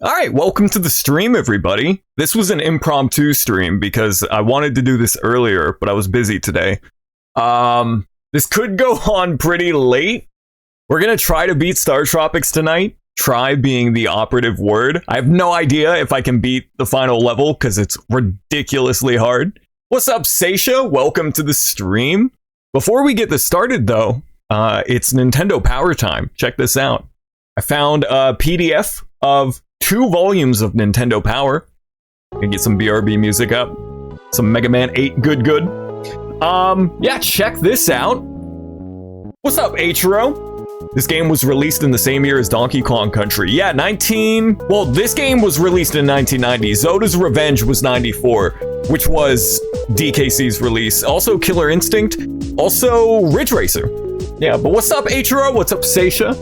All right, welcome to the stream, everybody. This was an impromptu stream because I wanted to do this earlier, but I was busy today. This could go on pretty late. We're gonna try to beat Star Tropics tonight. Try being the operative word. I have no idea if I can beat the final level because it's ridiculously hard. What's up, Seisha? Welcome to the stream. Before we get this started, though, it's Nintendo Power time. Check this out. I found a PDF of 2 volumes of Nintendo Power. Gonna get some BRB music up. Some Mega Man 8 good. Yeah, check this out. What's up, Ichiro? This game was released in the same year as Donkey Kong Country. Yeah, well, this game was released in 1990. Zoda's Revenge was 94, which was DKC's release. Also Killer Instinct. Also Ridge Racer. Yeah, but what's up, Ichiro? What's up, Seisha?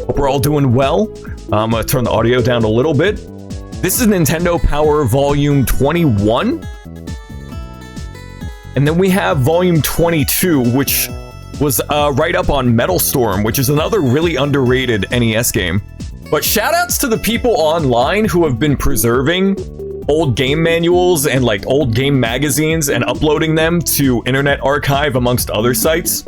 Hope we're all doing well. I'm gonna turn the audio down a little bit. This is Nintendo Power Volume 21. And then we have Volume 22, which was right up on Metal Storm, which is another really underrated NES game. But shoutouts to the people online who have been preserving old game manuals and like old game magazines and uploading them to Internet Archive amongst other sites.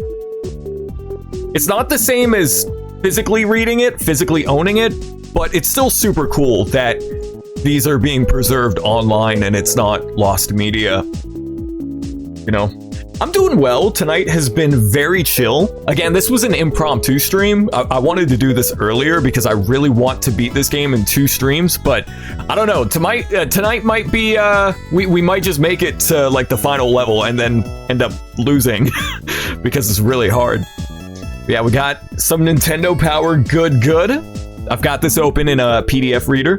It's not the same as physically reading it, physically owning it, but it's still super cool that these are being preserved online and it's not lost media. You know, I'm doing well. Tonight has been very chill. Again, this was an impromptu stream. I wanted to do this earlier because I really want to beat this game in 2 streams, but I don't know. Tonight might be, we might just make it to like the final level and then end up losing because it's really hard. Yeah, we got some Nintendo Power good. I've got this open in a PDF reader.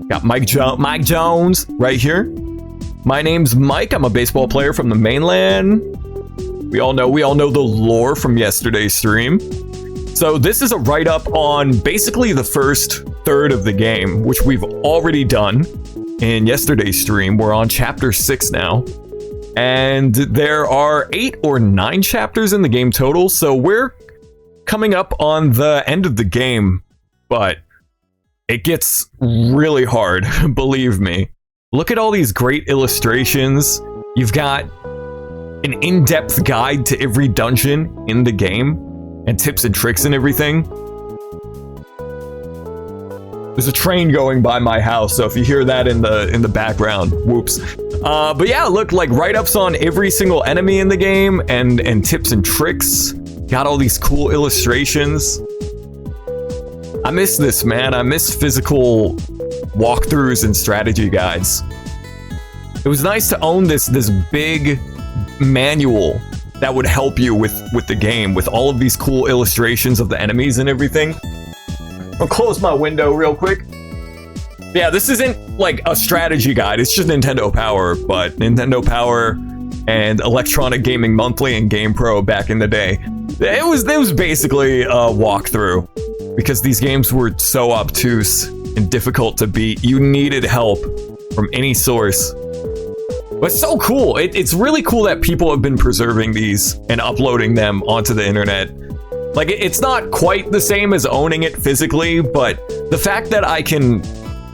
Got Mike Jones right here. My name's Mike. I'm a baseball player from the mainland. We all know the lore from yesterday's stream. So this is a write-up on basically the first third of the game, which we've already done in yesterday's stream. We're on chapter 6 now. And there are 8 or 9 chapters in the game total, so we're coming up on the end of the game, but it gets really hard, believe me. Look at all these great illustrations. You've got an in-depth guide to every dungeon in the game, and tips and tricks and everything. There's a train going by my house, so if you hear that in the background, whoops. But yeah, look, like write-ups on every single enemy in the game and tips and tricks. Got all these cool illustrations. I miss this, man. I miss physical walkthroughs and strategy guides. It was nice to own this big manual that would help you with the game, with all of these cool illustrations of the enemies and everything. I'll close my window real quick. Yeah, this isn't like a strategy guide. It's just Nintendo Power, but Nintendo Power and Electronic Gaming Monthly and GamePro back in the day. It was basically a walkthrough because these games were so obtuse and difficult to beat. You needed help from any source. But it's so cool. It's really cool that people have been preserving these and uploading them onto the internet. Like, it's not quite the same as owning it physically, but the fact that I can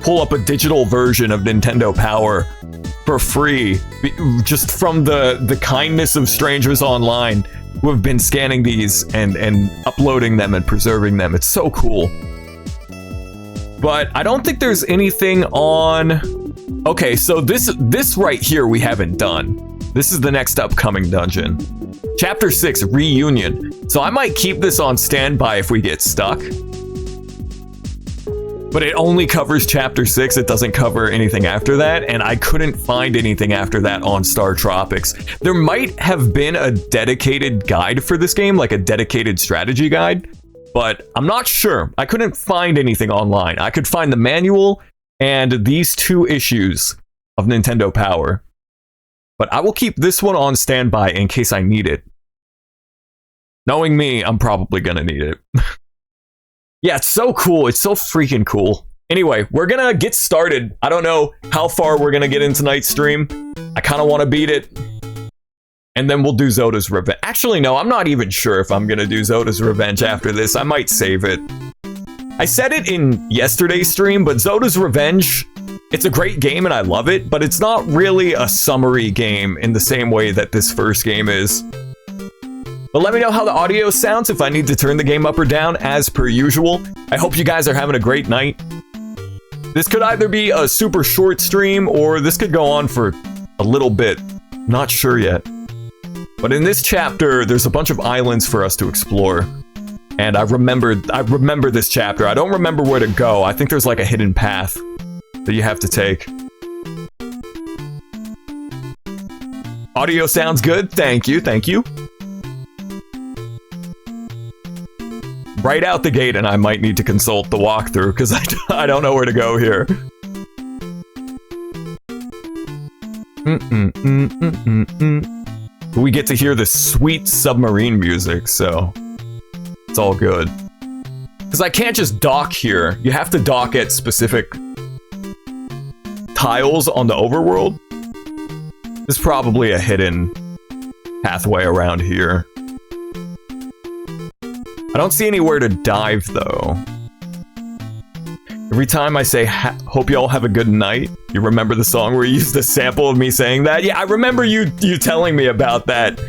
pull up a digital version of Nintendo Power for free, just from the kindness of strangers online who have been scanning these and uploading them and preserving them. It's so cool. But I don't think there's anything on... Okay, so this right here we haven't done. This is the next upcoming dungeon. Chapter 6, Reunion. So I might keep this on standby if we get stuck. But it only covers Chapter 6, it doesn't cover anything after that, and I couldn't find anything after that on Star Tropics. There might have been a dedicated guide for this game, like a dedicated strategy guide, but I'm not sure. I couldn't find anything online. I could find the manual and these 2 issues of Nintendo Power. But I will keep this one on standby in case I need it. Knowing me, I'm probably gonna need it. Yeah, it's so cool. It's so freaking cool. Anyway, we're gonna get started. I don't know how far we're gonna get in tonight's stream. I kind of want to beat it. And then we'll do Zoda's Revenge. Actually, no, I'm not even sure if I'm gonna do Zoda's Revenge after this. I might save it. I said it in yesterday's stream, but Zoda's Revenge, it's a great game and I love it, but it's not really a summary game in the same way that this first game is. But let me know how the audio sounds if I need to turn the game up or down as per usual. I hope you guys are having a great night. This could either be a super short stream or this could go on for a little bit. Not sure yet. But in this chapter, there's a bunch of islands for us to explore. And I remember this chapter. I don't remember where to go. I think there's like a hidden path that you have to take. Audio sounds good. Thank you, thank you. Right out the gate, and I might need to consult the walkthrough because I don't know where to go here. We get to hear the sweet submarine music, so it's all good. Because I can't just dock here. You have to dock at specific tiles on the overworld. There's probably a hidden pathway around here. I don't see anywhere to dive, though. Every time I say, hope you all have a good night, you remember the song where you used a sample of me saying that? Yeah, I remember you telling me about that.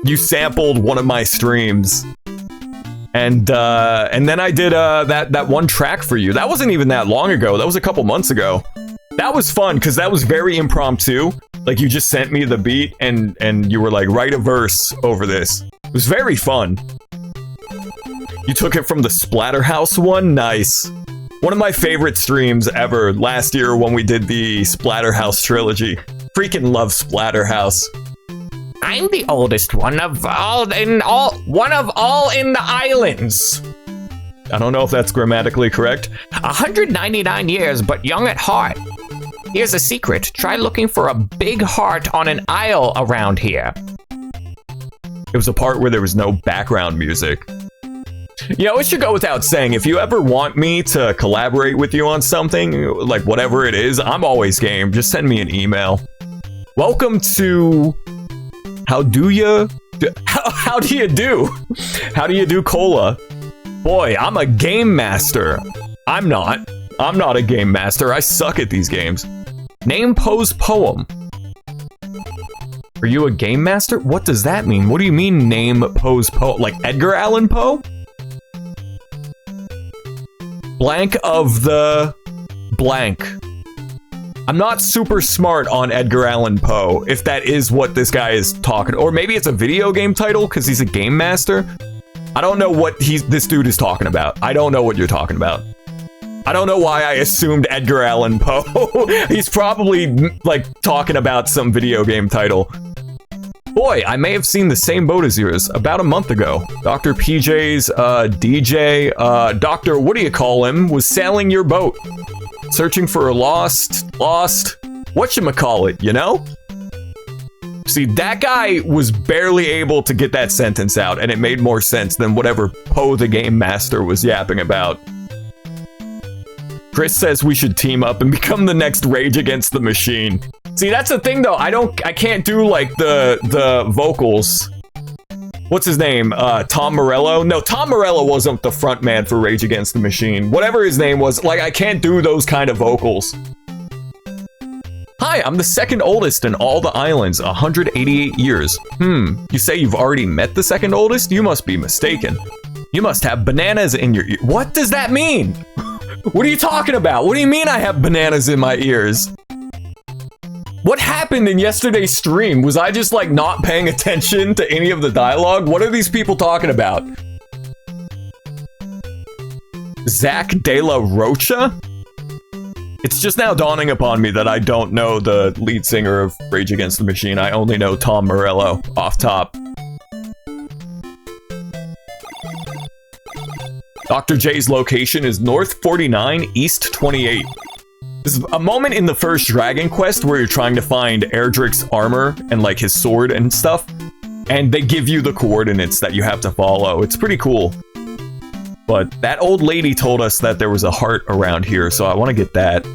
You sampled one of my streams. And then I did that one track for you. That wasn't even that long ago. That was a couple months ago. That was fun, because that was very impromptu. Like, you just sent me the beat, and you were like, write a verse over this. It was very fun. You took it from the Splatterhouse one? Nice. One of my favorite streams ever last year when we did the Splatterhouse trilogy. Freaking love Splatterhouse. I'm the oldest one of all in the islands. I don't know if that's grammatically correct. 199 years, but young at heart. Here's a secret. Try looking for a big heart on an isle around here. It was a part where there was no background music. You know, it should go without saying, if you ever want me to collaborate with you on something, like whatever it is, I'm always game. Just send me an email. Welcome to... How do you do, Cola? Boy, I'm a game master. I'm not a game master. I suck at these games. Name, pose, poem. Are you a game master? What does that mean? What do you mean name, pose, poem? Like Edgar Allan Poe? Blank of the blank. I'm not super smart on Edgar Allan Poe, if that is what this guy is talking. Or maybe it's a video game title because he's a game master. I don't know what this dude is talking about. I don't know what you're talking about. I don't know why I assumed Edgar Allan Poe. He's probably like talking about some video game title. Boy, I may have seen the same boat as yours about a month ago. Dr. PJ's DJ, Dr. what do you call him, was sailing your boat. Searching for a lost, whatchamacallit, you know? See, that guy was barely able to get that sentence out, and it made more sense than whatever Poe the Game Master was yapping about. Chris says we should team up and become the next Rage Against the Machine. See, that's the thing though, I can't do like the vocals. What's his name? Tom Morello? No, Tom Morello wasn't the front man for Rage Against the Machine. Whatever his name was, like, I can't do those kind of vocals. Hi, I'm the second oldest in all the islands, 188 years. You say you've already met the second oldest? You must be mistaken. You must have bananas in your ear. What does that mean? What are you talking about? What do you mean I have bananas in my ears? What happened in yesterday's stream? Was I just like not paying attention to any of the dialogue? What are these people talking about? Zach De La Rocha? It's just now dawning upon me that I don't know the lead singer of Rage Against the Machine. I only know Tom Morello off top. Dr. J's location is North 49, East 28. This is a moment in the first Dragon Quest where you're trying to find Erdrick's armor and like his sword and stuff, and they give you the coordinates that you have to follow. It's pretty cool. But that old lady told us that there was a heart around here, so I want to get that.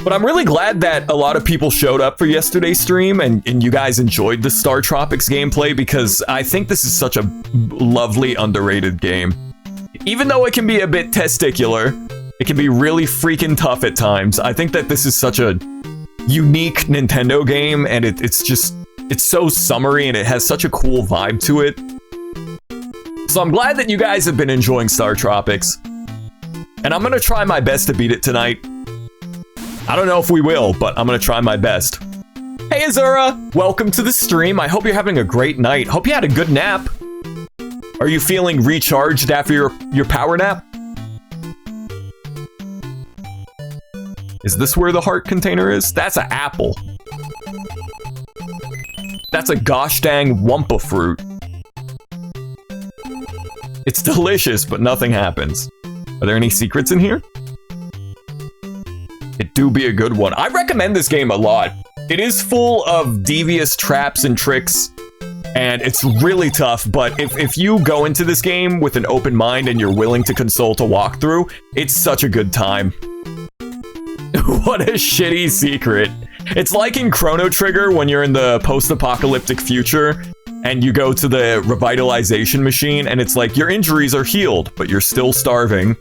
But I'm really glad that a lot of people showed up for yesterday's stream and you guys enjoyed the Star Tropics gameplay, because I think this is such a lovely, underrated game. Even though it can be a bit testicular, it can be really freaking tough at times. I think that this is such a unique Nintendo game, and it's so summery and it has such a cool vibe to it. So I'm glad that you guys have been enjoying Star Tropics. And I'm gonna try my best to beat it tonight. I don't know if we will, but I'm gonna try my best. Hey Azura, welcome to the stream. I hope you're having a great night. Hope you had a good nap. Are you feeling recharged after your power nap? Is this where the heart container is? That's an apple. That's a gosh dang Wumpa fruit. It's delicious, but nothing happens. Are there any secrets in here? It do be a good one. I recommend this game a lot. It is full of devious traps and tricks, and it's really tough, but if you go into this game with an open mind and you're willing to consult a walkthrough, it's such a good time. What a shitty secret. It's like in Chrono Trigger when you're in the post-apocalyptic future and you go to the revitalization machine and it's like your injuries are healed, but you're still starving.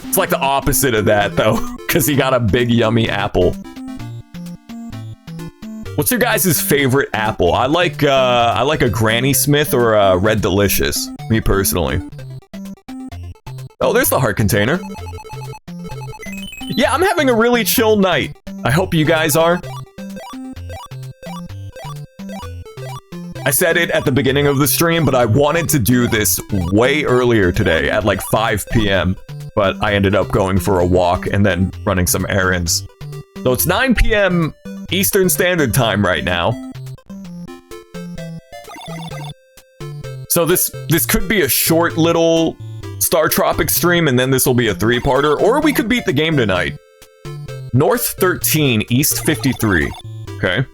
It's like the opposite of that though, because he got a big yummy apple. What's your guys' favorite apple? I like a Granny Smith or a Red Delicious, me personally. Oh, there's the heart container. Yeah, I'm having a really chill night. I hope you guys are. I said it at the beginning of the stream, but I wanted to do this way earlier today at like 5 p.m. But I ended up going for a walk and then running some errands. So it's 9 p.m. Eastern Standard Time right now. So this could be a short little Star Tropics stream, and then this will be a 3-parter, or we could beat the game tonight. North 13, East 53. Okay.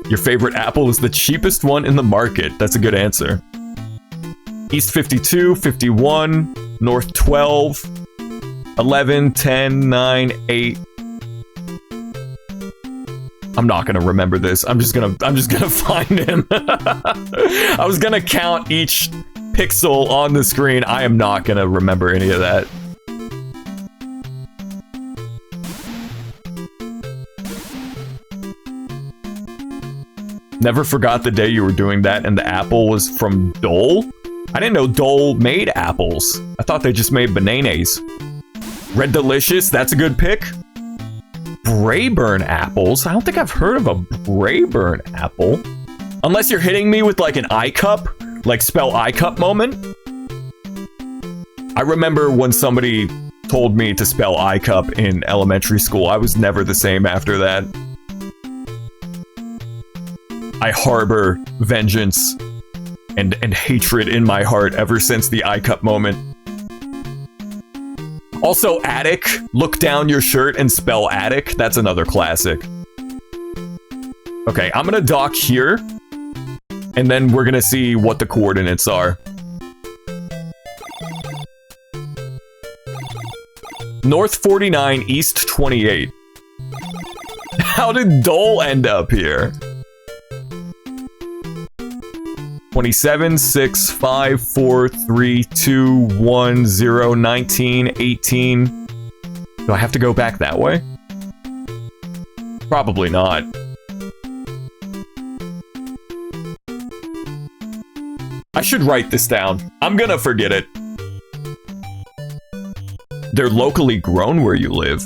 Your favorite apple is the cheapest one in the market. That's a good answer. East 52, 51, North 12, 11, 10, 9, 8. I'm not gonna remember this. I'm just gonna find him. I was gonna count each pixel on the screen. I am not gonna remember any of that. Never forgot the day you were doing that and the apple was from Dole? I didn't know Dole made apples. I thought they just made bananas. Red Delicious, that's a good pick. Brayburn apples? I don't think I've heard of a Brayburn apple. Unless you're hitting me with like an iCup, like spell iCup moment. I remember when somebody told me to spell iCup in elementary school. I was never the same after that. I harbor vengeance and hatred in my heart ever since the iCup moment. Also, attic. Look down your shirt and spell attic. That's another classic. Okay, I'm gonna dock here. And then we're gonna see what the coordinates are. North 49, East 28. How did Dole end up here? 27, 6, 5, 4, 3, 2, 1, 0, 19, 18. Do I have to go back that way? Probably not. I should write this down. I'm gonna forget it. They're locally grown where you live.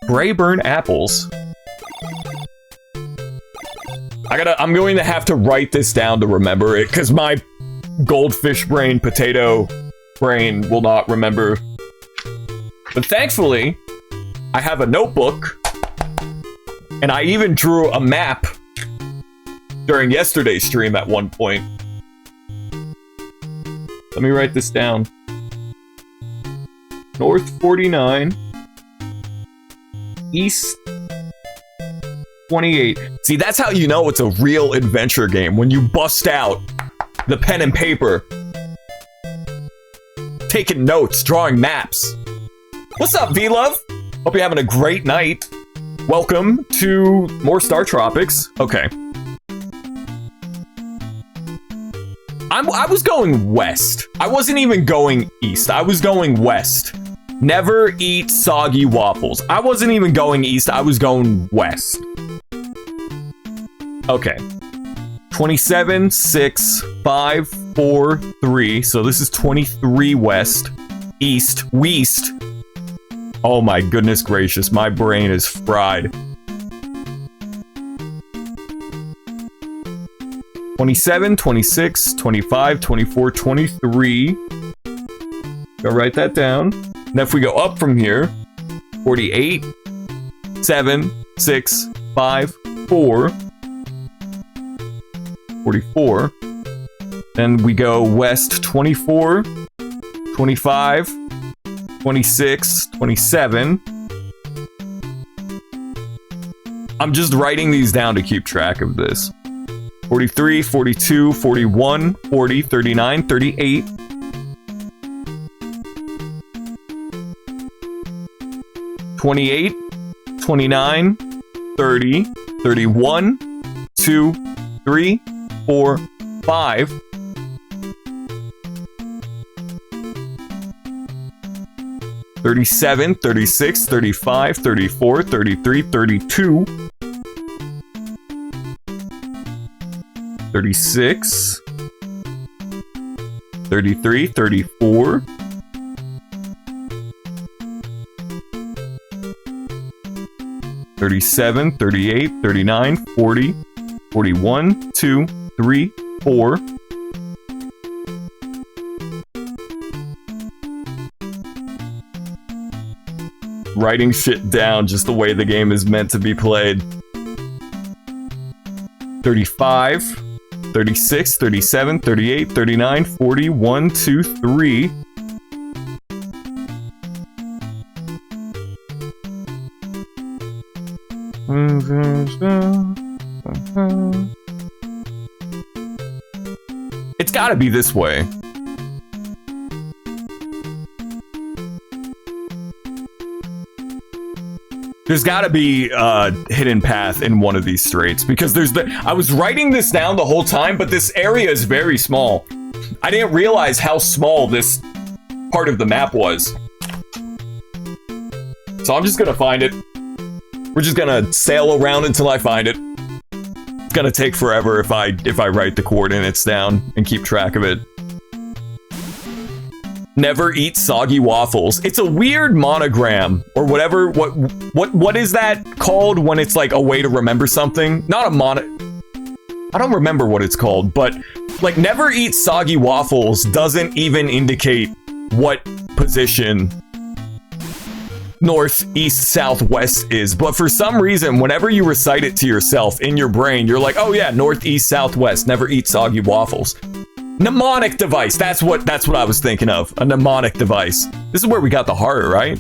Brayburn apples. I'm going to have to write this down to remember it, because my goldfish brain, potato brain will not remember. But thankfully, I have a notebook, and I even drew a map during yesterday's stream at one point. Let me write this down. North 49, East 28. See, that's how you know it's a real adventure game, when you bust out the pen and paper. Taking notes, drawing maps. What's up, V-Love? Hope you're having a great night. Welcome to more Star Tropics. Okay. I was going west. I wasn't even going east. I was going west. Never eat soggy waffles. I wasn't even going east. I was going west. Okay. 27, 6, 5, 4, 3. So this is 23 west. East. West. Oh my goodness gracious. My brain is fried. 27, 26, 25, 24, 23. Go write that down. And if we go up from here, 48, 7, 6, 5, 4, 44. Then we go west 24, 25, 26, 27. I'm just writing these down to keep track of this. 43, 42, 41, 40, 39, 38. 28, 29, 30, 31, 2, 3, 4, 5. 37, 36, 35, 34, 33, 32. 36, 33, 34, 37, 38, 39, 40, 41, 2, 3, 4. Writing shit down just the way the game is meant to be played. 35, 36, 37, 38, 39, 40, 1, 2, 3. It's gotta be this way. There's gotta be a hidden path in one of these straights, because I was writing this down the whole time, but this area is very small. I didn't realize how small this part of the map was. So I'm just gonna find it. We're just gonna sail around until I find it. It's gonna take forever if I write the coordinates down and keep track of it. Never eat soggy waffles. It's a weird monogram or whatever. What is that called when it's like a way to remember something? Not a I don't remember what it's called, but like never eat soggy waffles doesn't even indicate what position north, east, south, west is. But for some reason, whenever you recite it to yourself in your brain, you're like, oh yeah, north, east, south, west. Never eat soggy waffles. Mnemonic device. That's what I was thinking of. A mnemonic device. This is where we got the heart, right?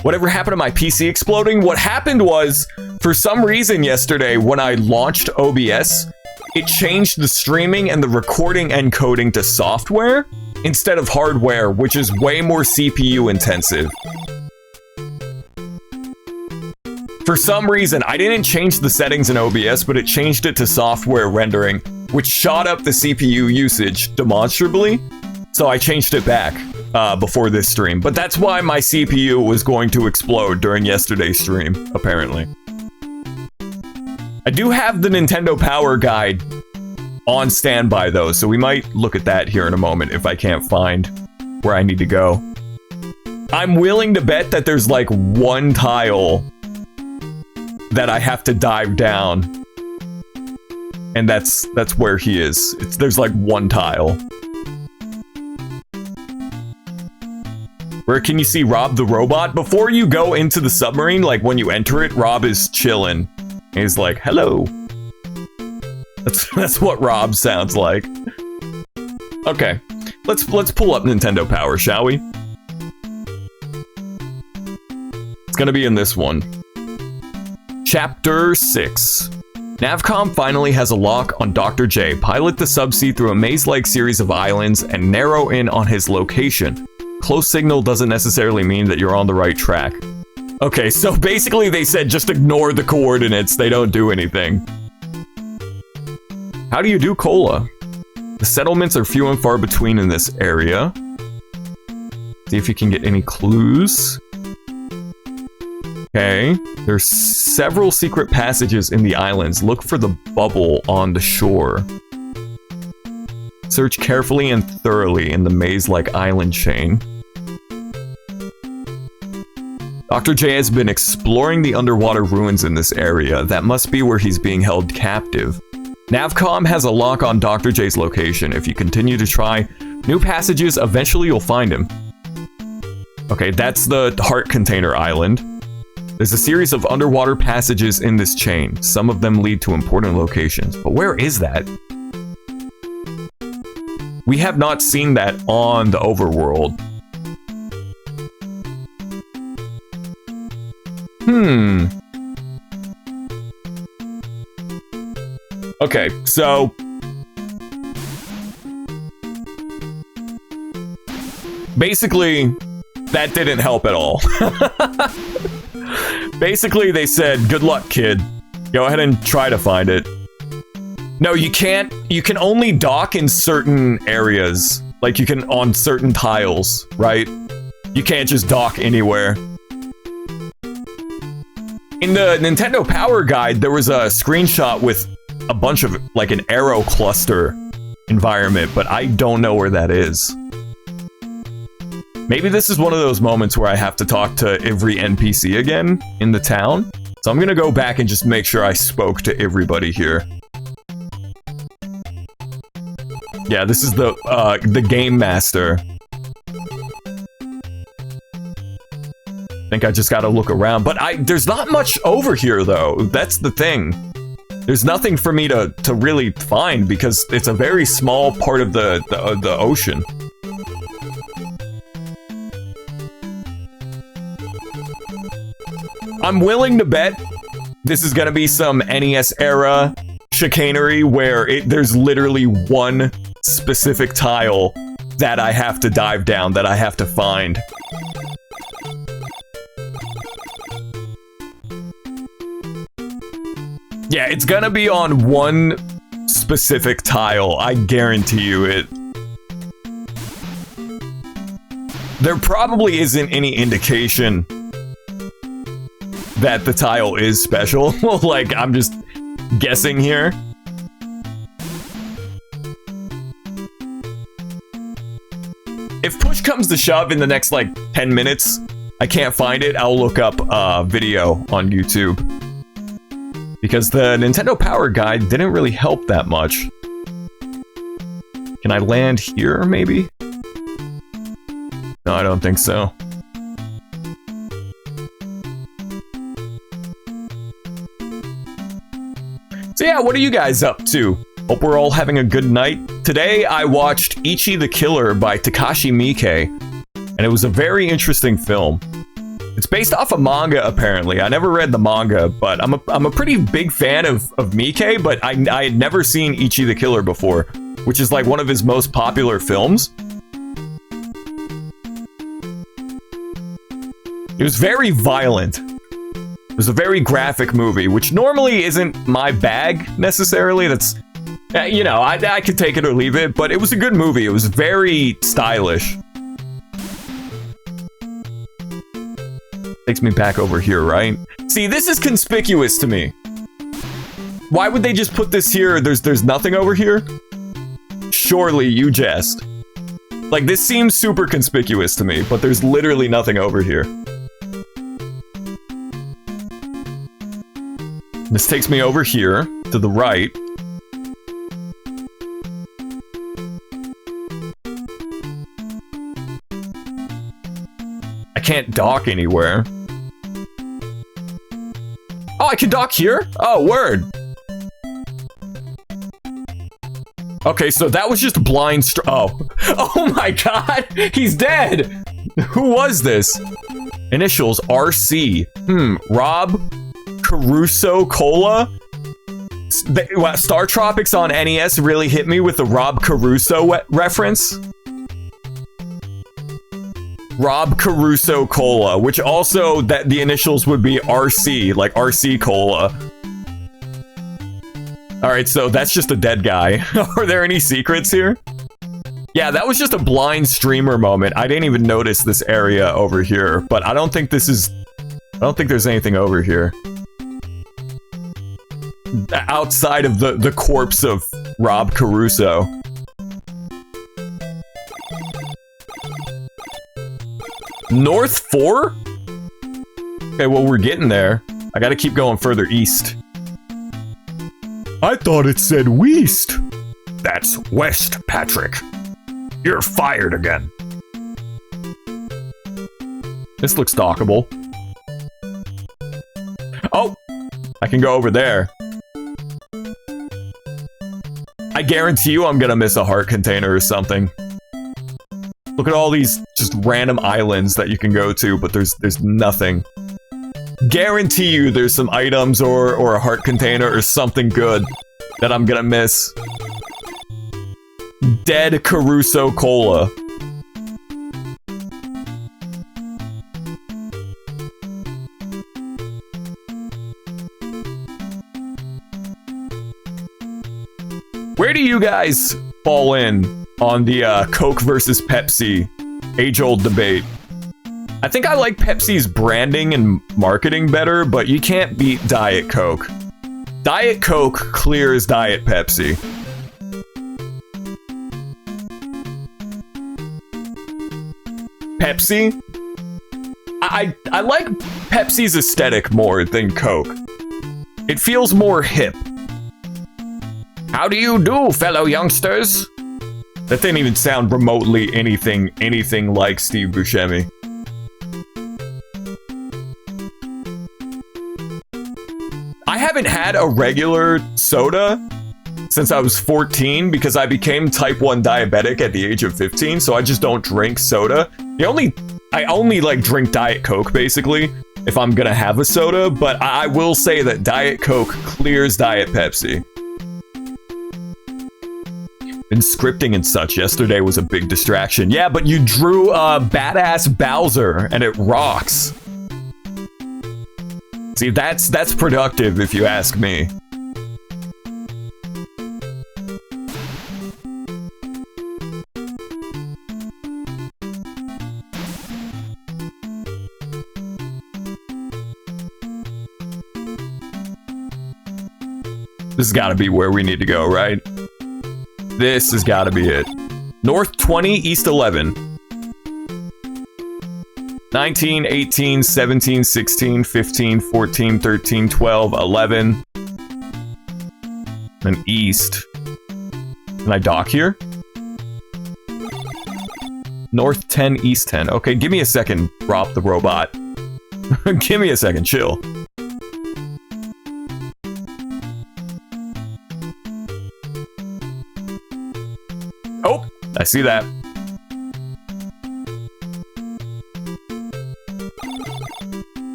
Whatever happened to my PC exploding? What happened was, for some reason yesterday when I launched OBS, it changed the streaming and the recording encoding to software instead of hardware, which is way more CPU intensive. For some reason, I didn't change the settings in OBS, but it changed it to software rendering, which shot up the CPU usage demonstrably. So I changed it back before this stream. But that's why my CPU was going to explode during yesterday's stream, apparently. I do have the Nintendo Power Guide on standby, though, so we might look at that here in a moment if I can't find where I need to go. I'm willing to bet that there's like one tile that I have to dive down. And that's where he is. There's like one tile. Where can you see Rob the robot? Before you go into the submarine, like when you enter it, Rob is chilling. He's like, hello. That's what Rob sounds like. Okay. Let's pull up Nintendo Power, shall we? It's gonna be in this one. Chapter 6. Navcom finally has a lock on Dr. J. Pilot the subsea through a maze-like series of islands and narrow in on his location. Close signal doesn't necessarily mean that you're on the right track. Okay, so basically they said just ignore the coordinates. They don't do anything. How do you do cola? The settlements are few and far between in this area. See if you can get any clues. Okay, there's several secret passages in the islands. Look for the bubble on the shore. Search carefully and thoroughly in the maze-like island chain. Dr. J has been exploring the underwater ruins in this area. That must be where he's being held captive. Navcom has a lock on Dr. J's location. If you continue to try new passages, eventually you'll find him. Okay, that's the heart container island. There's a series of underwater passages in this chain. Some of them lead to important locations. But where is that? We have not seen that on the overworld. Okay, so... basically, that didn't help at all. Basically, they said, good luck, kid. Go ahead and try to find it. No, you can't. You can only dock in certain areas. Like, you can on certain tiles, right? You can't just dock anywhere. In the Nintendo Power Guide, there was a screenshot with a bunch of, like, an arrow cluster environment, but I don't know where that is. Maybe this is one of those moments where I have to talk to every NPC again in the town. So I'm gonna go back and just make sure I spoke to everybody here. Yeah, this is the game master. I think I just gotta look around, but there's not much over here though. That's the thing. There's nothing for me to really find because it's a very small part of the ocean. I'm willing to bet this is gonna be some NES era chicanery where there's literally one specific tile that I have to dive down, that I have to find. Yeah, it's gonna be on one specific tile, I guarantee you it. There probably isn't any indication that the tile is special. Like, I'm just guessing here. If push comes to shove in the next, like, 10 minutes, I can't find it, I'll look up a video on YouTube. Because the Nintendo Power Guide didn't really help that much. Can I land here, maybe? No, I don't think so. So yeah, what are you guys up to? Hope we're all having a good night. Today, I watched Ichi the Killer by Takashi Miike, and it was a very interesting film. It's based off a manga, apparently. I never read the manga, but I'm a pretty big fan of Miike, but I had never seen Ichi the Killer before, which is like one of his most popular films. It was very violent. It was a very graphic movie, which normally isn't my bag, necessarily. That's, you know, I could take it or leave it, but it was a good movie. It was very stylish. Takes me back over here, right? See, this is conspicuous to me. Why would they just put this here? There's nothing over here? Surely you jest. Like, this seems super conspicuous to me, but there's literally nothing over here. This takes me over here, to the right. I can't dock anywhere. Oh, I can dock here? Oh, word. Okay, so that was just blind Oh my god, he's dead! Who was this? Initials RC. Rob Caruso Cola? Star Tropics on NES really hit me with the Rob Caruso reference. Rob Caruso Cola, which also that the initials would be RC, like RC Cola. Alright, so that's just a dead guy. Are there any secrets here? Yeah, that was just a blind streamer moment. I didn't even notice this area over here, but I don't think there's anything over here. Outside of the corpse of Rob Caruso. North 4? Okay, well, we're getting there. I gotta keep going further east. I thought it said west. That's west, Patrick. You're fired again. This looks dockable. Oh! I can go over there. I guarantee you I'm gonna miss a heart container or something. Look at all these just random islands that you can go to, but there's nothing. Guarantee you there's some items or a heart container or something good that I'm gonna miss. Dead Caruso Cola. Where do you guys fall in on the Coke versus Pepsi age-old debate? I think I like Pepsi's branding and marketing better, but you can't beat Diet Coke. Diet Coke clears Diet Pepsi. Pepsi? I like Pepsi's aesthetic more than Coke. It feels more hip. How do you do, fellow youngsters? That didn't even sound remotely anything like Steve Buscemi. I haven't had a regular soda since I was 14 because I became type 1 diabetic at the age of 15, so I just don't drink soda. I only like drink Diet Coke basically if I'm gonna have a soda, but I will say that Diet Coke clears Diet Pepsi. And scripting and such yesterday was a big distraction. Yeah, but you drew badass Bowser and it rocks. See, that's productive if you ask me. This has got to be where we need to go, right? This has got to be it. North 20, East 11. 19, 18, 17, 16, 15, 14, 13, 12, 11. And East. Can I dock here? North 10, East 10. Okay, give me a second, drop the robot. Give me a second, chill. Oh, I see that.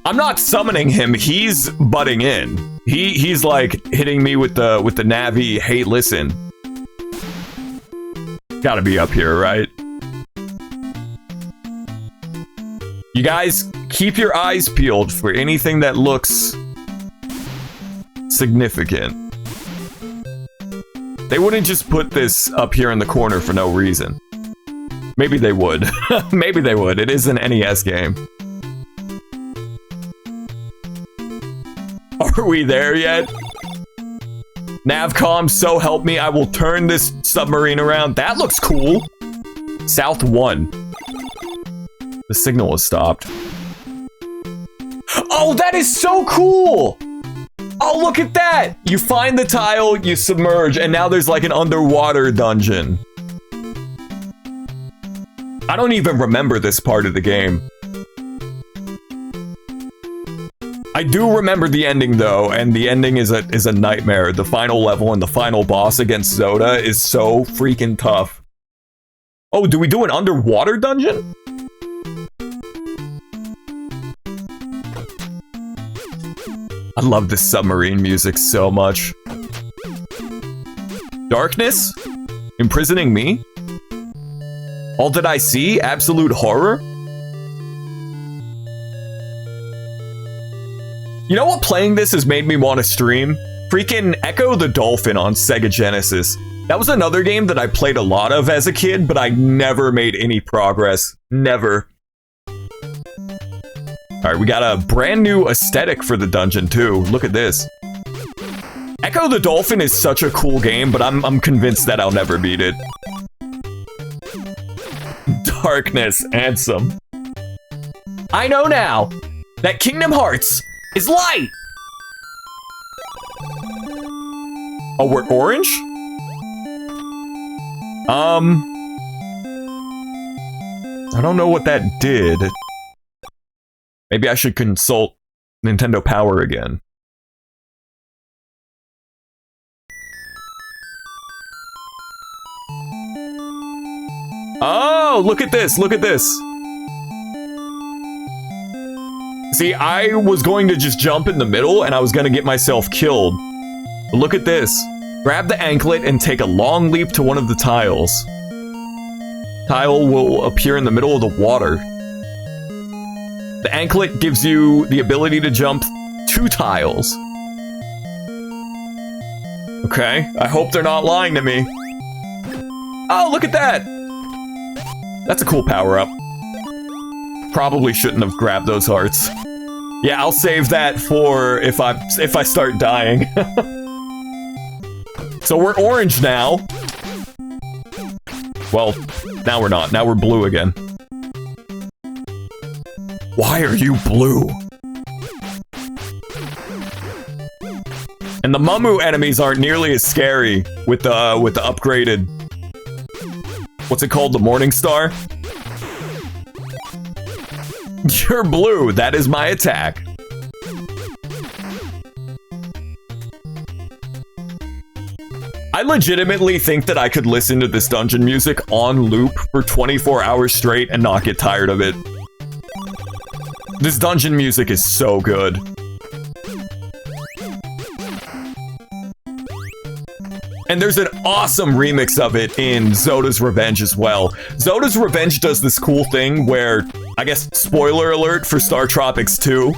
I'm not summoning him, he's butting in. He's like hitting me with the Navi, hey listen. Gotta be up here, right? You guys, keep your eyes peeled for anything that looks significant. They wouldn't just put this up here in the corner for no reason. Maybe they would. Maybe they would. It is an NES game. Are we there yet? Navcom, so help me, I will turn this submarine around. That looks cool. South 1. The signal was stopped. Oh, that is so cool! Oh, look at that! You find the tile, you submerge, and now there's like an underwater dungeon. I don't even remember this part of the game. I do remember the ending though, and the ending is a nightmare. The final level and the final boss against Zoda is so freaking tough. Oh, do we do an underwater dungeon? I love this submarine music so much. Darkness? Imprisoning me? All that I see? Absolute horror? You know what playing this has made me want to stream? Freaking Echo the Dolphin on Sega Genesis. That was another game that I played a lot of as a kid, but I never made any progress. Never. Alright, we got a brand new aesthetic for the dungeon too. Look at this. Echo the Dolphin is such a cool game, but I'm convinced that I'll never beat it. Darkness, handsome. I know now that Kingdom Hearts is light! Oh, we're orange? I don't know what that did. Maybe I should consult Nintendo Power again. Oh, look at this, look at this. See, I was going to just jump in the middle and I was gonna get myself killed. But look at this. Grab the anklet and take a long leap to one of the tiles. Tile will appear in the middle of the water. The anklet gives you the ability to jump 2 tiles. Okay, I hope they're not lying to me. Oh, look at that! That's a cool power-up. Probably shouldn't have grabbed those hearts. Yeah, I'll save that for if I start dying. So we're orange now. Well, now we're not. Now we're blue again. Why are you blue? And the Mumu enemies aren't nearly as scary with the upgraded... What's it called? The Morning Star? You're blue. That is my attack. I legitimately think that I could listen to this dungeon music on loop for 24 hours straight and not get tired of it. This dungeon music is so good. And there's an awesome remix of it in Zoda's Revenge as well. Zoda's Revenge does this cool thing where, I guess, spoiler alert for Star Tropics 2,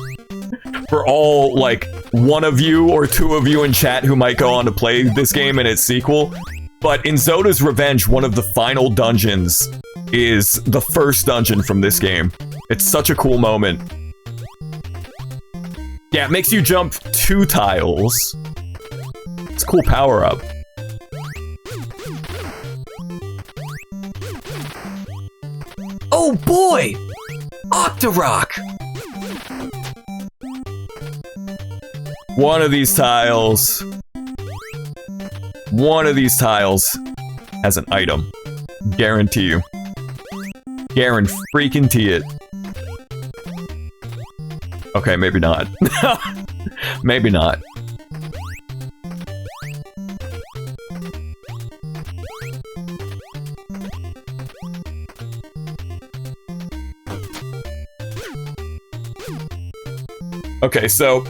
for all, like, 1 of you or 2 of you in chat who might go on to play this game and its sequel. But in Zoda's Revenge, one of the final dungeons is the first dungeon from this game. It's such a cool moment. Yeah, it makes you jump 2 tiles. It's a cool power-up. Oh boy! Octorok! One of these tiles has an item. Guarantee you. Guarantee it. Okay, maybe not. Maybe not. Okay, so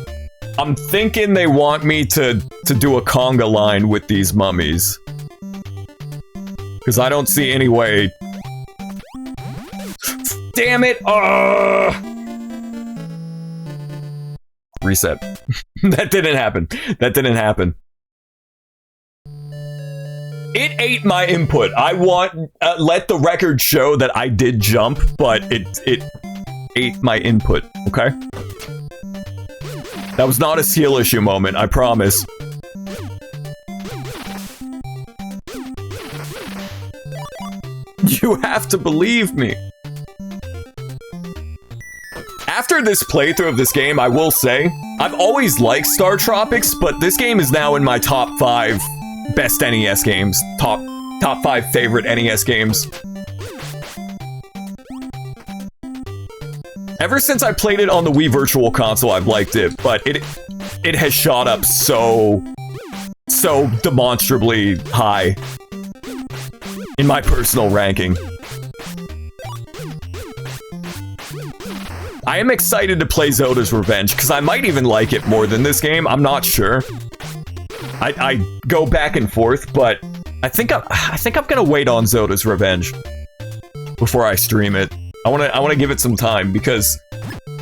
I'm thinking they want me to do a conga line with these mummies. Because I don't see any way. Damn it! Reset. That didn't happen. That didn't happen. It ate my input. I want... let the record show that I did jump, but it ate my input, okay? That was not a skill issue moment, I promise. You have to believe me. After this playthrough of this game, I will say, I've always liked Star Tropics, but this game is now in my top 5 best NES games. Top 5 favorite NES games. Ever since I played it on the Wii Virtual Console, I've liked it, but it has shot up so demonstrably high in my personal ranking. I am excited to play Zoda's Revenge, because I might even like it more than this game. I'm not sure. I go back and forth, but I think I'm gonna wait on Zoda's Revenge before I stream it. I wanna give it some time, because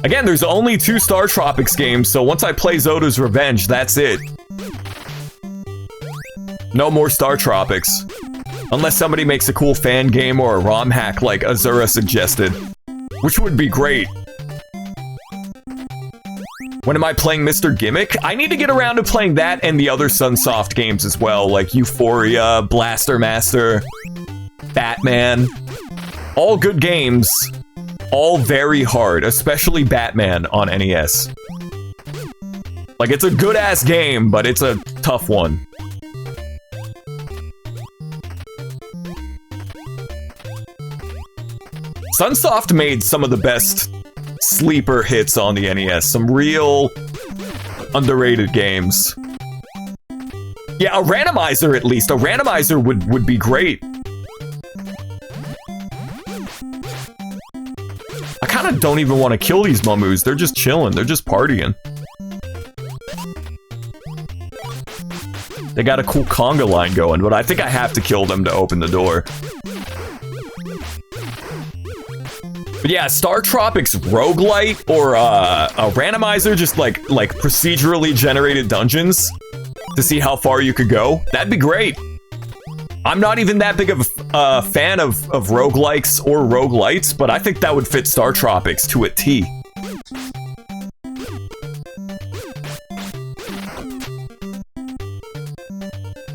Again, there's only 2 Star Tropics games, so once I play Zoda's Revenge, that's it. No more Star Tropics. Unless somebody makes a cool fan game or a ROM hack like Azura suggested. Which would be great. When am I playing Mr. Gimmick? I need to get around to playing that and the other Sunsoft games as well, like Euphoria, Blaster Master, Batman. All good games. All very hard, especially Batman on NES. Like, it's a good-ass game, but it's a tough one. Sunsoft made some of the best sleeper hits on the NES. Some real underrated games. Yeah, a randomizer at least. A randomizer would be great. I kind of don't even want to kill these Mamus. They're just chilling. They're just partying. They got a cool conga line going, but I think I have to kill them to open the door. But yeah, Star Tropics roguelite or a randomizer, just like procedurally generated dungeons to see how far you could go. That'd be great. I'm not even that big of a fan of roguelikes or roguelites, but I think that would fit Star Tropics to a T.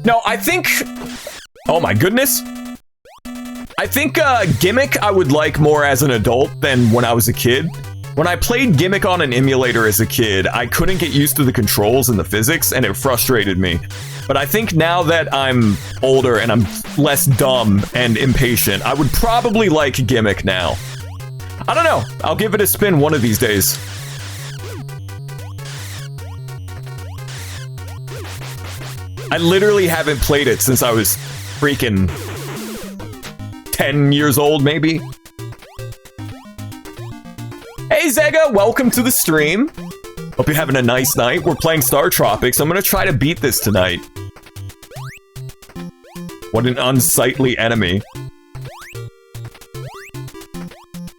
No, I think... Oh my goodness. I think Gimmick I would like more as an adult than when I was a kid. When I played Gimmick on an emulator as a kid, I couldn't get used to the controls and the physics, and it frustrated me. But I think now that I'm older and I'm less dumb and impatient, I would probably like Gimmick now. I don't know. I'll give it a spin one of these days. I literally haven't played it since I was freaking 10 years old, maybe. Hey Zega, welcome to the stream. Hope you're having a nice night. We're playing Star Tropics. I'm gonna try to beat this tonight. What an unsightly enemy.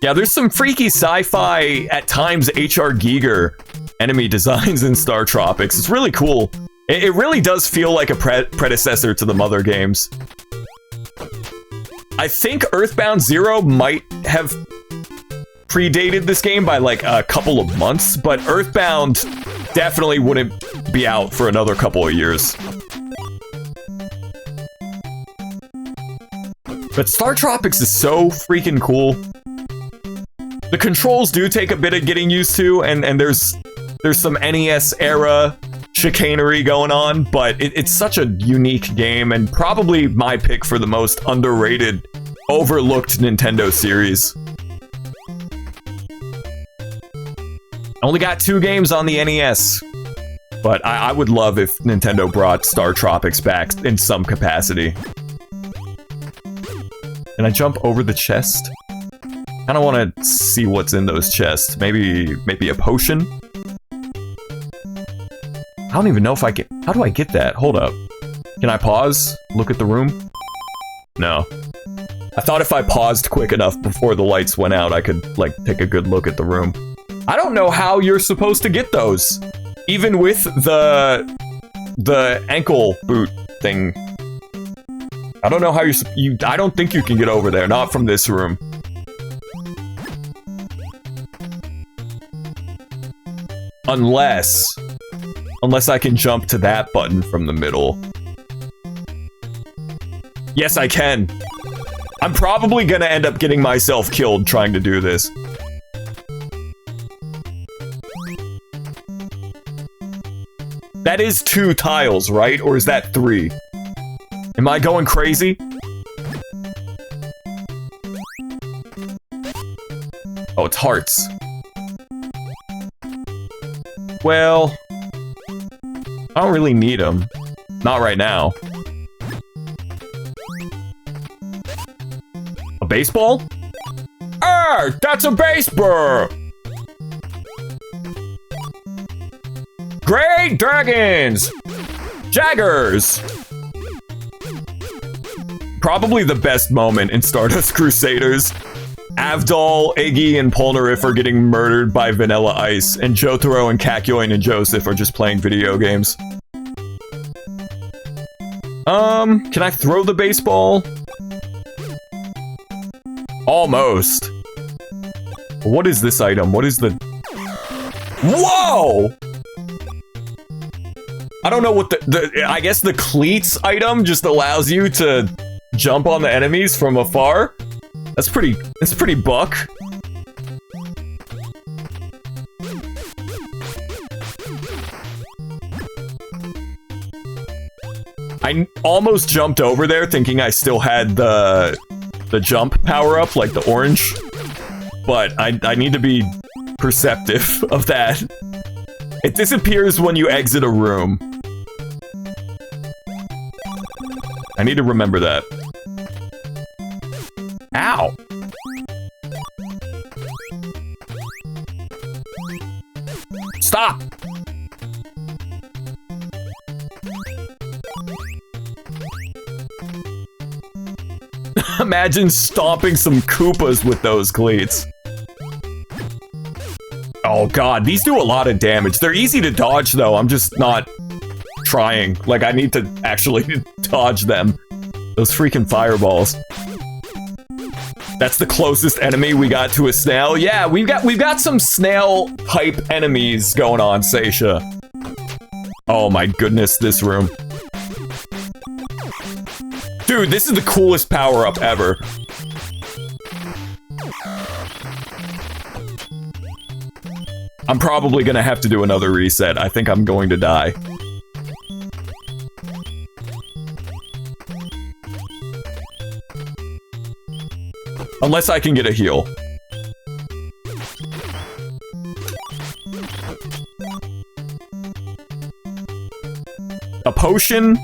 Yeah, there's some freaky sci-fi, at times HR Giger enemy designs in Star Tropics. It's really cool. It really does feel like a predecessor to the Mother games. I think Earthbound Zero might have predated this game by like a couple of months, but Earthbound definitely wouldn't be out for another couple of years. But Star Tropics is so freaking cool. The controls do take a bit of getting used to, and there's some NES era chicanery going on, but it's such a unique game and probably my pick for the most underrated, overlooked Nintendo series. Only got 2 games on the NES, but I would love if Nintendo brought Star Tropics back in some capacity. Can I jump over the chest? I don't want to see what's in those chests. Maybe a potion? I don't even know if I can... How do I get that? Hold up. Can I pause? Look at the room? No. I thought if I paused quick enough before the lights went out, I could, like, take a good look at the room. I don't know how you're supposed to get those. Even with the ankle boot thing. I don't know how I don't think you can get over there. Not from this room. Unless I can jump to that button from the middle. Yes, I can. I'm probably gonna end up getting myself killed trying to do this. That is 2 tiles, right? Or is that 3? Am I going crazy? Oh, it's hearts. Well... I don't really need them. Not right now. A baseball? Ah, that's a baseball! Great Dragons! Jaggers! Probably the best moment in Stardust Crusaders. Avdol, Iggy, and Polnareff are getting murdered by Vanilla Ice, and Jotaro and Kakyoin and Joseph are just playing video games. Can I throw the baseball? Almost. What is this item? What is the... Whoa! I don't know what I guess the cleats item just allows you to jump on the enemies from afar. That's pretty buck. I almost jumped over there thinking I still had the jump power up, like the orange. But I need to be perceptive of that. It disappears when you exit a room. I need to remember that. Ow! Stop! Imagine stomping some Koopas with those cleats. Oh god, these do a lot of damage. They're easy to dodge though, I'm just not trying. Like, I need to actually dodge them. Those freaking fireballs. That's the closest enemy we got to a snail. Yeah, we've got some snail type enemies going on, Seisha. Oh my goodness, this room. Dude, this is the coolest power-up ever. I'm probably gonna have to do another reset. I think I'm going to die. Unless I can get a heal. A potion,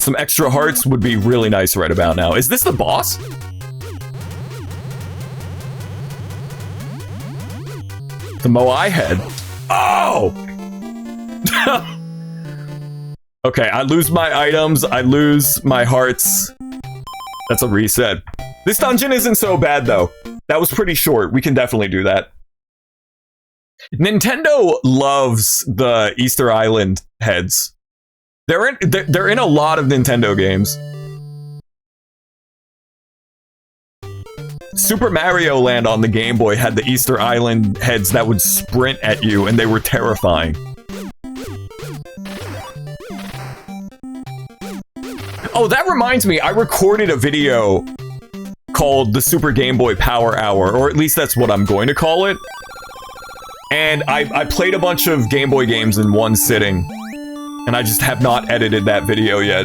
some extra hearts would be really nice right about now. Is this the boss? The Moai head. Oh! Okay, I lose my items, I lose my hearts. That's a reset. This dungeon isn't so bad, though. That was pretty short. We can definitely do that. Nintendo loves the Easter Island heads. They're in a lot of Nintendo games. Super Mario Land on the Game Boy had the Easter Island heads that would sprint at you, and they were terrifying. Oh, that reminds me, I recorded a video called the Super Game Boy Power Hour, or at least that's what I'm going to call it. And I played a bunch of Game Boy games in one sitting, and I just have not edited that video yet.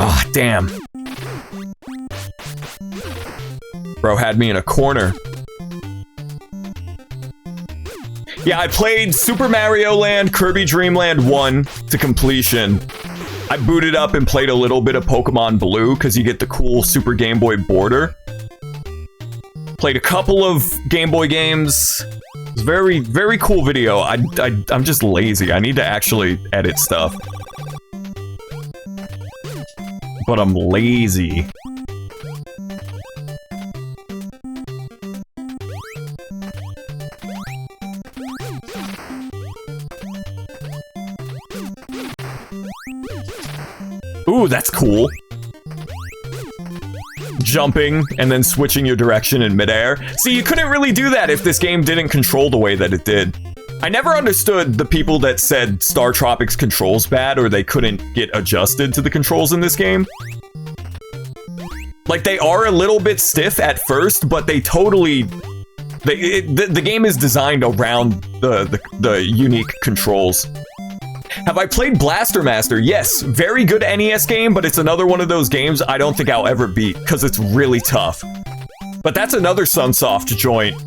Ah, oh, damn. Bro had me in a corner. Yeah, I played Super Mario Land, Kirby Dream Land 1 to completion. I booted up and played a little bit of Pokemon Blue, because you get the cool Super Game Boy border. Played a couple of Game Boy games. It was very, very cool video. I'm just lazy. I need to actually edit stuff. But I'm lazy. Ooh, that's cool. Jumping and then switching your direction in midair. See, you couldn't really do that if this game didn't control the way that it did. I never understood the people that said Star Tropics controls bad or they couldn't get adjusted to the controls in this game. Like, they are a little bit stiff at first, but they totally... The game is designed around the unique controls. Have I played Blaster Master? Yes, very good NES game, but it's another one of those games I don't think I'll ever beat, because it's really tough. But that's another Sunsoft joint.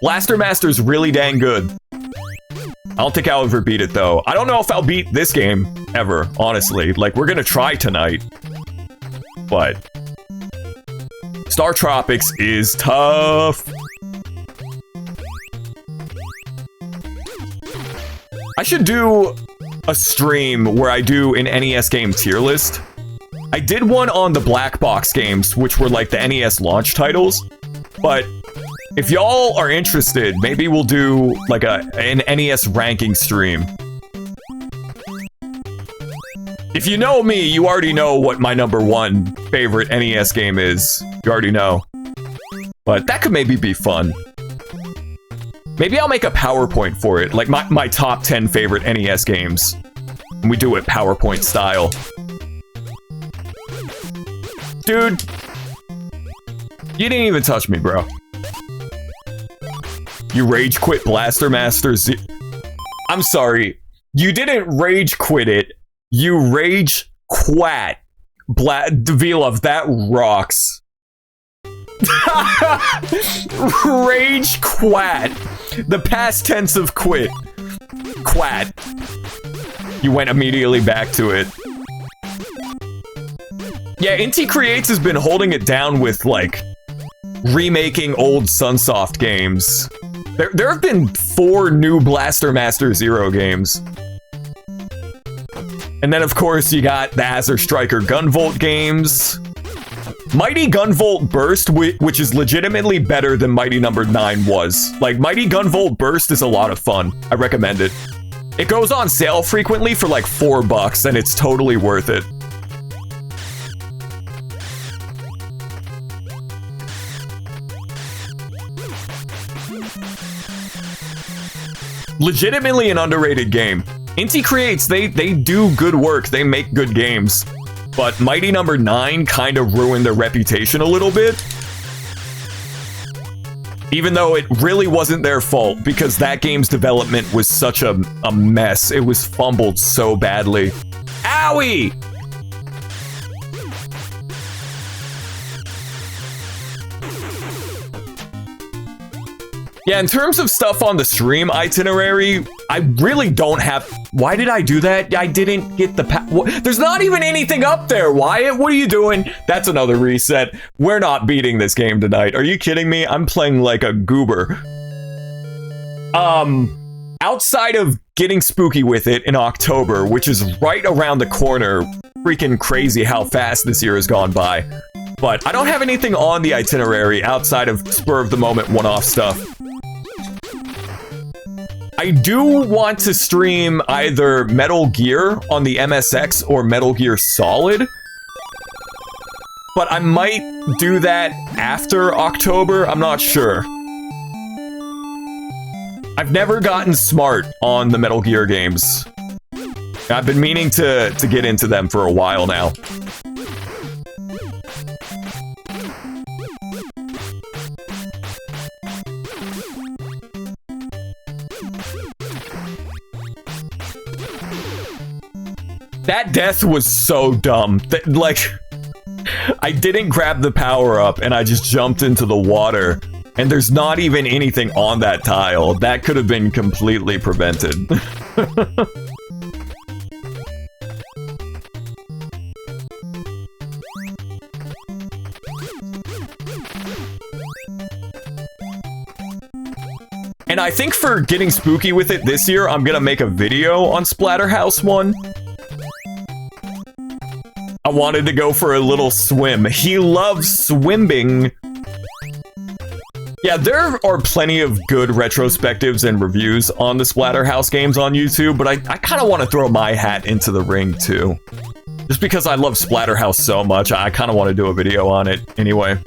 Blaster Master's really dang good. I don't think I'll ever beat it, though. I don't know if I'll beat this game, ever, honestly. Like, we're gonna try tonight. But... Star Tropics is tough. I should do a stream where I do an NES game tier list. I did one on the black box games, which were like the NES launch titles. But if y'all are interested, maybe we'll do like an NES ranking stream. If you know me, you already know what my #1 favorite NES game is. You already know. But that could maybe be fun. Maybe I'll make a PowerPoint for it, like my top 10 favorite NES games. And we do it PowerPoint style. Dude, you didn't even touch me, bro. You rage quit Blaster Master Z. I'm sorry. You didn't rage quit it. You rage quat. Vilov, that rocks. Rage quat. The past tense of quit. Quat. You went immediately back to it. Yeah, Inti Creates has been holding it down with, like, remaking old Sunsoft games. There have been 4 new Blaster Master Zero games. And then, of course, you got the Azure Striker Gunvolt games. Mighty Gunvolt Burst, which is legitimately better than Mighty No. 9 was. Like, Mighty Gunvolt Burst is a lot of fun. I recommend it. It goes on sale frequently for like $4, and it's totally worth it. Legitimately an underrated game. Inti Creates, they do good work, they make good games. But Mighty No. 9 kind of ruined their reputation a little bit. Even though it really wasn't their fault, because that game's development was such a mess. It was fumbled so badly. Owie! Yeah, in terms of stuff on the stream itinerary, I really don't have... Why did I do that? I didn't get the... There's not even anything up there, Wyatt. What are you doing? That's another reset. We're not beating this game tonight. Are you kidding me? I'm playing like a goober. Outside of getting spooky with it in October, which is right around the corner, freaking crazy how fast this year has gone by. But I don't have anything on the itinerary outside of spur of the moment one-off stuff. I do want to stream either Metal Gear on the MSX or Metal Gear Solid. But I might do that after October, I'm not sure. I've never gotten smart on the Metal Gear games. I've been meaning to get into them for a while now. That death was so dumb. Like, I didn't grab the power-up and I just jumped into the water. And there's not even anything on that tile. That could have been completely prevented. And I think for getting spooky with it this year, I'm gonna make a video on Splatterhouse 1. I wanted to go for a little swim. He loves swimming. Yeah, there are plenty of good retrospectives and reviews on the Splatterhouse games on YouTube, but I kind of want to throw my hat into the ring, too. Just because I love Splatterhouse so much, I kind of want to do a video on it anyway.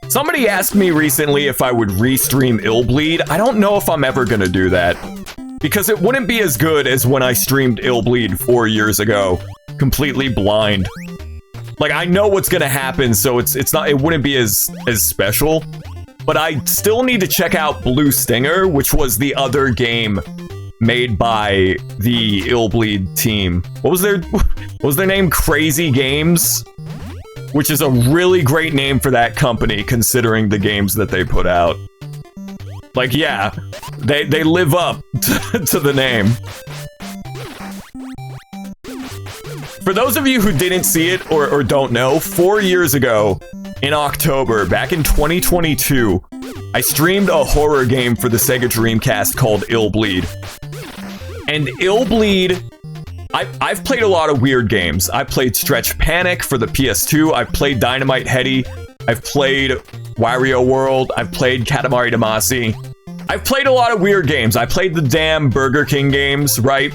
Somebody asked me recently if I would restream Illbleed. I don't know if I'm ever gonna do that. Because it wouldn't be as good as when I streamed Illbleed 4 years ago. Completely blind. Like, I know what's gonna happen, so it wouldn't be as special. But I still need to check out Blue Stinger, which was the other game made by the Illbleed team. What was their name? Crazy Games? Which is a really great name for that company, considering the games that they put out. Like, yeah, They live up to the name. For those of you who didn't see it or don't know, 4 years ago in October, back in 2022, I streamed a horror game for the Sega Dreamcast called Ill Bleed. And Ill Bleed, I've played a lot of weird games. I played Stretch Panic for the PS2. I've played Dynamite Headdy. I've played Wario World. I've played Katamari Damacy. I've played a lot of weird games. I played the damn Burger King games, right?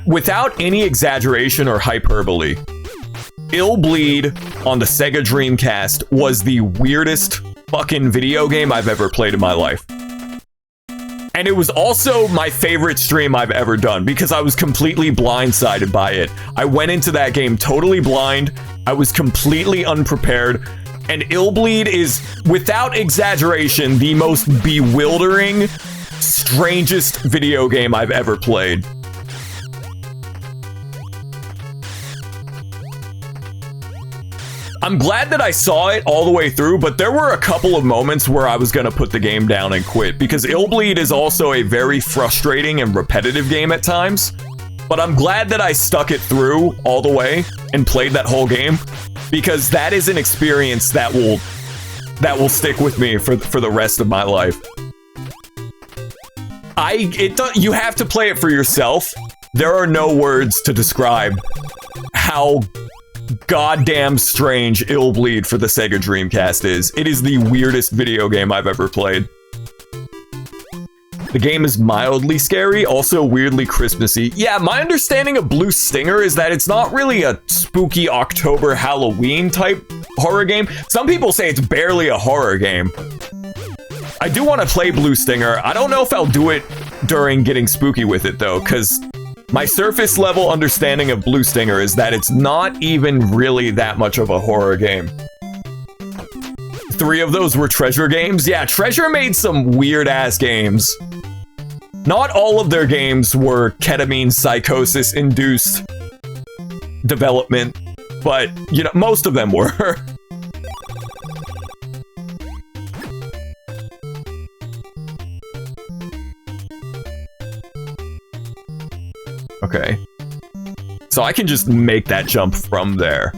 Without any exaggeration or hyperbole, Ill Bleed on the Sega Dreamcast was the weirdest fucking video game I've ever played in my life. And it was also my favorite stream I've ever done because I was completely blindsided by it. I went into that game totally blind. I was completely unprepared. And Ill Bleed is, without exaggeration, the most bewildering, strangest video game I've ever played. I'm glad that I saw it all the way through, but there were a couple of moments where I was going to put the game down and quit, because Ill Bleed is also a very frustrating and repetitive game at times. But I'm glad that I stuck it through all the way and played that whole game, because that is an experience that will stick with me for the rest of my life. You have to play it for yourself. There are no words to describe how goddamn strange Ill Bleed for the Sega Dreamcast is. It is the weirdest video game I've ever played. The game is mildly scary, also weirdly Christmassy. Yeah, my understanding of Blue Stinger is that it's not really a spooky October Halloween type horror game. Some people say it's barely a horror game. I do want to play Blue Stinger. I don't know if I'll do it during getting spooky with it though, because my surface level understanding of Blue Stinger is that it's not even really that much of a horror game. 3 of those were Treasure games. Yeah, Treasure made some weird ass games. Not all of their games were ketamine psychosis induced development, but you know, most of them were. Okay. So I can just make that jump from there.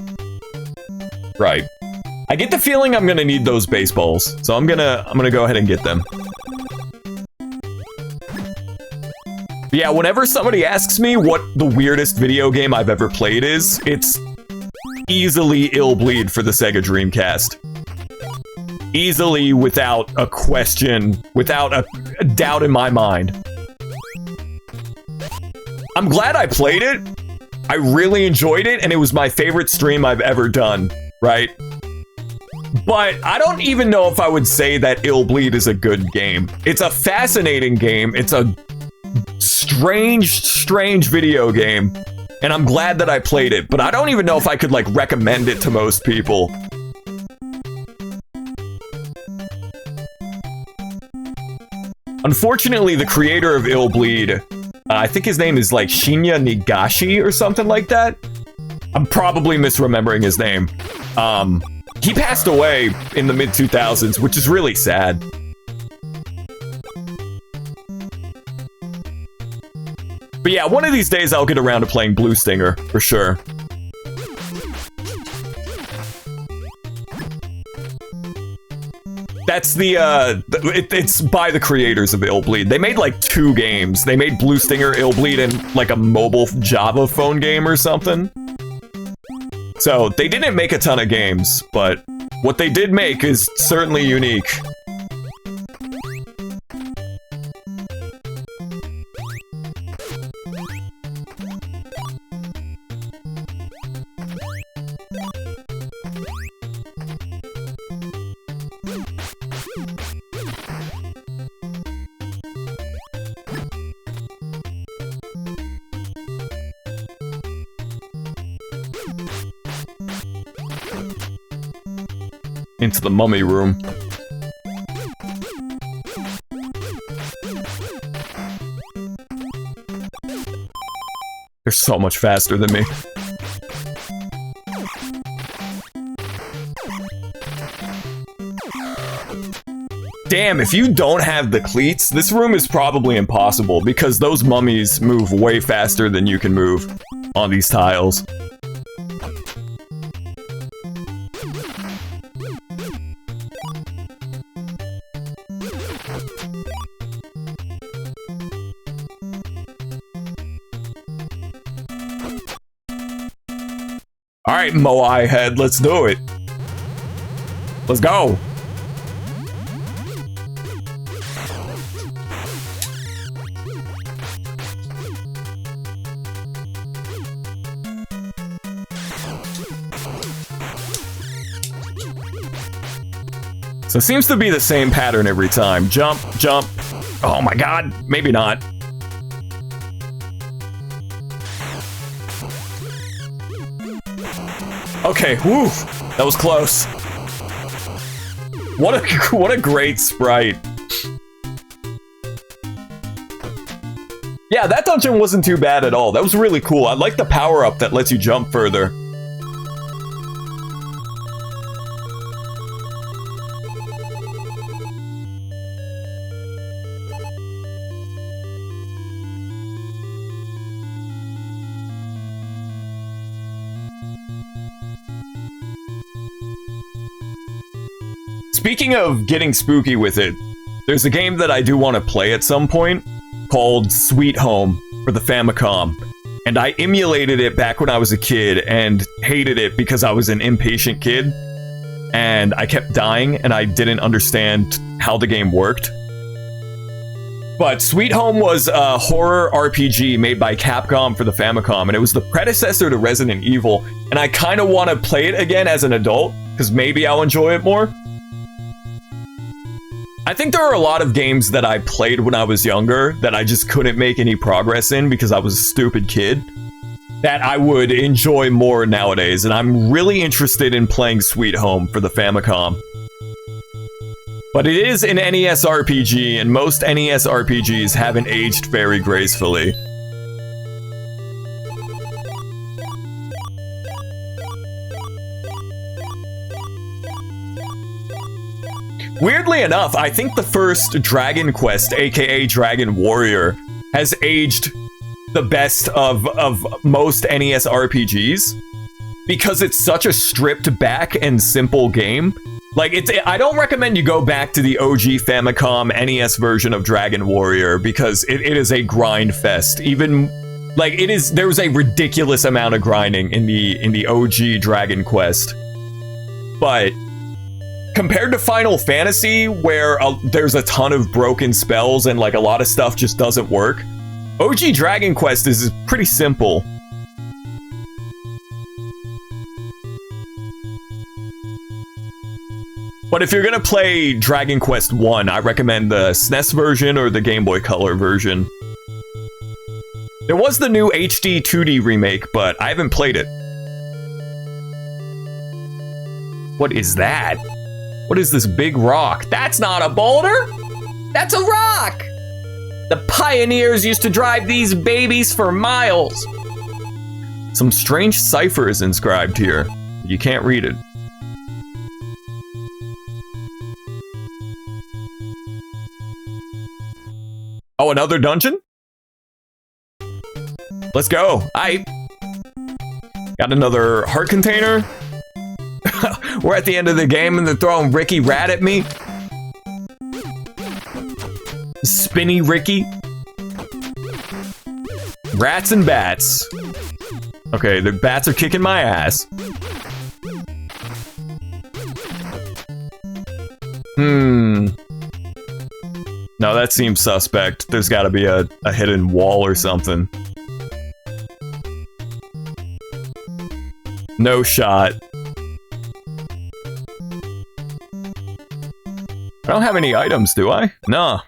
Right. I get the feeling I'm gonna need those baseballs, so I'm gonna go ahead and get them. But yeah, whenever somebody asks me what the weirdest video game I've ever played is, it's easily Ill Bleed for the Sega Dreamcast. Easily, without a question, without a doubt in my mind. I'm glad I played it. I really enjoyed it, and it was my favorite stream I've ever done, right? But I don't even know if I would say that Ill Bleed is a good game. It's a fascinating game. It's a strange video game, and I'm glad that I played it, but I don't even know if I could, like, recommend it to most people. Unfortunately, the creator of Ill Bleed, I think his name is like Shinya Nigashi or something like that. I'm probably misremembering his name. He passed away in the mid-2000s, which is really sad. But yeah, one of these days I'll get around to playing Blue Stinger, for sure. That's it's by the creators of Ill Bleed. They made like 2 games. They made Blue Stinger, Ill Bleed, and like a mobile Java phone game or something. So they didn't make a ton of games, but what they did make is certainly unique. Into the mummy room. They're so much faster than me. Damn, if you don't have the cleats, this room is probably impossible because those mummies move way faster than you can move on these tiles. Alright, Moai head, let's do it. Let's go. So it seems to be the same pattern every time. Jump, jump. Oh my god, maybe not. Okay, whew, that was close. What a great sprite. Yeah, that dungeon wasn't too bad at all. That was really cool. I like the power-up that lets you jump further. Speaking of getting spooky with it, there's a game that I do want to play at some point called Sweet Home for the Famicom. And I emulated it back when I was a kid and hated it because I was an impatient kid. And I kept dying and I didn't understand how the game worked. But Sweet Home was a horror RPG made by Capcom for the Famicom. And it was the predecessor to Resident Evil. And I kind of want to play it again as an adult because maybe I'll enjoy it more. I think there are a lot of games that I played when I was younger that I just couldn't make any progress in because I was a stupid kid that I would enjoy more nowadays, and I'm really interested in playing Sweet Home for the Famicom. But it is an NES RPG, and most NES RPGs haven't aged very gracefully. Weirdly enough, I think the first Dragon Quest, aka Dragon Warrior, has aged the best of most NES RPGs because it's such a stripped back and simple game. Like, I don't recommend you go back to the OG Famicom NES version of Dragon Warrior because it is a grind fest. Even like there was a ridiculous amount of grinding in the OG Dragon Quest, but compared to Final Fantasy, where there's a ton of broken spells and like a lot of stuff just doesn't work, OG Dragon Quest is pretty simple. But if you're gonna play Dragon Quest 1, I recommend the SNES version or the Game Boy Color version. There was the new HD 2D remake, but I haven't played it. What is that? What is this big rock? That's not a boulder! That's a rock! The pioneers used to drive these babies for miles. Some strange cipher is inscribed here. You can't read it. Oh, another dungeon? Let's go. Got another heart container. We're at the end of the game and they're throwing Ricky Rat at me. Spinny Ricky. Rats and bats. Okay, the bats are kicking my ass. No, that seems suspect. There's gotta be a hidden wall or something. No shot. I don't have any items, do I? No.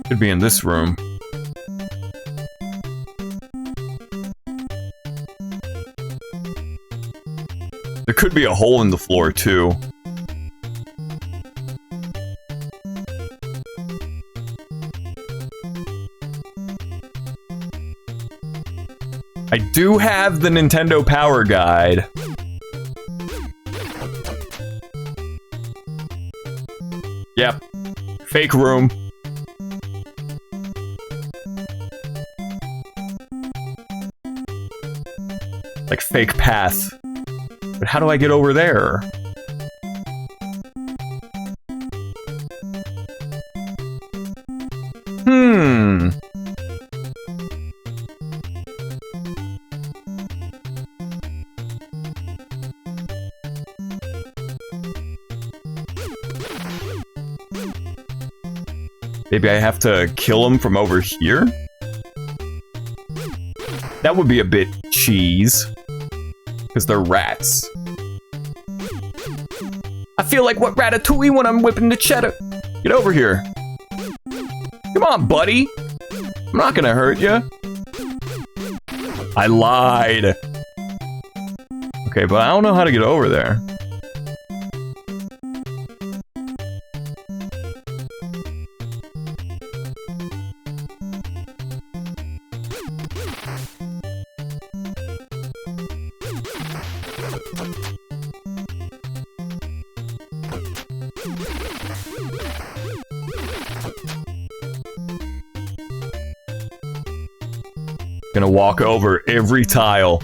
Could be in this room. There could be a hole in the floor, too. I do have the Nintendo Power Guide. Yep. Fake room. Like fake path. But how do I get over there? Maybe I have to kill him from over here? That would be a bit cheese. Because they're rats. I feel like what Ratatouille when I'm whipping the cheddar. Get over here. Come on, buddy. I'm not gonna hurt you. I lied. Okay, but I don't know how to get over there. Gonna walk over every tile.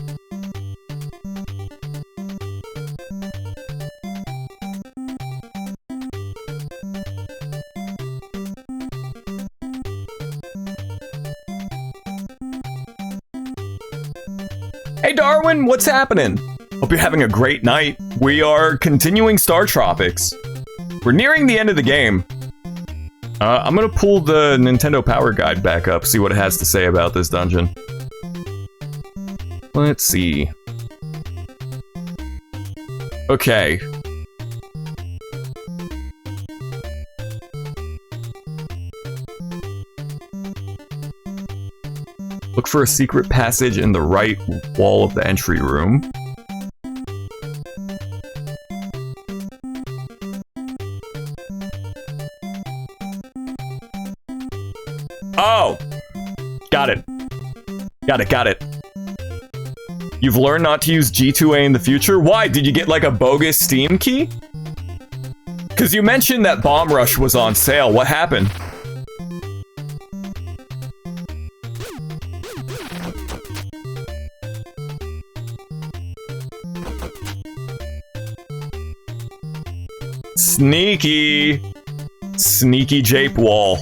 Hey Darwin, what's happening? Hope you're having a great night. We are continuing Star Tropics. We're nearing the end of the game. I'm gonna pull the Nintendo Power Guide back up, see what it has to say about this dungeon. Let's see. Okay. Look for a secret passage in the right wall of the entry room. Oh! Got it. Got it. You've learned not to use G2A in the future? Why? Did you get like a bogus Steam key? Because you mentioned that Bomb Rush was on sale. What happened? Sneaky. Sneaky Jape Wall.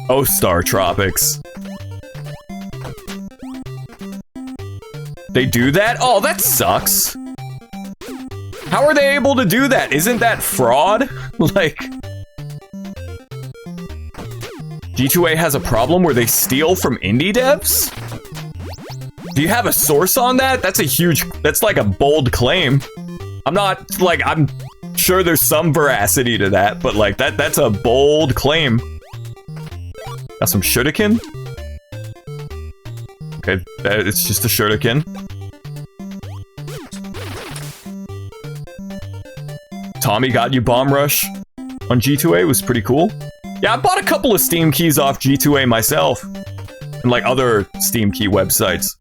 Oh, Star Tropics. They do that? Oh, that sucks. How are they able to do that? Isn't that fraud? Like... G2A has a problem where they steal from indie devs? Do you have a source on that? That's a huge... That's like a bold claim. I'm not... Like, I'm sure there's some veracity to that, but like, that's a bold claim. Got some shuriken? Okay, it's just a shuriken. Tommy got you Bomb Rush on G2A, it was pretty cool. Yeah, I bought a couple of Steam keys off G2A myself. And like other Steam key websites.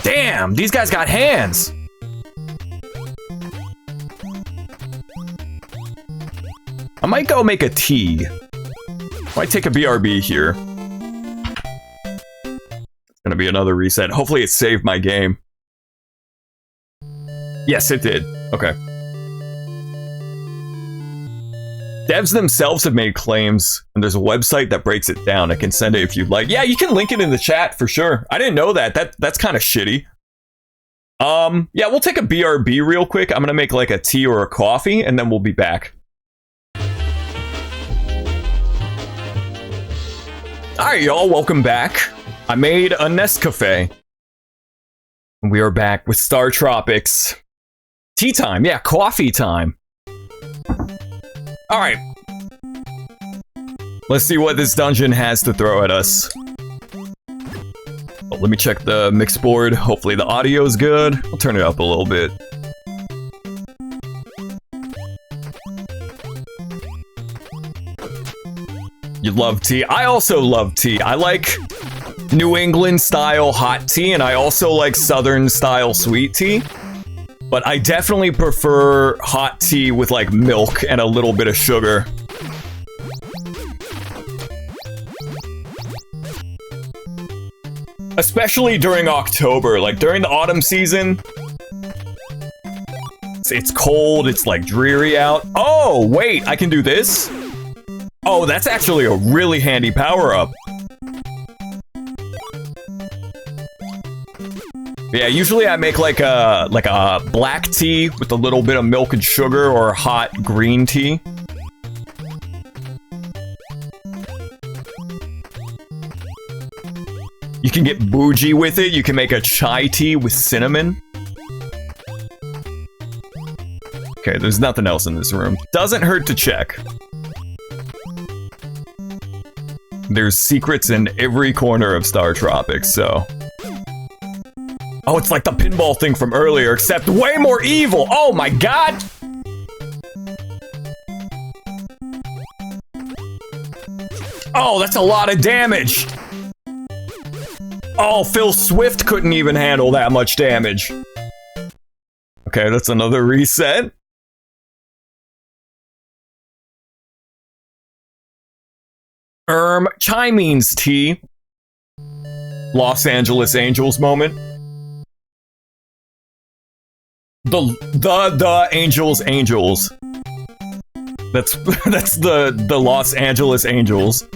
Damn, these guys got hands! I might go make a tea. Might take a BRB here. It's gonna be another reset. Hopefully it saved my game. Yes, it did. Okay. Devs themselves have made claims, and there's a website that breaks it down. I can send it if you'd like. Yeah, you can link it in the chat for sure. I didn't know that. That's kind of shitty. Yeah, we'll take a BRB real quick. I'm gonna make like a tea or a coffee, and then we'll be back. Alright, y'all, welcome back. I made a Nescafe. And we are back with Star Tropics. Tea time, yeah, coffee time. Alright. Let's see what this dungeon has to throw at us. Oh, let me check the mix board. Hopefully the audio's good. I'll turn it up a little bit. You love tea. I also love tea. I like New England style hot tea, and I also like Southern style sweet tea. But I definitely prefer hot tea with like milk and a little bit of sugar. Especially during October, like during the autumn season. It's cold, it's like dreary out. Oh, wait, I can do this? Oh, that's actually a really handy power-up. Yeah, usually I make like a black tea with a little bit of milk and sugar, or hot green tea. You can get bougie with it. You can make a chai tea with cinnamon. Okay, there's nothing else in this room. Doesn't hurt to check. There's secrets in every corner of Star Tropics, so... Oh, it's like the pinball thing from earlier, except way more evil! Oh my god! Oh, that's a lot of damage! Oh, Phil Swift couldn't even handle that much damage. Okay, that's another reset. Chai means tea. Los Angeles Angels moment. The Angels. That's the Los Angeles Angels.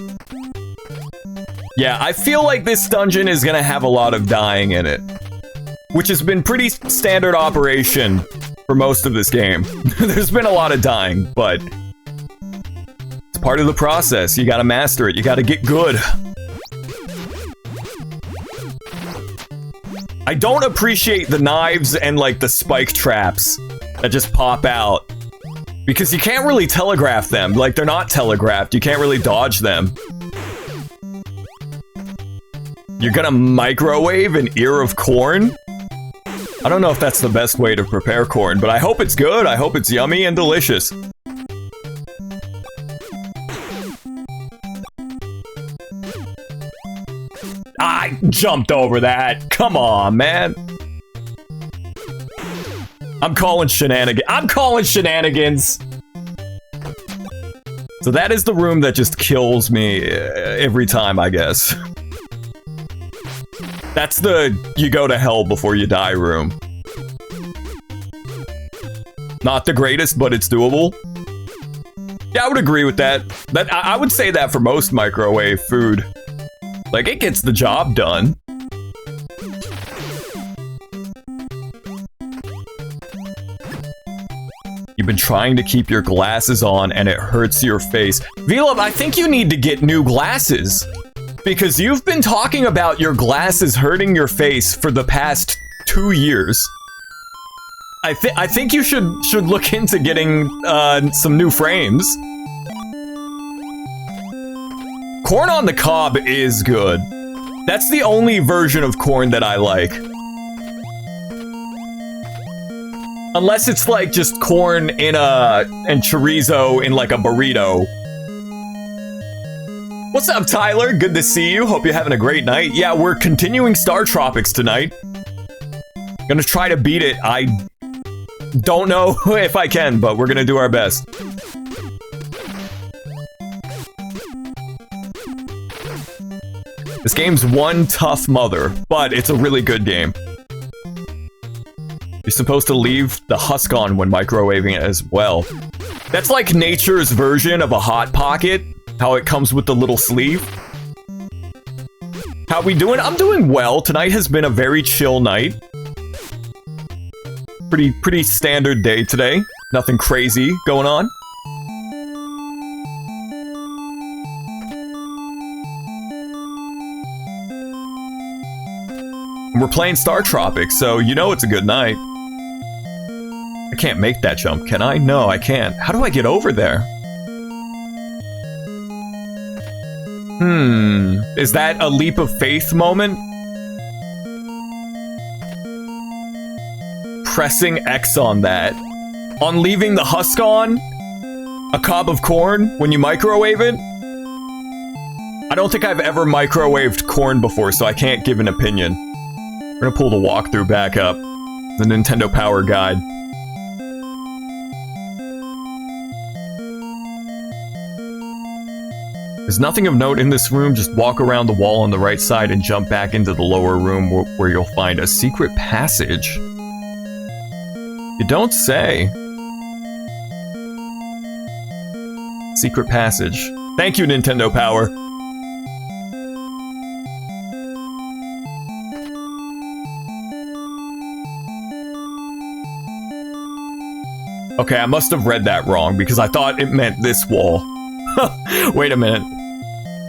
Yeah, I feel like this dungeon is gonna have a lot of dying in it, which has been pretty standard operation for most of this game. There's been a lot of dying, but it's part of the process. You gotta master it. You gotta get good. I don't appreciate the knives and like the spike traps that just pop out, because you can't really telegraph them. Like, they're not telegraphed. You can't really dodge them. You're gonna microwave an ear of corn? I don't know if that's the best way to prepare corn, but I hope it's good. I hope it's yummy and delicious. I jumped over that. Come on, man. I'm calling shenanigans. I'm calling shenanigans. So that is the room that just kills me every time, I guess. That's the you go to hell before you die room. Not the greatest, but it's doable. Yeah, I would agree with that. I would say that for most microwave food. Like, it gets the job done. You've been trying to keep your glasses on and it hurts your face. Vilab, I think you need to get new glasses. Because you've been talking about your glasses hurting your face for the past 2 years. I think you should look into getting some new frames. Corn on the cob is good. That's the only version of corn that I like. Unless it's like just corn in and chorizo in like a burrito. What's up, Tyler? Good to see you. Hope you're having a great night. Yeah, we're continuing Star Tropics tonight. Gonna try to beat it. I don't know if I can, but we're gonna do our best. This game's one tough mother, but it's a really good game. You're supposed to leave the husk on when microwaving it as well. That's like nature's version of a Hot Pocket. How it comes with the little sleeve. How we doing? I'm doing well. Tonight has been a very chill night. Pretty standard day today. Nothing crazy going on. We're playing Star Tropics, so you know it's a good night. I can't make that jump, can I? No, I can't. How do I get over there? Is that a leap of faith moment? Pressing X on that. On leaving the husk on? A cob of corn when you microwave it? I don't think I've ever microwaved corn before, so I can't give an opinion. We're gonna pull the walkthrough back up. The Nintendo Power Guide. There's nothing of note in this room. Just walk around the wall on the right side and jump back into the lower room where you'll find a secret passage. You don't say. Secret passage. Thank you, Nintendo Power. Okay, I must have read that wrong because I thought it meant this wall. Wait a minute.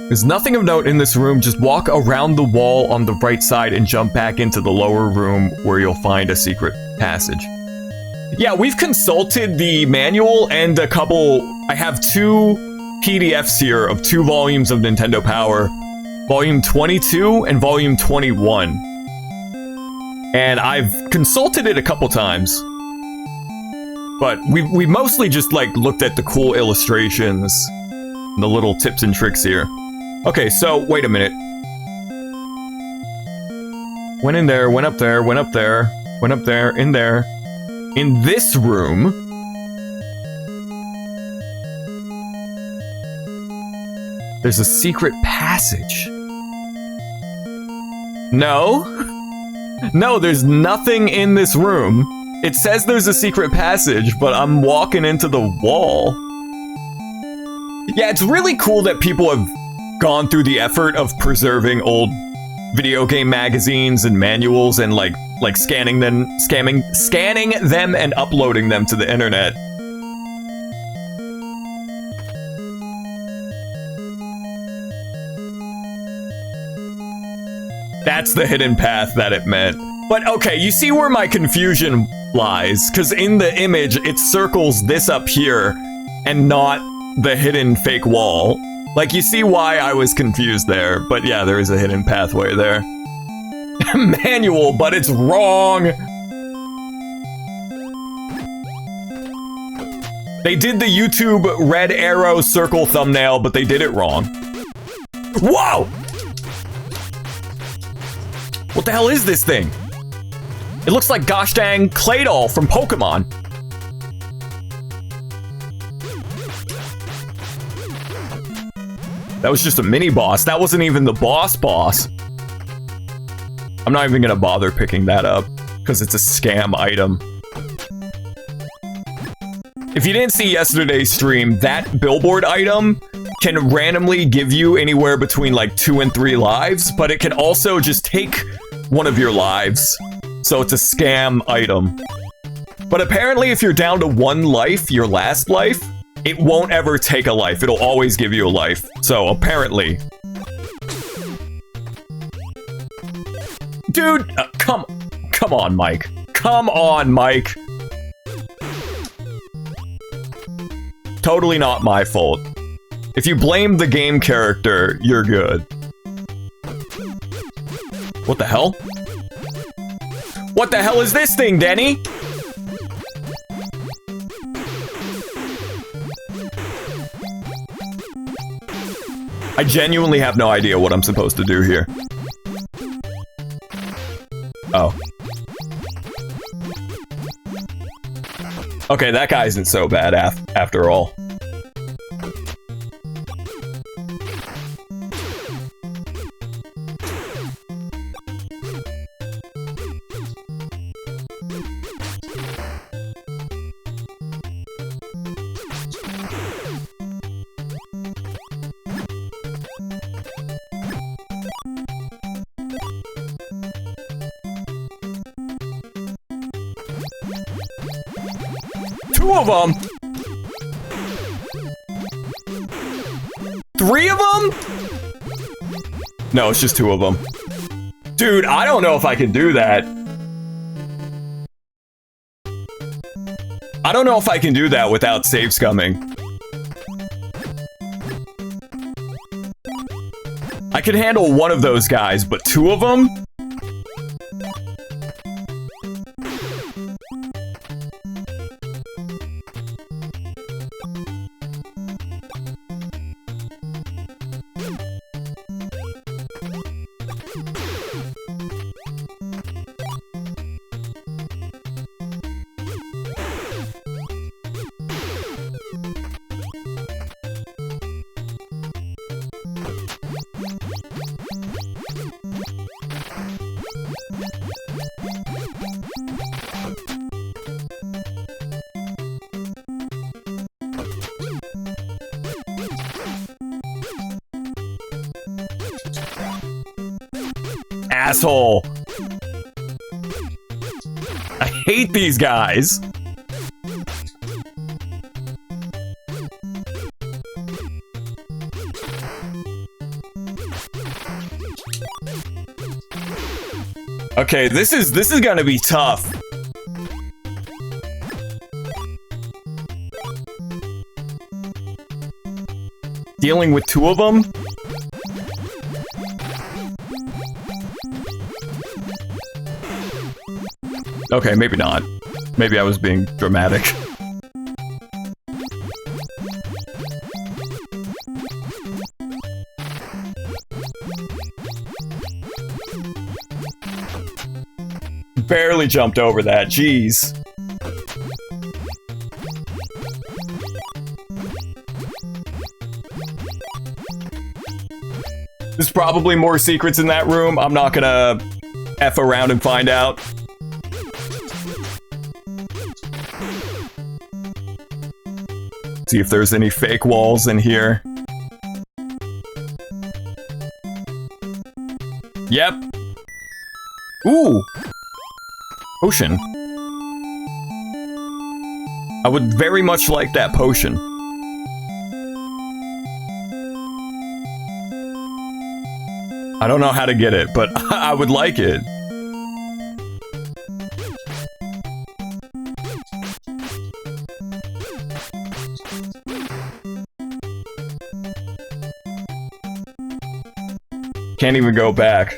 There's nothing of note in this room. Just walk around the wall on the right side and jump back into the lower room where you'll find a secret passage. Yeah, we've consulted the manual and a couple... I have 2 PDFs here of 2 volumes of Nintendo Power. Volume 22 and Volume 21. And I've consulted it a couple times. But we mostly just, like, looked at the cool illustrations. And the little tips and tricks here. Okay, so, wait a minute. Went in there, went up there, went up there, went up there, in there. In this room... there's a secret passage. No. No, there's nothing in this room. It says there's a secret passage, but I'm walking into the wall. Yeah, it's really cool that people have gone through the effort of preserving old video game magazines and manuals and like scanning them and uploading them to the internet. That's the hidden path that it meant. But okay, you see where my confusion lies, because in the image, it circles this up here and not the hidden fake wall. Like, you see why I was confused there, but yeah, there is a hidden pathway there. Manual, but it's wrong! They did the YouTube red arrow circle thumbnail, but they did it wrong. Whoa! What the hell is this thing? It looks like gosh dang Claydol from Pokemon. That was just a mini boss. That wasn't even the boss. I'm not even gonna bother picking that up because it's a scam item. If you didn't see yesterday's stream, that billboard item can randomly give you anywhere between like 2 and 3 lives, but it can also just take one of your lives. So it's a scam item. But apparently if you're down to 1 life, your last life, it won't ever take a life. It'll always give you a life. So apparently. Dude, come on, Mike. Come on, Mike. Totally not my fault. If you blame the game character, you're good. What the hell? What the hell is this thing, Denny? I genuinely have no idea what I'm supposed to do here. Oh. Okay, that guy isn't so bad after all. Two of them? 3 of them? No, it's just 2 of them. Dude, I don't know if I can do that. I don't know if I can do that without save scumming. I could handle 1 of those guys, but 2 of them? asshole. I hate these guys. Okay, this is gonna be tough. Dealing with two of them? Okay, maybe not. Maybe I was being dramatic. Barely jumped over that, jeez. There's probably more secrets in that room. I'm not gonna F around and find out. See if there's any fake walls in here. Yep. Ooh. Potion. I would very much like that potion. I don't know how to get it, but I would like it. Can't even go back.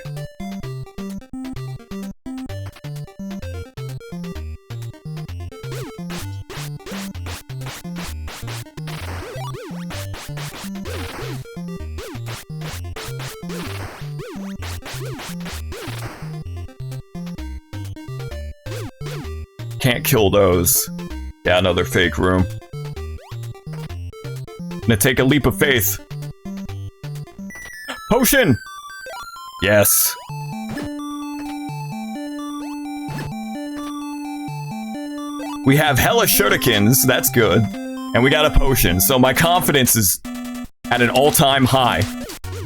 Can't kill those. Yeah, another fake room. Gonna take a leap of faith. Potion! Yes. We have hella shurikens, that's good. And we got a potion, so my confidence is at an all-time high.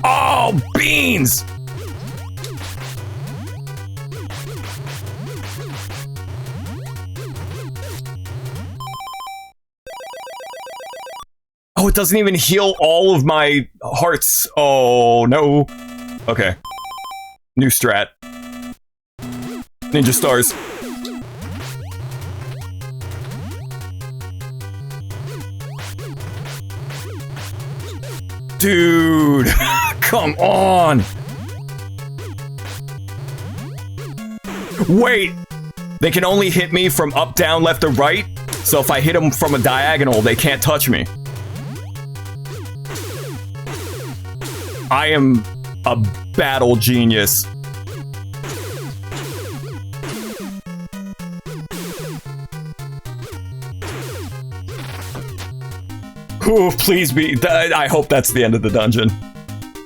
Oh, beans! Oh, it doesn't even heal all of my hearts. Oh, no. Okay. New strat. Ninja stars. Dude, come on. Wait, they can only hit me from up, down, left, or right. So if I hit them from a diagonal, they can't touch me. I am a battle genius. Ooh, please be. I hope that's the end of the dungeon.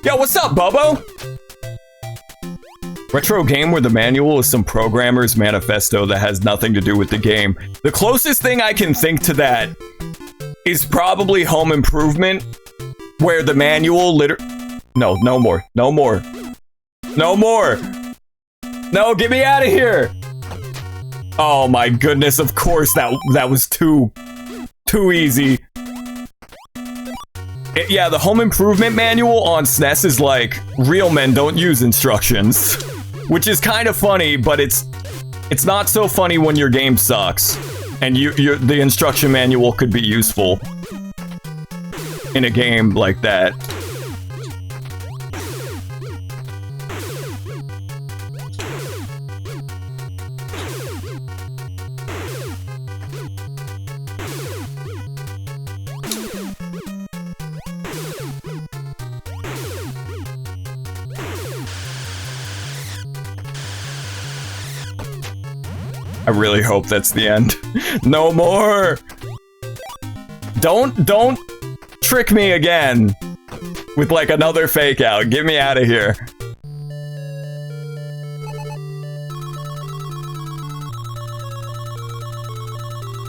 Yo, what's up, Bobo? Retro game where the manual is some programmer's manifesto that has nothing to do with the game. The closest thing I can think to that is probably Home Improvement, where the manual No, no more. No more. No more! No, get me out of here! Oh my goodness, of course that was too easy. Yeah, the Home Improvement manual on SNES is like, real men don't use instructions. Which is kind of funny, but it's not so funny when your game sucks. And the instruction manual could be useful in a game like that. I really hope that's the end. No more! Don't trick me again with like another fake out. Get me out of here.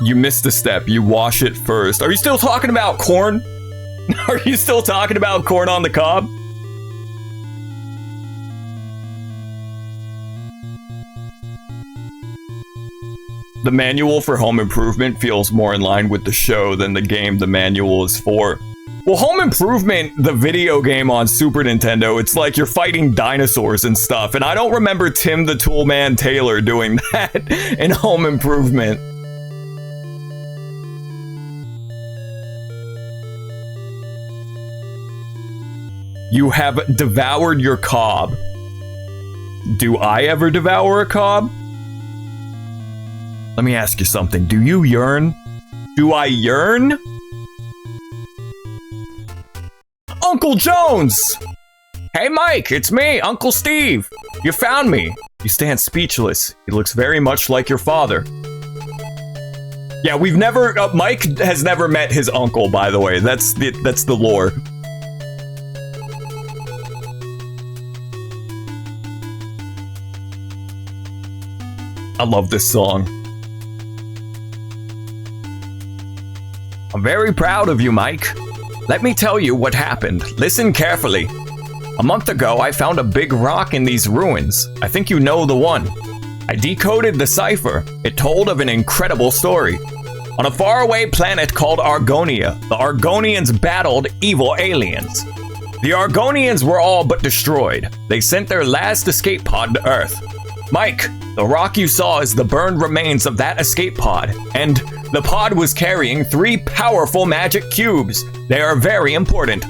You missed a step. You wash it first. Are you still talking about corn? Are you still talking about corn on the cob? The manual for Home Improvement feels more in line with the show than the game the manual is for. Well, Home Improvement, the video game on Super Nintendo, it's like you're fighting dinosaurs and stuff, and I don't remember Tim the Toolman Taylor doing that in Home Improvement. You have devoured your cob. Do I ever devour a cob? Let me ask you something. Do you yearn? Do I yearn? Uncle Jones! Hey Mike, it's me, Uncle Steve. You found me. You stand speechless. He looks very much like your father. Yeah, we've never, Mike has never met his uncle, by the way. That's the lore. I love this song. I'm very proud of you, Mike. Let me tell you what happened. Listen carefully. A month ago, I found a big rock in these ruins. I think you know the one. I decoded the cipher. It told of an incredible story. On a faraway planet called Argonia, the Argonians battled evil aliens. The Argonians were all but destroyed. They sent their last escape pod to Earth. Mike, the rock you saw is the burned remains of that escape pod, and the pod was carrying 3 powerful magic cubes. They are very important.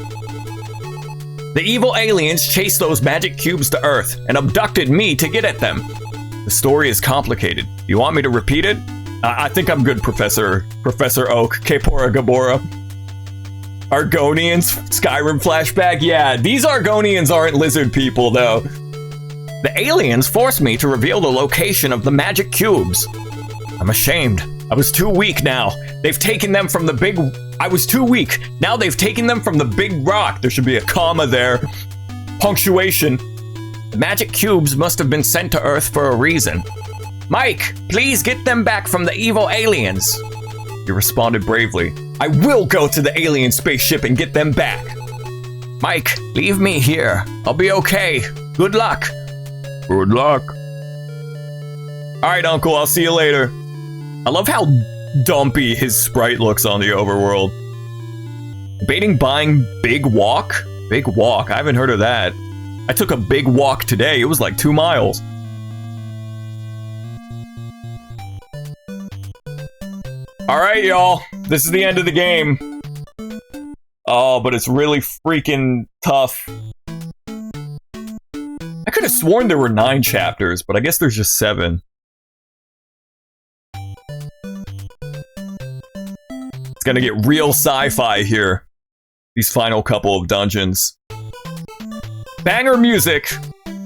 The evil aliens chased those magic cubes to Earth and abducted me to get at them. The story is complicated. You want me to repeat it? I think I'm good, Professor Oak. Kapora Gabora. Argonians? Skyrim flashback? Yeah, these Argonians aren't lizard people, though. The aliens forced me to reveal the location of the magic cubes. I'm ashamed. I was too weak now. They've taken them from the big... I was too weak. Now they've taken them from the big rock. There should be a comma there. Punctuation. The magic cubes must have been sent to Earth for a reason. Mike, please get them back from the evil aliens. He responded bravely. I will go to the alien spaceship and get them back. Mike, leave me here. I'll be okay. Good luck. Good luck. Alright, Uncle, I'll see you later. I love how dumpy his sprite looks on the overworld. Debating buying Big Walk? Big Walk, I haven't heard of that. I took a big walk today, it was like 2 miles. Alright, y'all, this is the end of the game. Oh, but it's really freaking tough. I could have sworn there were 9 chapters, but I guess there's just 7. It's gonna get real sci-fi here. These final couple of dungeons. Banger music,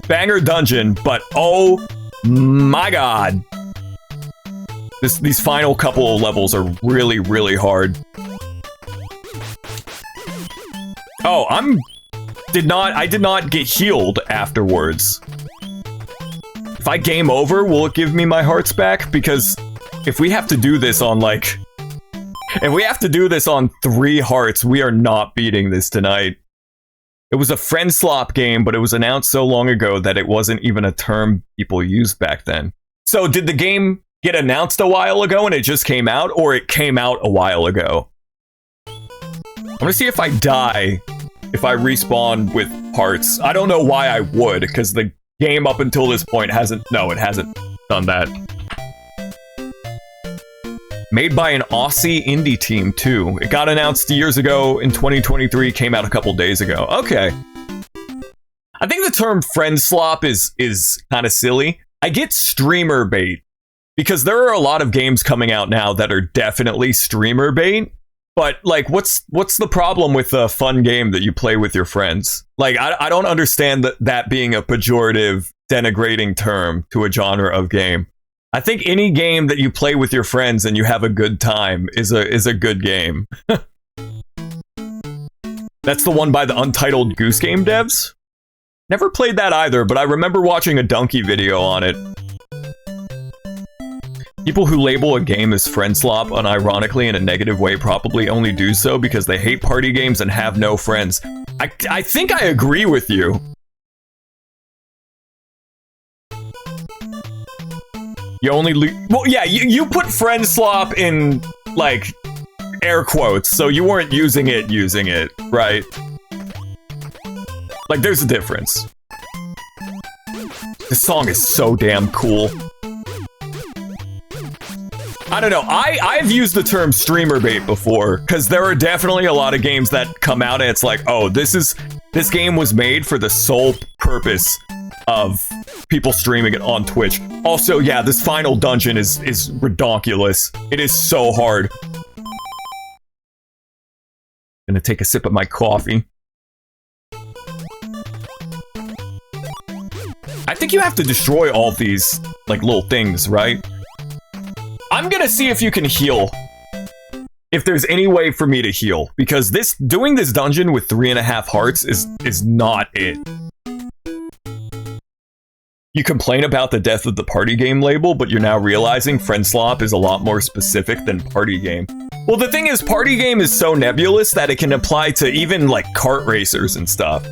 banger dungeon, but oh my god. These final couple of levels are really, really hard. Oh, I did not get healed afterwards. If I game over, will it give me my hearts back? Because if we have to do this on like... If we have to do this on 3 hearts, we are not beating this tonight. It was a friend slop game, but it was announced so long ago that it wasn't even a term people used back then. So did the game get announced a while ago and it just came out, or it came out a while ago? I'm gonna see if I die, if I respawn with hearts. I don't know why I would, because the game up until this point hasn't... No, it hasn't done that. Made by an Aussie indie team, too. It got announced years ago in 2023, came out a couple days ago. Okay. I think the term friend slop is kind of silly. I get streamer bait, because there are a lot of games coming out now that are definitely streamer bait. But, like, what's the problem with a fun game that you play with your friends? Like, I don't understand that being a pejorative, denigrating term to a genre of game. I think any game that you play with your friends and you have a good time is a good game. That's the one by the Untitled Goose Game devs? Never played that either, but I remember watching a Donkey video on it. People who label a game as friend slop unironically in a negative way probably only do so because they hate party games and have no friends. I think I agree with you. You only well, yeah, you put friend slop in, like, air quotes, so you weren't using it, right? Like, there's a difference. This song is so damn cool. I don't know, I've used the term streamer bait before, because there are definitely a lot of games that come out and it's like, oh, this game was made for the sole purpose of people streaming it on Twitch. Also, yeah, this final dungeon is redonkulous. It is so hard. Gonna take a sip of my coffee. I think you have to destroy all these, like, little things, right? I'm gonna see if you can heal. If there's any way for me to heal. Because doing this dungeon with 3.5 hearts is not it. You complain about the death of the party game label, but you're now realizing friend slop is a lot more specific than party game. Well, the thing is, party game is so nebulous that it can apply to even, like, kart racers and stuff.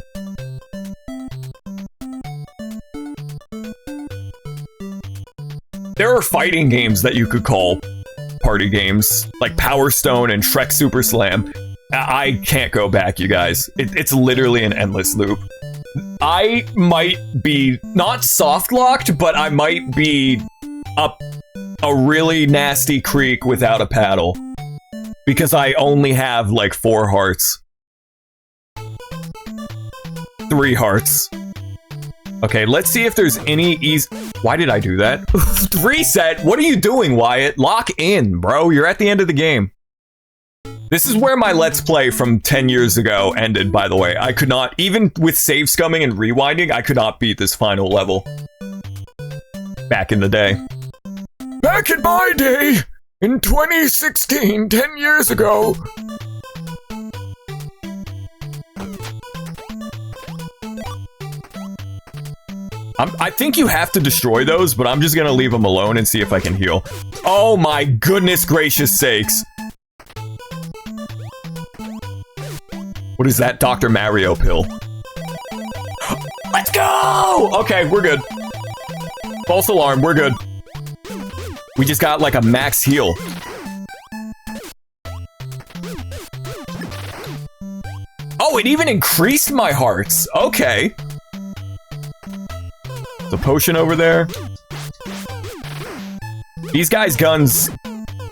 There are fighting games that you could call party games, like Power Stone and Shrek Super Slam. I can't go back, you guys. It's literally an endless loop. I might be not soft locked, but I might be up a really nasty creek without a paddle. Because I only have like 4 hearts. 3 hearts. Okay, let's see if there's any easy... Why did I do that? Reset! What are you doing, Wyatt? Lock in, bro. You're at the end of the game. This is where my Let's Play from 10 years ago ended, by the way. I could not, even with save scumming and rewinding, I could not beat this final level. Back in the day. Back in my day! In 2016, 10 years ago! I think you have to destroy those, but I'm just gonna leave them alone and see if I can heal. Oh my goodness gracious sakes! What is that Dr. Mario pill? Let's go! Okay, we're good. False alarm, we're good. We just got like a max heal. Oh, it even increased my hearts. Okay. The potion over there. These guys' guns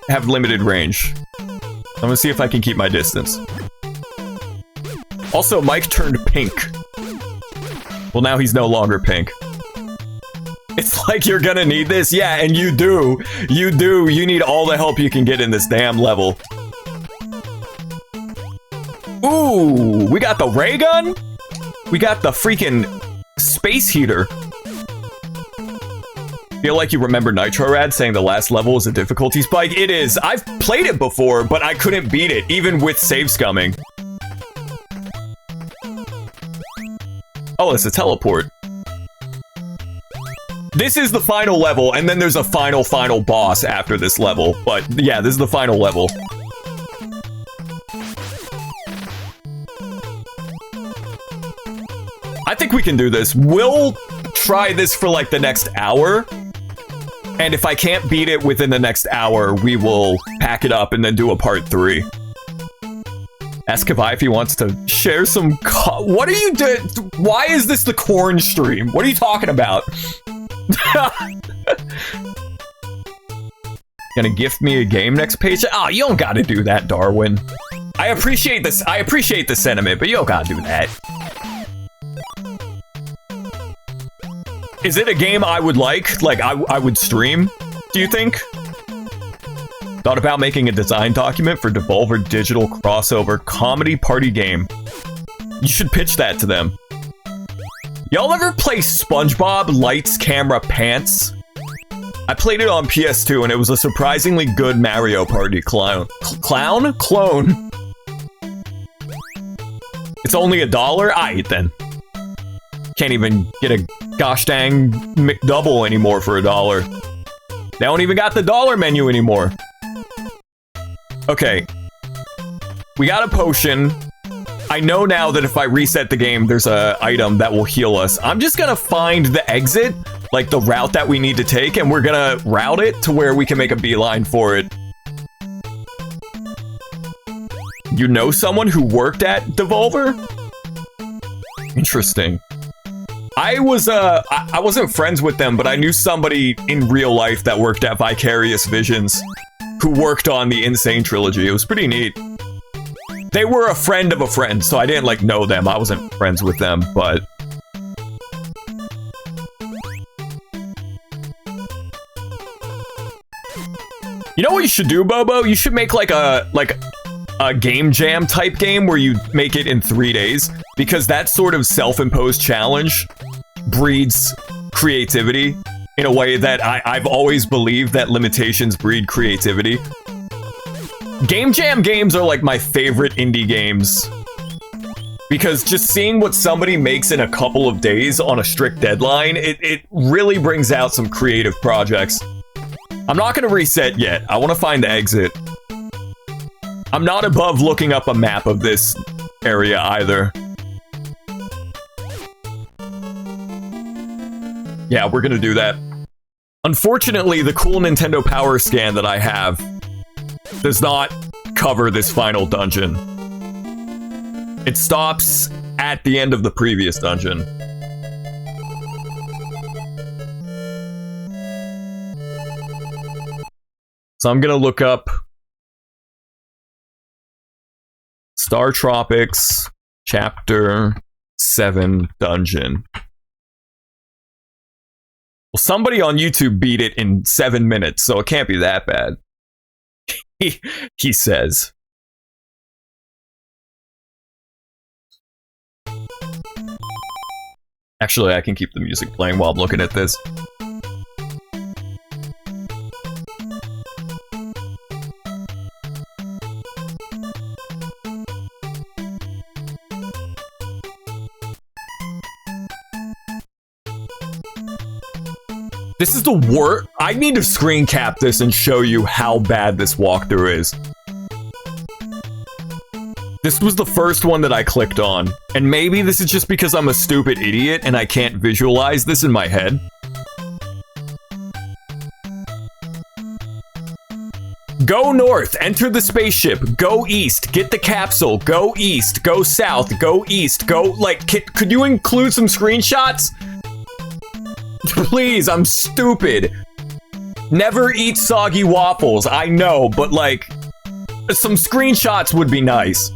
have limited range. I'm gonna see if I can keep my distance. Also, Mike turned pink. Well, now he's no longer pink. It's like you're gonna need this. Yeah, and you do. You do. You need all the help you can get in this damn level. Ooh, we got the ray gun. We got the freaking space heater. Feel like you remember Nitrorad saying the last level is a difficulty spike? It is. I've played it before, but I couldn't beat it, even with save scumming. Oh, it's a teleport. This is the final level, and then there's a final boss after this level. But yeah, this is the final level. I think we can do this. We'll try this for like the next hour. And if I can't beat it within the next hour, we will pack it up and then do a part 3. Ask Kavai if he wants to share some what are you doing? Why is this the corn stream? What are you talking about? Gonna gift me a game next page? Oh, you don't gotta do that, Darwin. I appreciate this. I appreciate the sentiment, but you don't gotta do that. Is it a game I would like? Like, I would stream, do you think? Thought about making a design document for Devolver Digital crossover comedy party game. You should pitch that to them. Y'all ever play SpongeBob Lights, Camera, Pants? I played it on PS2 and it was a surprisingly good Mario Party clone. Clone? It's only $1? Aight then. Can't even get a gosh dang McDouble anymore for $1. They don't even got the dollar menu anymore. Okay. We got a potion. I know now that if I reset the game, there's a item that will heal us. I'm just gonna find the exit like the route that we need to take, and we're gonna route it to where we can make a beeline for it. You know someone who worked at Devolver? Interesting. I wasn't friends with them, but I knew somebody in real life that worked at Vicarious Visions who worked on the Insane trilogy. It was pretty neat. They were a friend of a friend, so I didn't like know them. I wasn't friends with them, but you know what you should do, Bobo? You should make like a game jam type game where you make it in 3 days, because that sort of self-imposed challenge breeds creativity in a way that I've always believed that limitations breed creativity. Game jam games are like my favorite indie games, because just seeing what somebody makes in a couple of days on a strict deadline, it really brings out some creative projects. I'm not going to reset yet. I want to find the exit. I'm not above looking up a map of this area either. Yeah, we're gonna do that. Unfortunately, the cool Nintendo Power Scan that I have does not cover this final dungeon. It stops at the end of the previous dungeon. So I'm gonna look up Star Tropics Chapter 7 Dungeon. Well, somebody on YouTube beat it in 7 minutes, so it can't be that bad. He says. Actually, I can keep the music playing while I'm looking at this. This is the worst. I need to screen cap this and show you how bad this walkthrough is. This was the first one that I clicked on, and maybe this is just because I'm a stupid idiot and I can't visualize this in my head. Go north, enter the spaceship, go east, get the capsule, go east, go south, go east, go, like, could you include some screenshots? Please, I'm stupid. Never eat soggy waffles, I know, but like, some screenshots would be nice.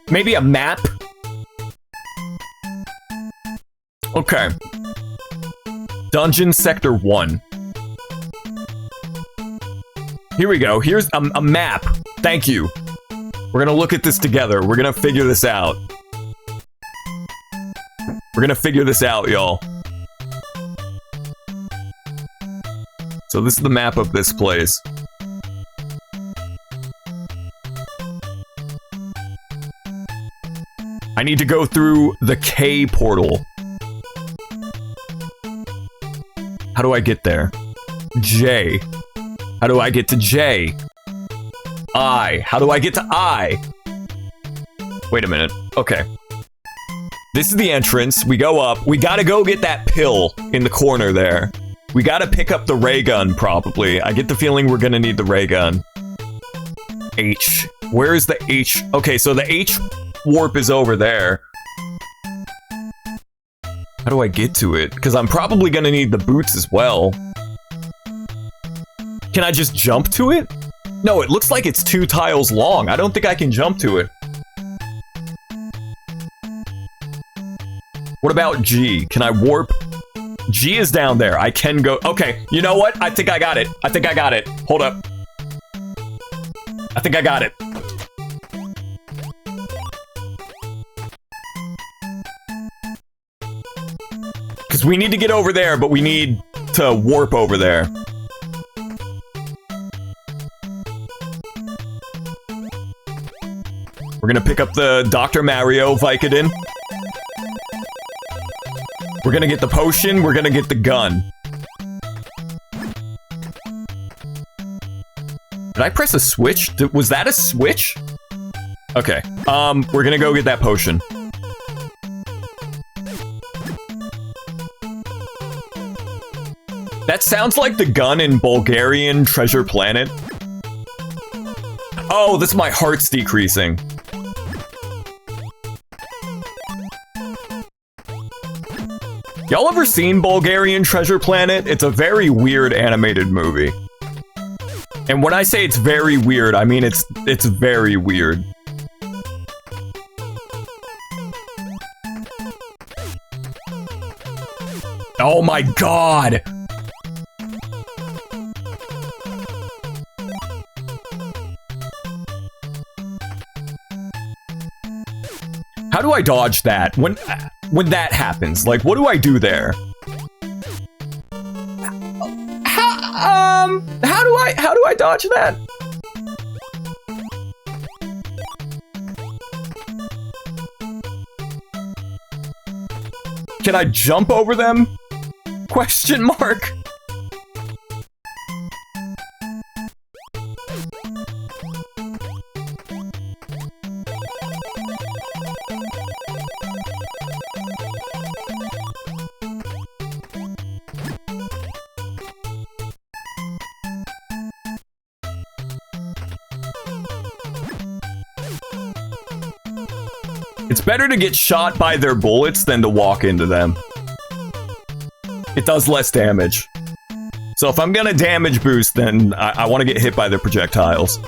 Maybe a map? Okay. Dungeon Sector 1. Here we go, here's a map. Thank you. We're gonna look at this together, we're gonna figure this out. We're gonna figure this out, y'all. So this is the map of this place. I need to go through the K portal. How do I get there? J. How do I get to J? I. How do I get to I? Wait a minute. Okay. This is the entrance. We go up. We gotta go get that pill in the corner there. We gotta pick up the ray gun, probably. I get the feeling we're gonna need the ray gun. H. Where is the H? Okay, so the H warp is over there. How do I get to it? Because I'm probably gonna need the boots as well. Can I just jump to it? No, it looks like it's 2 tiles long. I don't think I can jump to it. What about G? Can I warp? G is down there. I can go. Okay, you know what? I think I got it. I think I got it. Hold up. I think I got it. Because we need to get over there, but we need to warp over there. We're gonna pick up the Dr. Mario Vicodin. We're gonna get the potion, we're gonna get the gun. Did I press a switch? Was that a switch? Okay, we're gonna go get that potion. That sounds like the gun in Bulgarian Treasure Planet. Oh, this my heart's decreasing. Y'all ever seen Bulgarian Treasure Planet? It's a very weird animated movie. And when I say it's very weird, I mean it's very weird. Oh my god! How do I dodge that? When that happens, like, what do I do there? How do I dodge that? Can I jump over them? Question mark. It's better to get shot by their bullets than to walk into them. It does less damage. So if I'm gonna damage boost, then I want to get hit by their projectiles.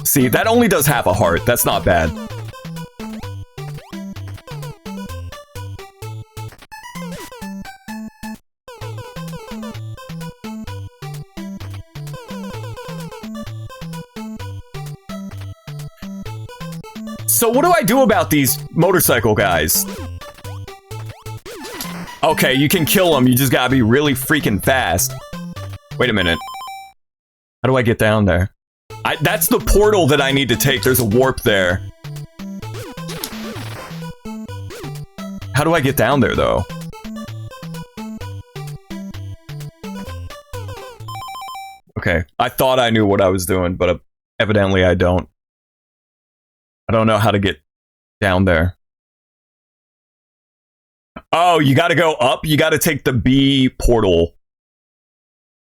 See, that only does half a heart. That's not bad. So what do I do about these motorcycle guys? Okay, you can kill them, you just gotta be really freaking fast. Wait a minute. How do I get down there? That's the portal that I need to take, there's a warp there. How do I get down there, though? Okay, I thought I knew what I was doing, but evidently I don't. I don't know how to get down there. Oh, you gotta go up? You gotta take the B portal.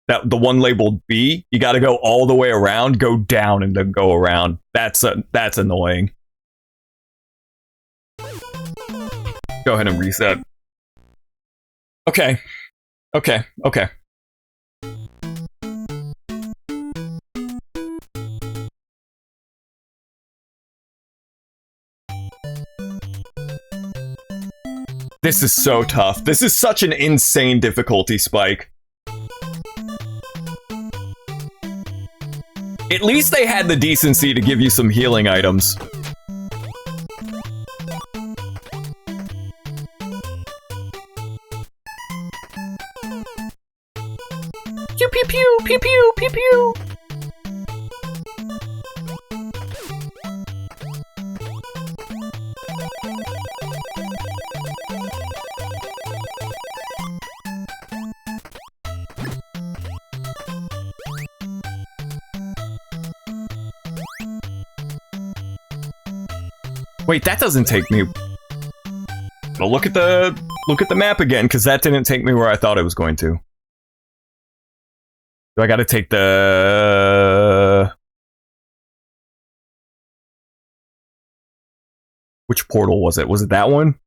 The one labeled B. You gotta go all the way around, go down, and then go around. That's annoying. Go ahead and reset. Okay. Okay. Okay. This is so tough. This is such an insane difficulty spike. At least they had the decency to give you some healing items. Pew pew pew pew pew pew pew. Wait, that doesn't take me. Well, look at the map again, because that didn't take me where I thought it was going to. Do I gotta take the... Which portal was it? Was it that one?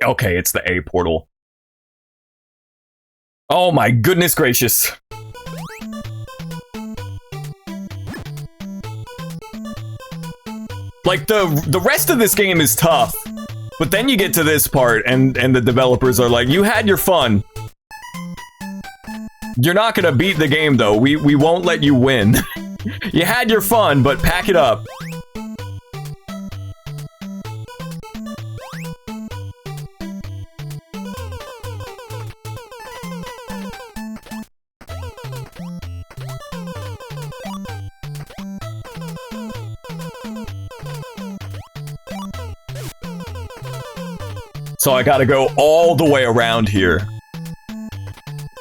Okay, it's the A portal. Oh my goodness gracious. Like, the rest of this game is tough, but then you get to this part, and the developers are like, you had your fun. You're not gonna beat the game, though. We won't let you win. You had your fun, but pack it up. So I gotta go all the way around here.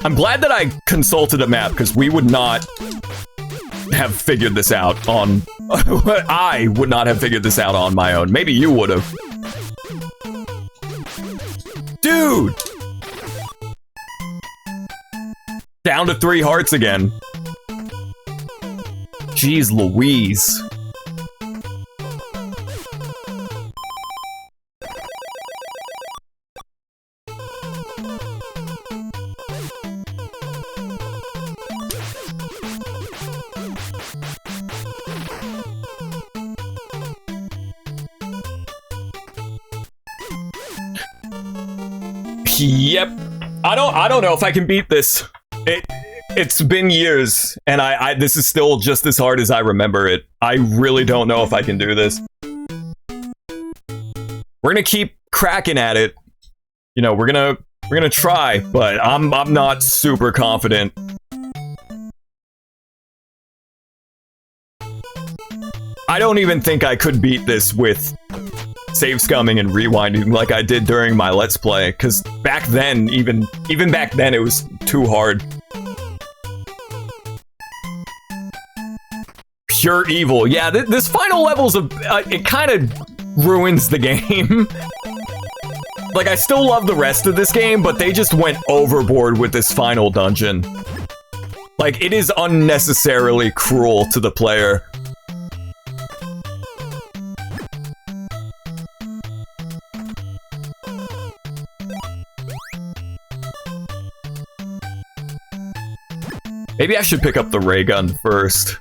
I'm glad that I consulted a map, because we would not have figured this out on... I would not have figured this out on my own. Maybe you would have. Dude! Down to 3 hearts again. Jeez Louise. Yep. I don't know if I can beat this. It's been years, and this is still just as hard as I remember it. I really don't know if I can do this. We're gonna keep cracking at it. You know, we're gonna try, but I'm not super confident. I don't even think I could beat this with save scumming and rewinding like I did during my Let's Play, because back then, even back then, it was too hard. Pure evil. Yeah, this final level's it kind of ruins the game. Like, I still love the rest of this game, but they just went overboard with this final dungeon. Like, it is unnecessarily cruel to the player. Maybe I should pick up the ray gun first.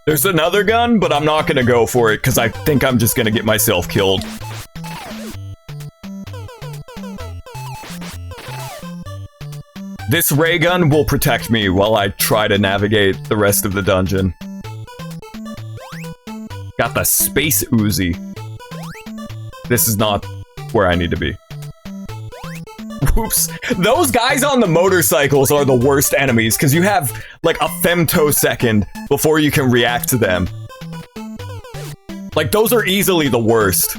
There's another gun, but I'm not gonna go for it because I think I'm just gonna get myself killed. This ray gun will protect me while I try to navigate the rest of the dungeon. Got the space Uzi. This is not where I need to be. Whoops. Those guys on the motorcycles are the worst enemies, because you have, like, a femtosecond before you can react to them. Like, those are easily the worst.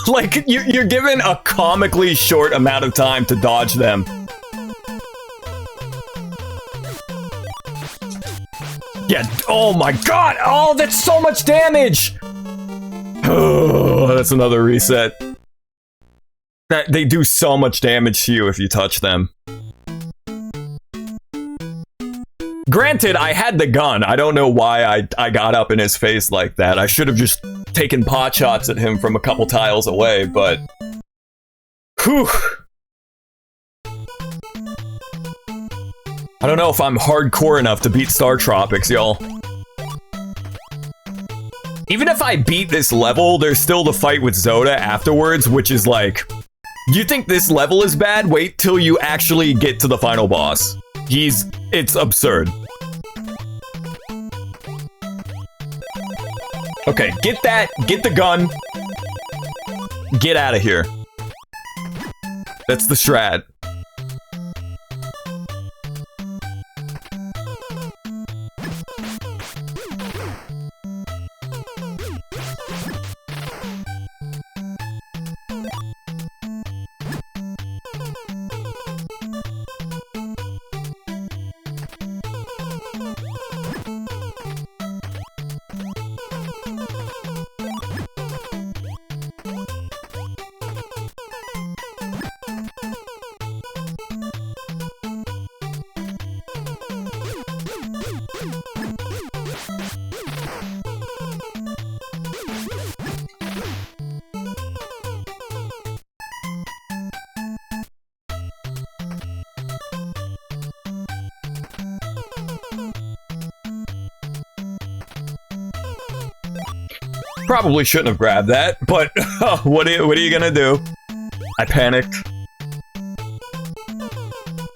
Like, you're given a comically short amount of time to dodge them. Yeah, oh my god! Oh, that's so much damage! Oh, that's another reset. They do so much damage to you if you touch them. Granted, I had the gun. I don't know why I got up in his face like that. I should have just taken pot shots at him from a couple tiles away, but... Whew. I don't know if I'm hardcore enough to beat Star Tropics, y'all. Even if I beat this level, there's still the fight with Zoda afterwards, which is like... You think this level is bad? Wait till you actually get to the final boss. It's absurd. Okay, get the gun. Get out of here. That's the strat. Probably shouldn't have grabbed that, but what are you gonna do? I panicked.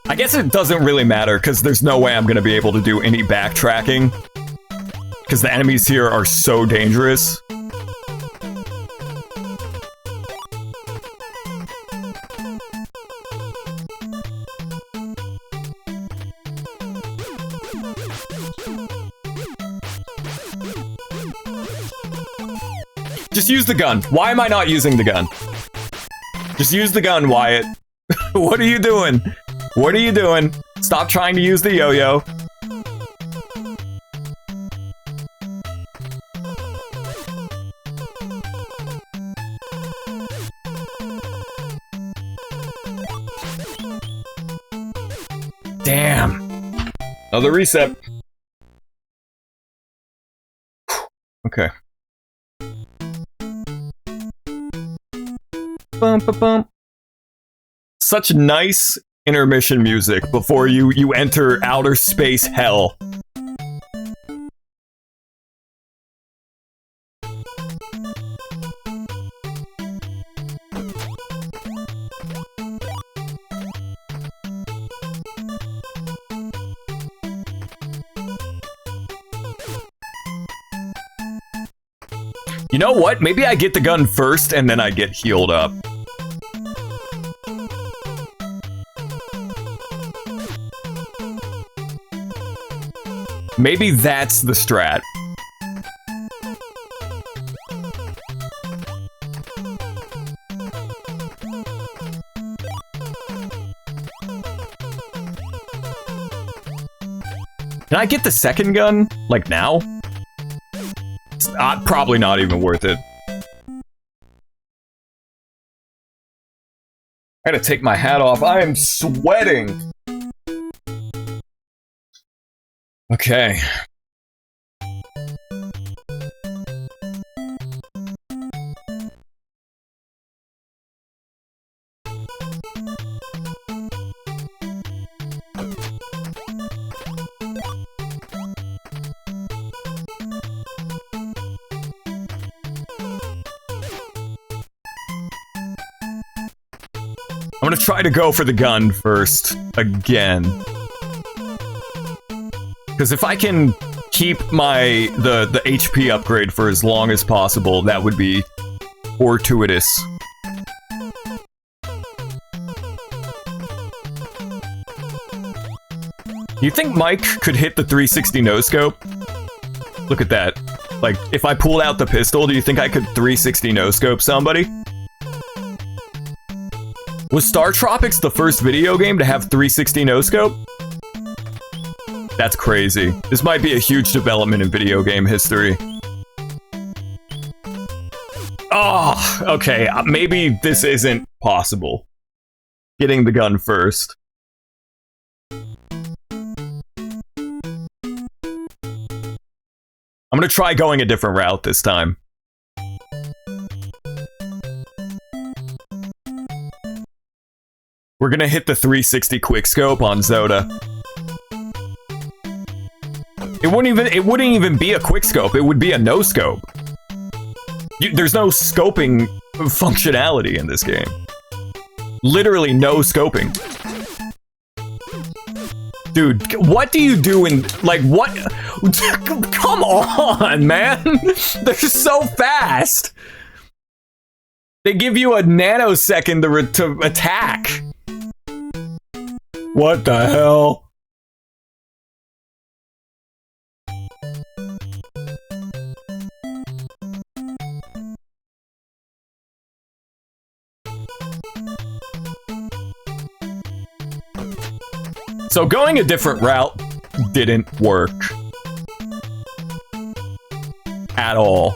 I guess it doesn't really matter, because there's no way I'm gonna be able to do any backtracking. Because the enemies here are so dangerous. Just use the gun. Why am I not using the gun? Just use the gun, Wyatt. What are you doing? What are you doing? Stop trying to use the yo-yo. Damn. Another reset. Okay. Bum, bum, bum. Such nice intermission music before you enter outer space hell. You know what? Maybe I get the gun first and then I get healed up. Maybe that's the strat. Can I get the second gun? Like now? It's probably not even worth it. I gotta take my hat off. I am sweating. Okay. I'm gonna try to go for the gun first, again. Because if I can keep the HP upgrade for as long as possible, that would be fortuitous. Do you think Mike could hit the 360 no-scope? Look at that. Like, if I pulled out the pistol, do you think I could 360 no-scope somebody? Was Star Tropics the first video game to have 360 no-scope? That's crazy. This might be a huge development in video game history. Oh, okay. Maybe this isn't possible. Getting the gun first. I'm gonna try going a different route this time. We're gonna hit the 360 quickscope on Zoda. It wouldn't even be a quickscope. It would be a no-scope. There's no scoping functionality in this game. Literally no scoping. Dude, what do you do in, like, what? Come on, man. They're so fast. They give you a nanosecond to attack. What the hell? So going a different route didn't work. At all.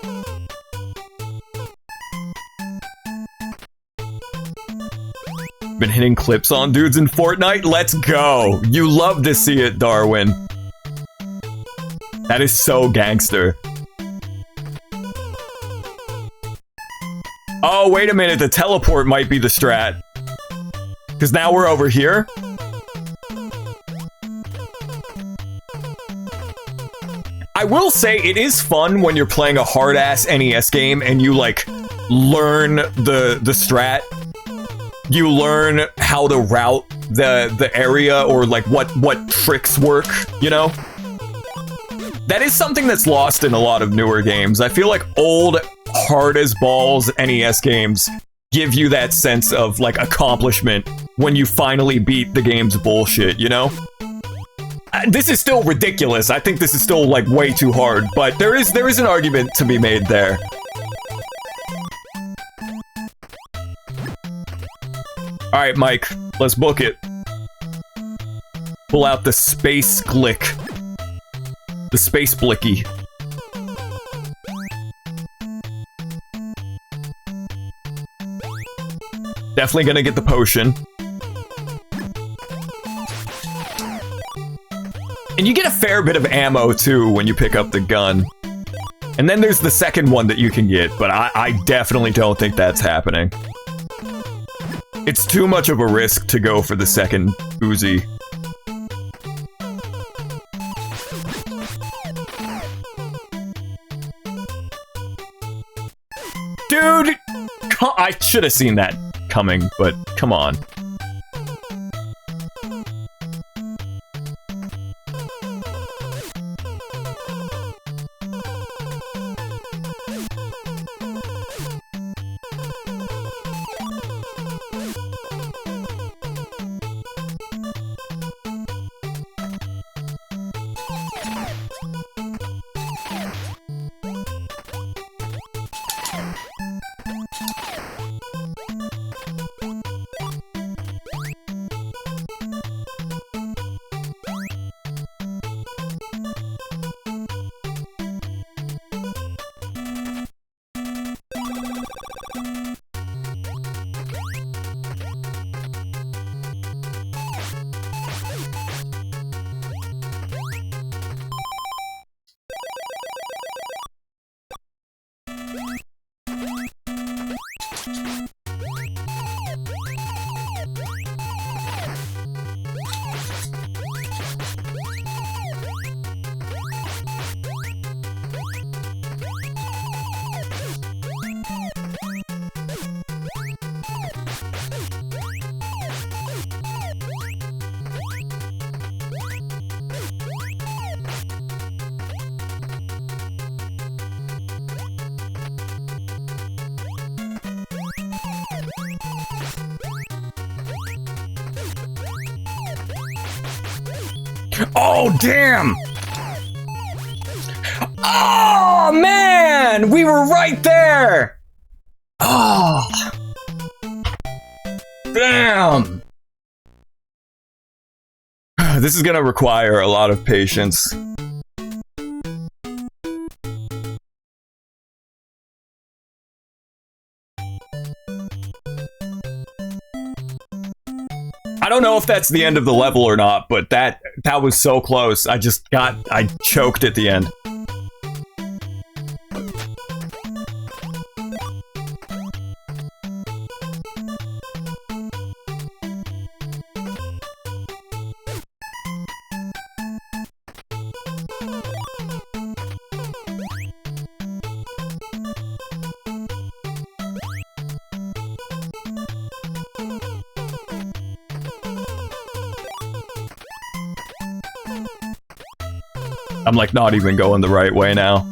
Been hitting clips on dudes in Fortnite? Let's go! You love to see it, Darwin. That is so gangster. Oh, wait a minute, the teleport might be the strat. Because now we're over here? I will say it is fun when you're playing a hard-ass NES game and you, like, learn the strat. You learn how to route the area or, like, what tricks work, you know? That is something that's lost in a lot of newer games. I feel like old, hard-as-balls NES games give you that sense of, like, accomplishment when you finally beat the game's bullshit, you know? This is still ridiculous. I think this is still, like, way too hard, but there is an argument to be made there. Alright, Mike, let's book it. Pull out the space glick. The space blicky. Definitely gonna get the potion. And you get a fair bit of ammo, too, when you pick up the gun. And then there's the second one that you can get, but I definitely don't think that's happening. It's too much of a risk to go for the second Uzi. Dude! I should have seen that coming, but come on. Oh, damn! Oh, man! We were right there! Oh! Damn! This is gonna require a lot of patience. I don't know if that's the end of the level or not, but that was so close. I choked at the end. I'm like not even going the right way now.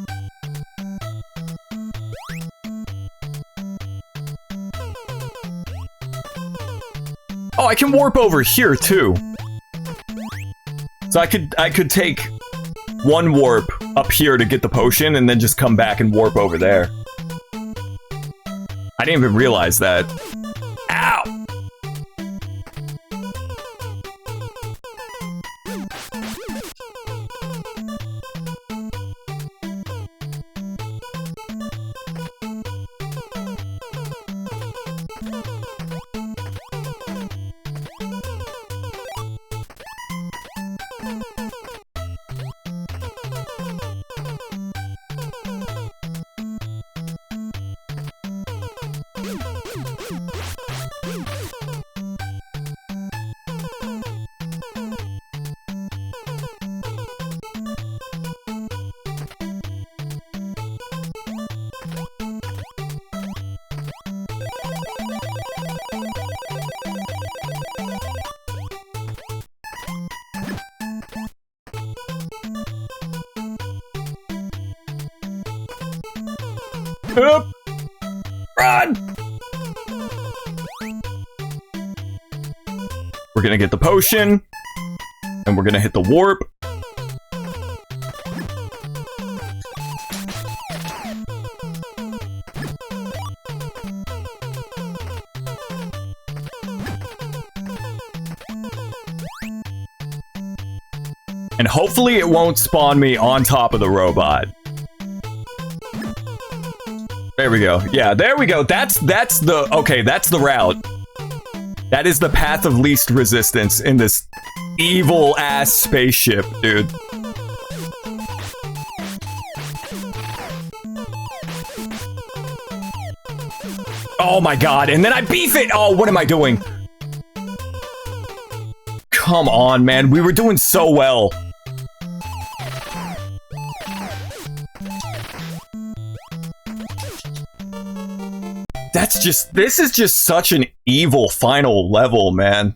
Oh, I can warp over here too. So I could take one warp up here to get the potion and then just come back and warp over there. I didn't even realize that. Ow! Up. Run! We're gonna get the potion. And we're gonna hit the warp. And hopefully it won't spawn me on top of the robot. There we go. Yeah, there we go. That's the... Okay, that's the route. That is the path of least resistance in this evil-ass spaceship, dude. Oh my god, and then I beef it! Oh, what am I doing? Come on, man. We were doing so well. This is just such an evil final level, man.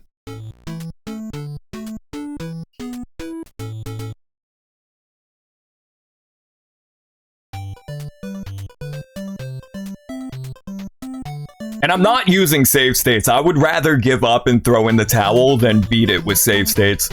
And I'm not using save states. I would rather give up and throw in the towel than beat it with save states.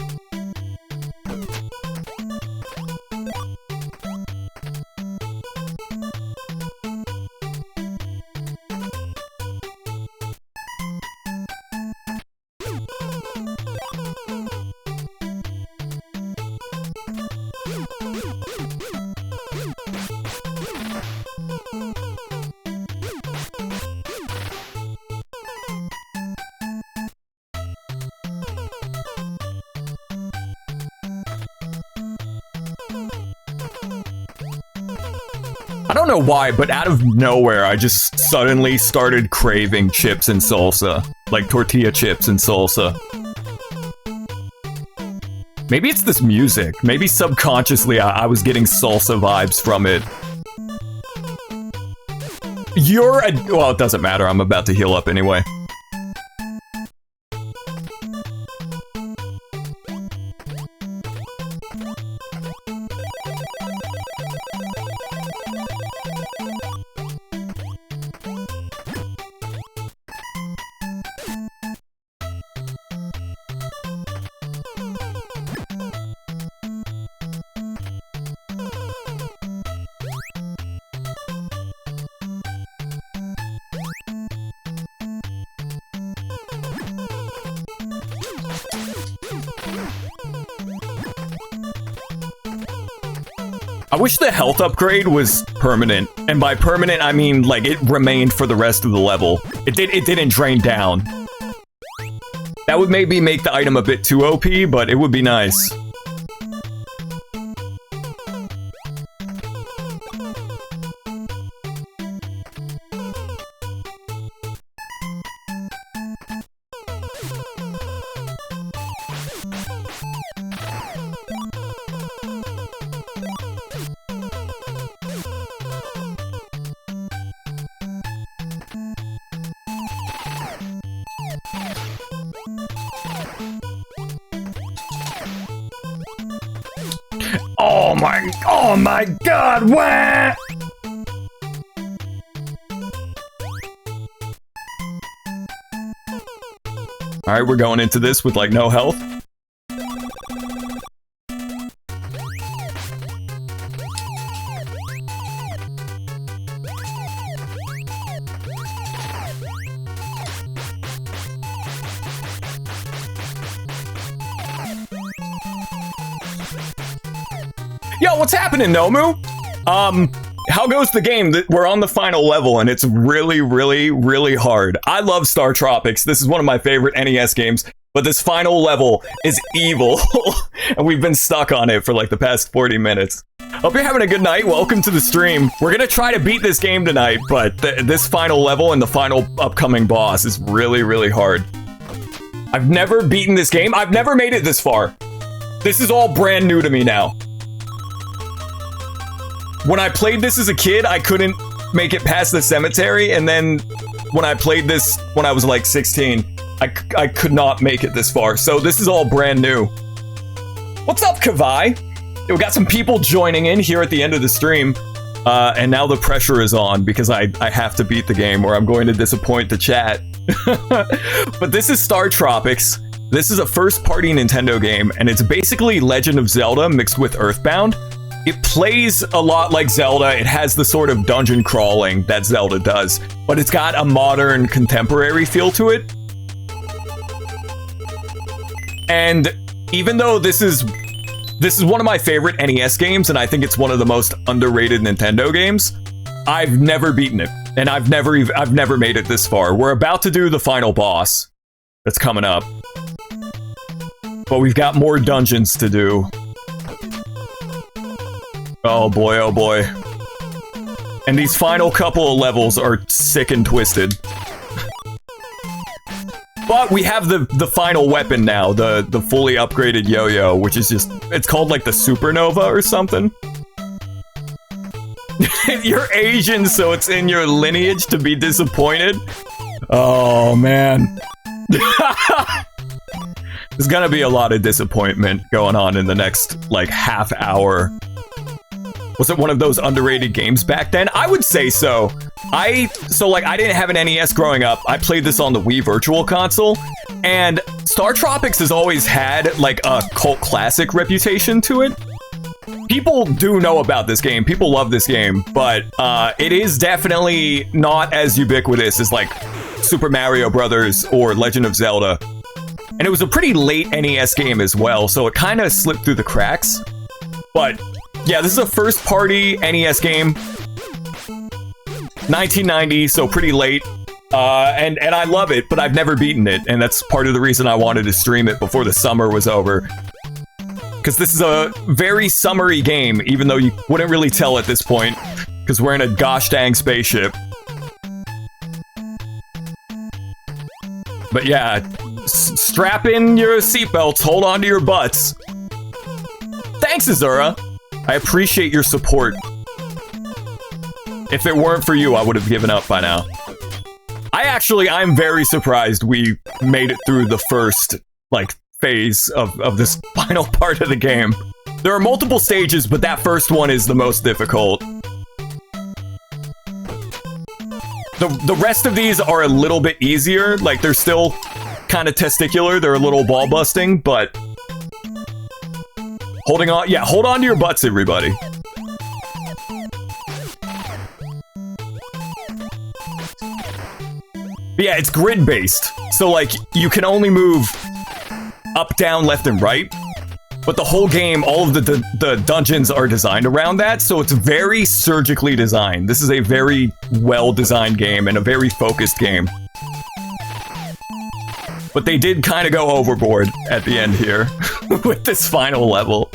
I don't know why, but out of nowhere, I just suddenly started craving chips and salsa. Like tortilla chips and salsa. Maybe it's this music. Maybe subconsciously I was getting salsa vibes from it. Well, it doesn't matter. I'm about to heal up anyway. I wish the health upgrade was permanent, and by permanent I mean like it remained for the rest of the level. It didn't drain down. That would maybe make the item a bit too OP, but it would be nice. Oh my god, what? Alright, we're going into this with like no health. Yo, what's happening, Nomu? How goes the game? We're on the final level, and it's really, really, really hard. I love Star Tropics. This is one of my favorite NES games, but this final level is evil, and we've been stuck on it for like the past 40 minutes. Hope you're having a good night. Welcome to the stream. We're gonna try to beat this game tonight, but this final level and the final upcoming boss is really, really hard. I've never beaten this game. I've never made it this far. This is all brand new to me now. When I played this as a kid, I couldn't make it past the cemetery, and then when I played this when I was like 16, I could not make it this far, so this is all brand new. What's up, Kavai? We got some people joining in here at the end of the stream. And now the pressure is on because I have to beat the game or I'm going to disappoint the chat. But this is Star Tropics. This is a first-party Nintendo game, and it's basically Legend of Zelda mixed with Earthbound. It plays a lot like Zelda. It has the sort of dungeon crawling that Zelda does, but it's got a modern, contemporary feel to it. And even though this is one of my favorite NES games, and I think it's one of the most underrated Nintendo games, I've never beaten it, and I've never made it this far. We're about to do the final boss that's coming up, but we've got more dungeons to do. Oh boy, oh boy. And these final couple of levels are sick and twisted. But we have the final weapon now, the fully upgraded yo-yo, which is just, it's called like the Supernova or something. You're Asian, so it's in your lineage to be disappointed. Oh man. There's gonna be a lot of disappointment going on in the next like half hour. Was it one of those underrated games back then? I would say so. I didn't have an NES growing up. I played this on the Wii Virtual Console, and Star Tropics has always had like a cult classic reputation to it. People do know about this game. People love this game, but it is definitely not as ubiquitous as like Super Mario Brothers or Legend of Zelda. And it was a pretty late NES game as well, so it kind of slipped through the cracks. But yeah, this is a first-party NES game. 1990, so pretty late. And I love it, but I've never beaten it, and that's part of the reason I wanted to stream it before the summer was over. Because this is a very summery game, even though you wouldn't really tell at this point, because we're in a gosh dang spaceship. But yeah, strap in your seatbelts, hold on to your butts. Thanks, Azura. I appreciate your support. If it weren't for you, I would have given up by now. I'm very surprised we made it through the first, like, phase of this final part of the game. There are multiple stages, but that first one is the most difficult. The rest of these are a little bit easier. Like, they're still kind of testicular. They're a little ball busting, but holding on, yeah, hold on to your butts, everybody. But yeah, it's grid-based, so like, you can only move up, down, left, and right. But the whole game, all of the dungeons are designed around that, so it's very surgically designed. This is a very well-designed game and a very focused game. But they did kind of go overboard at the end here with this final level.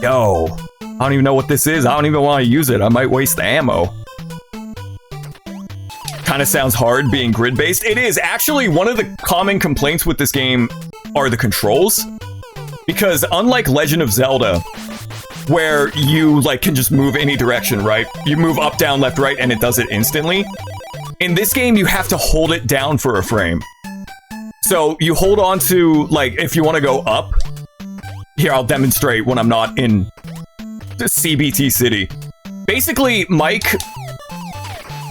Yo, I don't even know what this is. I don't even want to use it. I might waste the ammo. Kind of sounds hard being grid-based. It is. Actually, one of the common complaints with this game are the controls. Because unlike Legend of Zelda, where you like can just move any direction, right? You move up, down, left, right, and it does it instantly. In this game, you have to hold it down for a frame. So you hold on to, like, if you want to go up. Here, I'll demonstrate when I'm not in the CBT City. Basically, Mike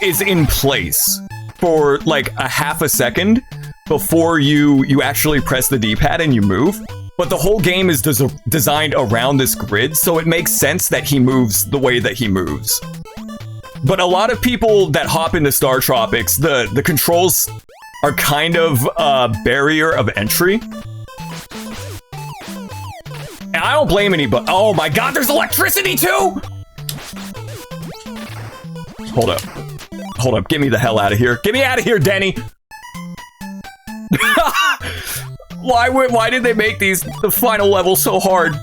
is in place for like a half a second before you actually press the D-pad and you move. But the whole game is designed around this grid, so it makes sense that he moves the way that he moves. But a lot of people that hop into Star Tropics, the controls are kind of a barrier of entry. And I don't blame anybody. Oh my god, there's electricity too! Hold up. Hold up, get me the hell out of here. Get me out of here, Denny! Why did they make the final level so hard?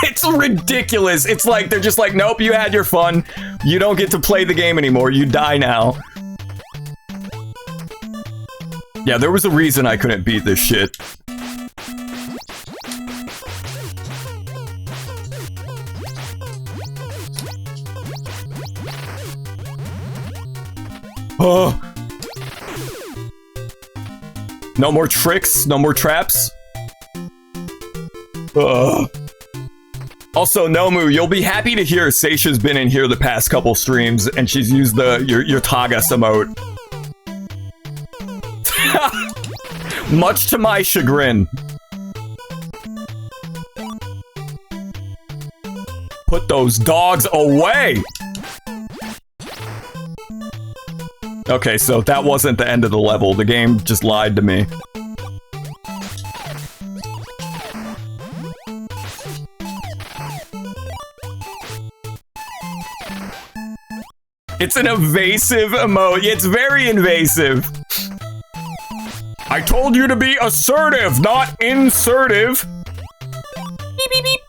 It's ridiculous. It's like, they're just like, nope, you had your fun. You don't get to play the game anymore. You die now. Yeah, there was a reason I couldn't beat this shit. Oh. No more tricks, no more traps. Also, Nomu, you'll be happy to hear Seisha's been in here the past couple streams, and she's used your Tagas emote. Much to my chagrin. Put those dogs away! Okay, so that wasn't the end of the level. The game just lied to me. It's an evasive emote. It's very invasive. I told you to be assertive, not insertive. Beep, beep, beep.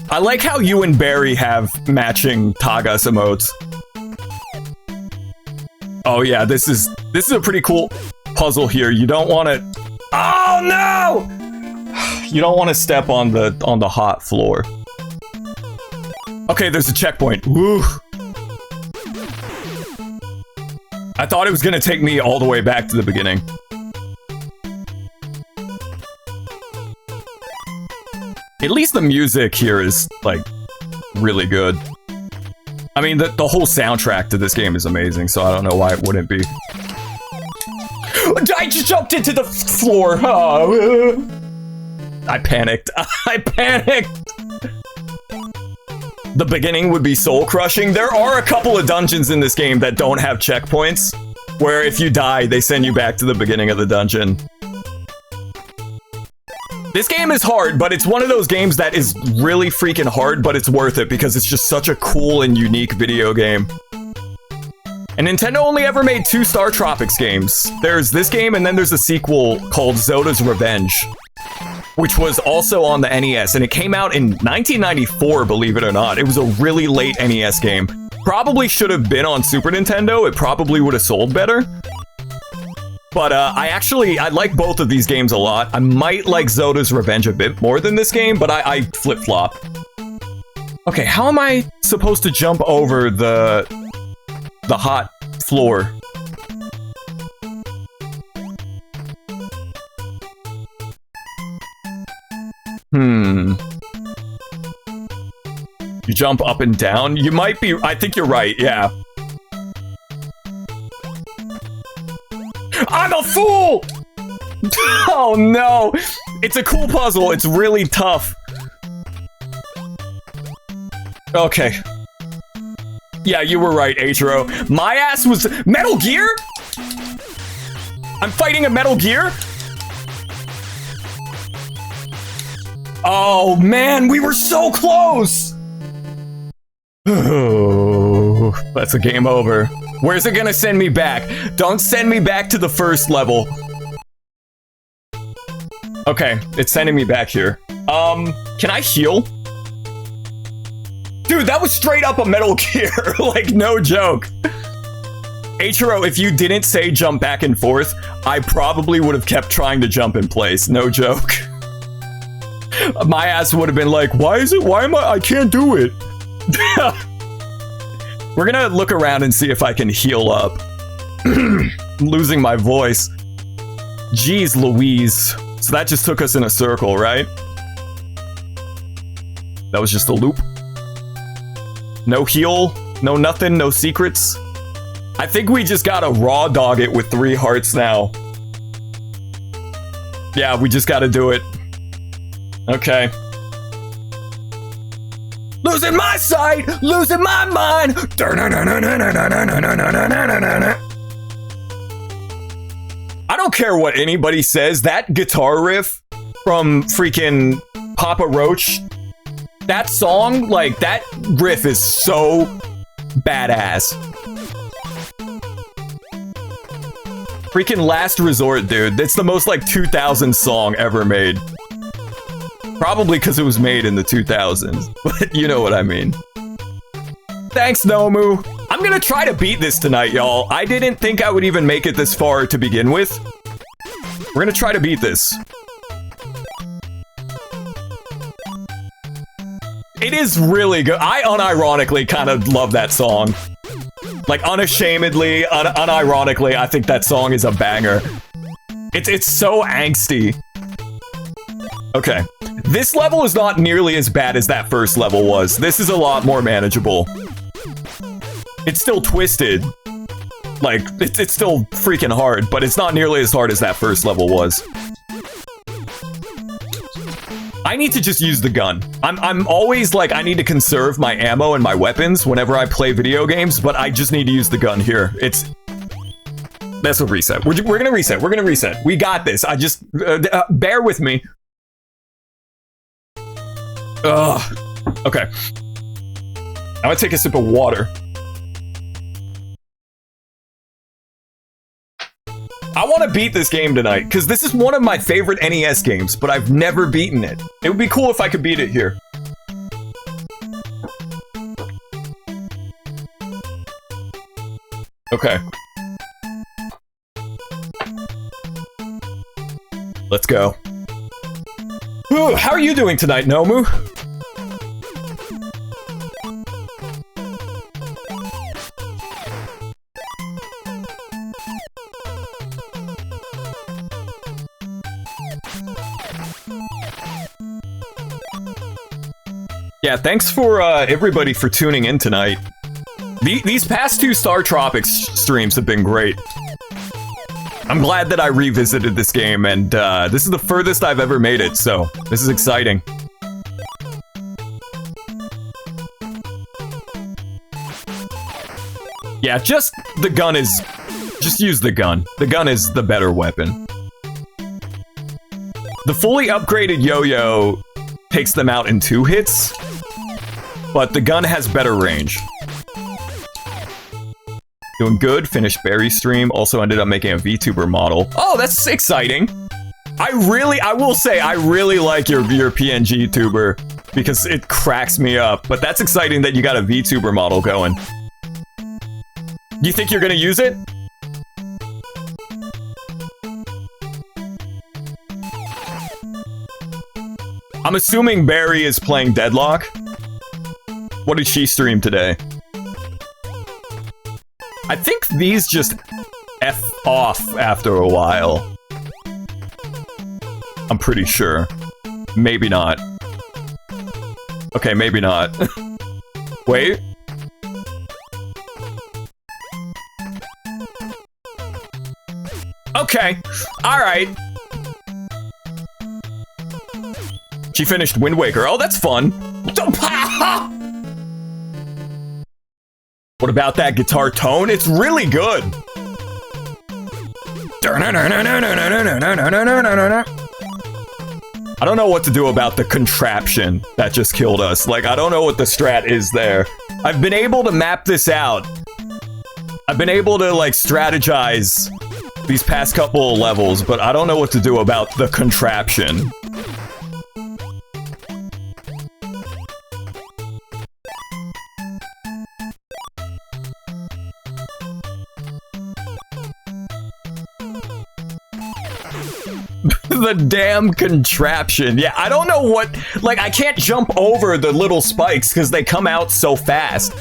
I like how you and Barry have matching Tagas emotes. Oh yeah, this is a pretty cool puzzle here. You don't want to. Oh no! You don't want to step on the hot floor. Okay, there's a checkpoint. Woo! I thought it was gonna take me all the way back to the beginning. At least the music here is, like, really good. I mean, the whole soundtrack to this game is amazing, so I don't know why it wouldn't be. I just jumped into the floor! Oh. I panicked. I panicked! The beginning would be soul-crushing. There are a couple of dungeons in this game that don't have checkpoints, where if you die, they send you back to the beginning of the dungeon. This game is hard, but it's one of those games that is really freaking hard, but it's worth it because it's just such a cool and unique video game. And Nintendo only ever made 2 Star Tropics games. There's this game, and then there's a sequel called Zoda's Revenge, which was also on the NES, and it came out in 1994, believe it or not. It was a really late NES game. Probably should have been on Super Nintendo. It probably would have sold better. But I like both of these games a lot. I might like Zoda's Revenge a bit more than this game, but I flip-flop. Okay, how am I supposed to jump over the hot floor? You jump up and down? You might be... I think you're right, yeah. I'm a fool! Oh no! It's a cool puzzle. It's really tough. Okay. Yeah, you were right, Atro. My ass was... Metal Gear? I'm fighting a Metal Gear? Oh man, we were so close! Oh, that's a game over. Where's it gonna send me back? Don't send me back to the first level. Okay, it's sending me back here. Can I heal? Dude, that was straight up a Metal Gear. Like, no joke. Atro, if you didn't say jump back and forth, I probably would have kept trying to jump in place. No joke. My ass would have been like, why am I can't do it. We're gonna look around and see if I can heal up. I'm losing my voice. Jeez Louise. So that just took us in a circle, right? That was just a loop. No heal, no nothing, no secrets. I think we just gotta raw dog it with 3 hearts now. Yeah, we just gotta do it. Okay. Losing my sight, losing my mind. I don't care what anybody says. That guitar riff from freaking Papa Roach, that song, like, that riff is so badass. Freaking Last Resort, dude. It's the most, like, 2000 song ever made. Probably because it was made in the 2000s, but you know what I mean. Thanks, Nomu. I'm gonna try to beat this tonight, y'all. I didn't think I would even make it this far to begin with. We're gonna try to beat this. It is really good. I unironically kind of love that song. Like, unashamedly, unironically, I think that song is a banger. It's so angsty. Okay. This level is not nearly as bad as that first level was. This is a lot more manageable. It's still twisted. Like, it's still freaking hard, but it's not nearly as hard as that first level was. I need to just use the gun. I'm always like, I need to conserve my ammo and my weapons whenever I play video games, but I just need to use the gun here. That's a reset. We're gonna reset. We're gonna reset. We got this. I just, bear with me. Ugh. Okay. I'm gonna take a sip of water. I want to beat this game tonight, because this is one of my favorite NES games, but I've never beaten it. It would be cool if I could beat it here. Okay. Let's go. Ooh, how are you doing tonight, Nomu? Yeah, thanks for everybody for tuning in tonight. These past two Star Tropics streams have been great. I'm glad that I revisited this game, and this is the furthest I've ever made it, so this is exciting. Yeah, just use the gun. The gun is the better weapon. The fully upgraded yo-yo takes them out in 2 hits, but the gun has better range. Doing good, finished Barry stream, also ended up making a VTuber model. Oh, that's exciting! I will say, I really like your PNG tuber, because it cracks me up, but that's exciting that you got a VTuber model going. Do you think you're gonna use it? I'm assuming Barry is playing Deadlock. What did she stream today? I think these just F off after a while. I'm pretty sure. Maybe not. Okay, maybe not. Wait. Okay. Alright. She finished Wind Waker. Oh, that's fun. What about that guitar tone? It's really good. I don't know what to do about the contraption that just killed us. Like, I don't know what the strat is there. I've been able to map this out. I've been able to, like, strategize these past couple of levels, but I don't know what to do about the contraption. The damn contraption. Yeah, I don't know what... Like, I can't jump over the little spikes because they come out so fast.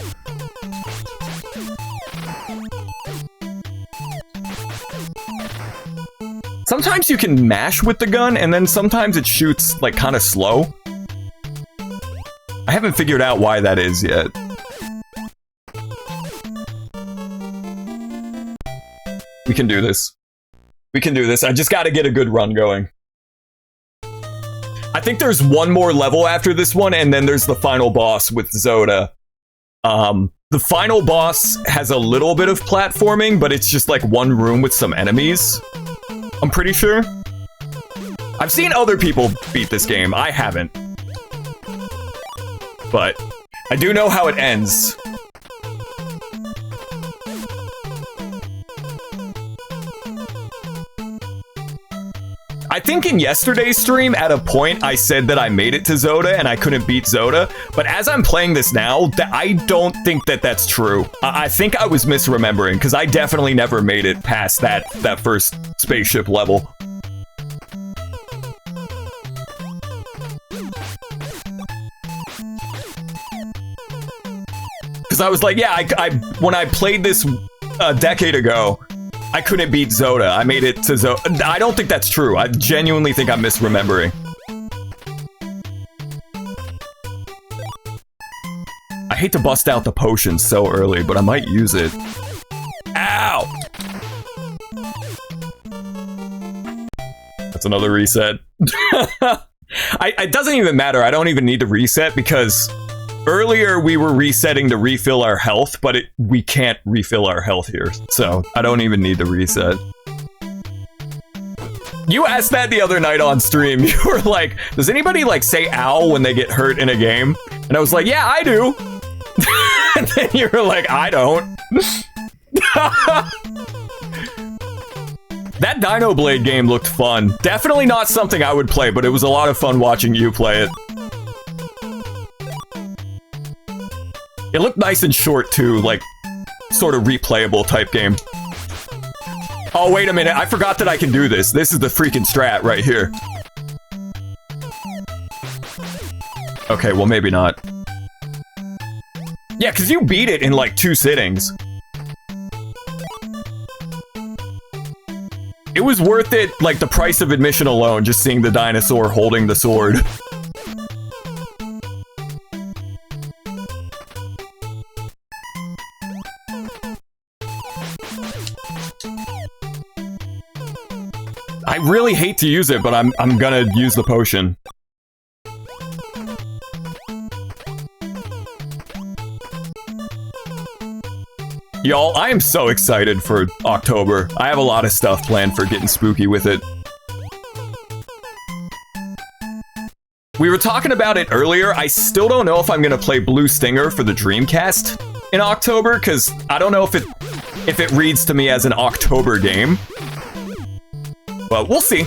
Sometimes you can mash with the gun, and then sometimes it shoots, like, kind of slow. I haven't figured out why that is yet. We can do this. We can do this. I just gotta get a good run going. I think there's one more level after this one, and then there's the final boss with Zoda. The final boss has a little bit of platforming, but it's just like one room with some enemies. I'm pretty sure. I've seen other people beat this game. I haven't. But I do know how it ends. I think in yesterday's stream, at a point, I said that I made it to Zoda and I couldn't beat Zoda. But as I'm playing this now, I don't think that that's true. I think I was misremembering, because I definitely never made it past that first spaceship level. Because I was like, yeah, when I played this a decade ago, I couldn't beat Zoda. I made it to Zoda. I don't think that's true. I genuinely think I'm misremembering. hate to bust out the potion so early, but I might use it. Ow! That's another reset. It doesn't even matter. I don't even need to reset because earlier we were resetting to refill our health, but we can't refill our health here. So I don't even need to reset. You asked that the other night on stream. You were like, does anybody like say ow when they get hurt in a game? And I was like, yeah, I do. And then you were like, I don't. That Dino Blade game looked fun. Definitely not something I would play, but it was a lot of fun watching you play it. It looked nice and short too, like sort of replayable type game. Oh, wait a minute. I forgot that I can do this. This is the freaking strat right here. Okay, well, maybe not. Yeah, because you beat it in like 2 sittings. It was worth it, like the price of admission alone, just seeing the dinosaur holding the sword. I really hate to use it, but I'm gonna use the potion. Y'all, I am so excited for October. I have a lot of stuff planned for getting spooky with it. We were talking about it earlier. I still don't know if I'm gonna play Blue Stinger for the Dreamcast in October, because I don't know if it reads to me as an October game. But we'll see.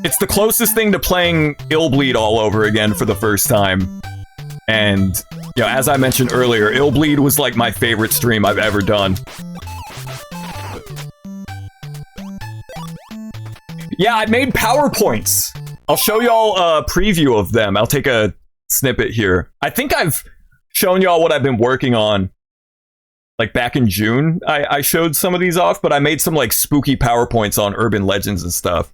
It's the closest thing to playing Illbleed all over again for the first time. And, you know, as I mentioned earlier, Illbleed was like my favorite stream I've ever done. Yeah, I made PowerPoints. I'll show y'all a preview of them. I'll take a snippet here. I think I've shown y'all what I've been working on. Like back in June, I showed some of these off, but I made some like spooky PowerPoints on urban legends and stuff.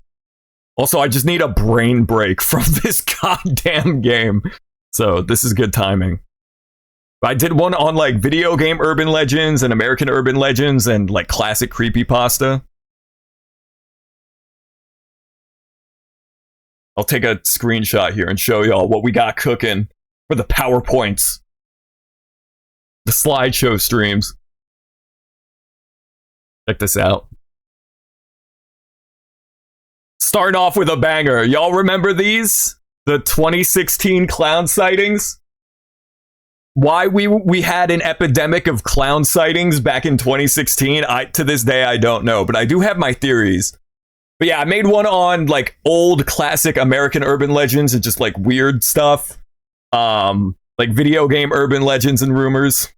Also, I just need a brain break from this goddamn game. So this is good timing. I did one on like video game urban legends and American urban legends and like classic creepypasta. I'll take a screenshot here and show y'all what we got cooking for the PowerPoints. The slideshow streams. Check this out. Starting off with a banger. Y'all remember these? The 2016 clown sightings? Why we had an epidemic of clown sightings back in 2016, to this day I don't know, but I do have my theories. But yeah, I made one on like old classic American urban legends and just like weird stuff. Like video game urban legends and rumors.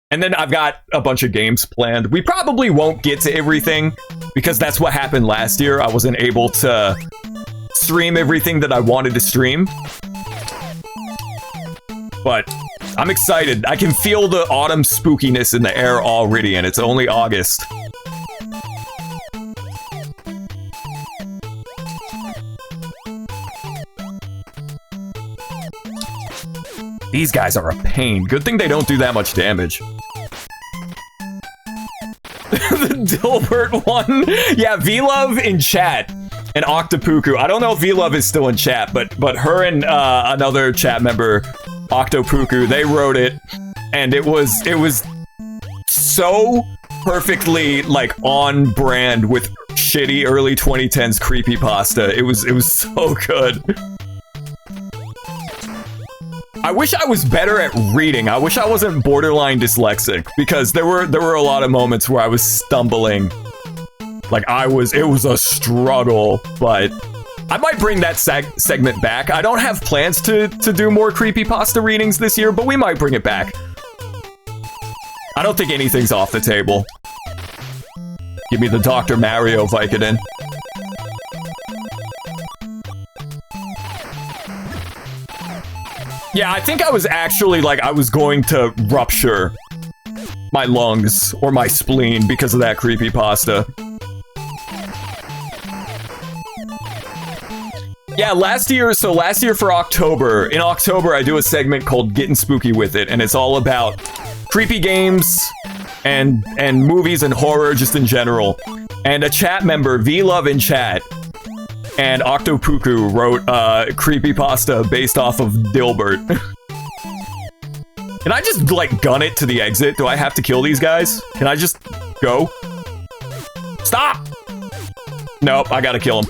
And then I've got a bunch of games planned. We probably won't get to everything because that's what happened last year. I wasn't able to stream everything that I wanted to stream. But I'm excited. I can feel the autumn spookiness in the air already, and it's only August. These guys are a pain. Good thing they don't do that much damage. The Dilbert one? Yeah, V-Love in chat. And Octopuku. I don't know if V-Love is still in chat, but her and another chat member, Octopuku, they wrote it. And it was so perfectly like on brand with shitty early 2010s creepypasta. It was so good. I wish I was better at reading. I wish I wasn't borderline dyslexic, because there were a lot of moments where I was stumbling. Like it was a struggle, but I might bring that segment back. I don't have plans to do more creepypasta readings this year, but we might bring it back. I don't think anything's off the table. Give me the Dr. Mario Vicodin. Yeah, I think I was actually like, I was going to rupture my lungs or my spleen because of that creepypasta. Yeah, last year for October, in October I do a segment called Getting Spooky With It, and it's all about creepy games and movies and horror just in general. And a chat member, VLove in chat, and Octopuku wrote creepypasta based off of Dilbert. Can I just, like, gun it to the exit? Do I have to kill these guys? Can I just go? Stop! Nope, I gotta kill him.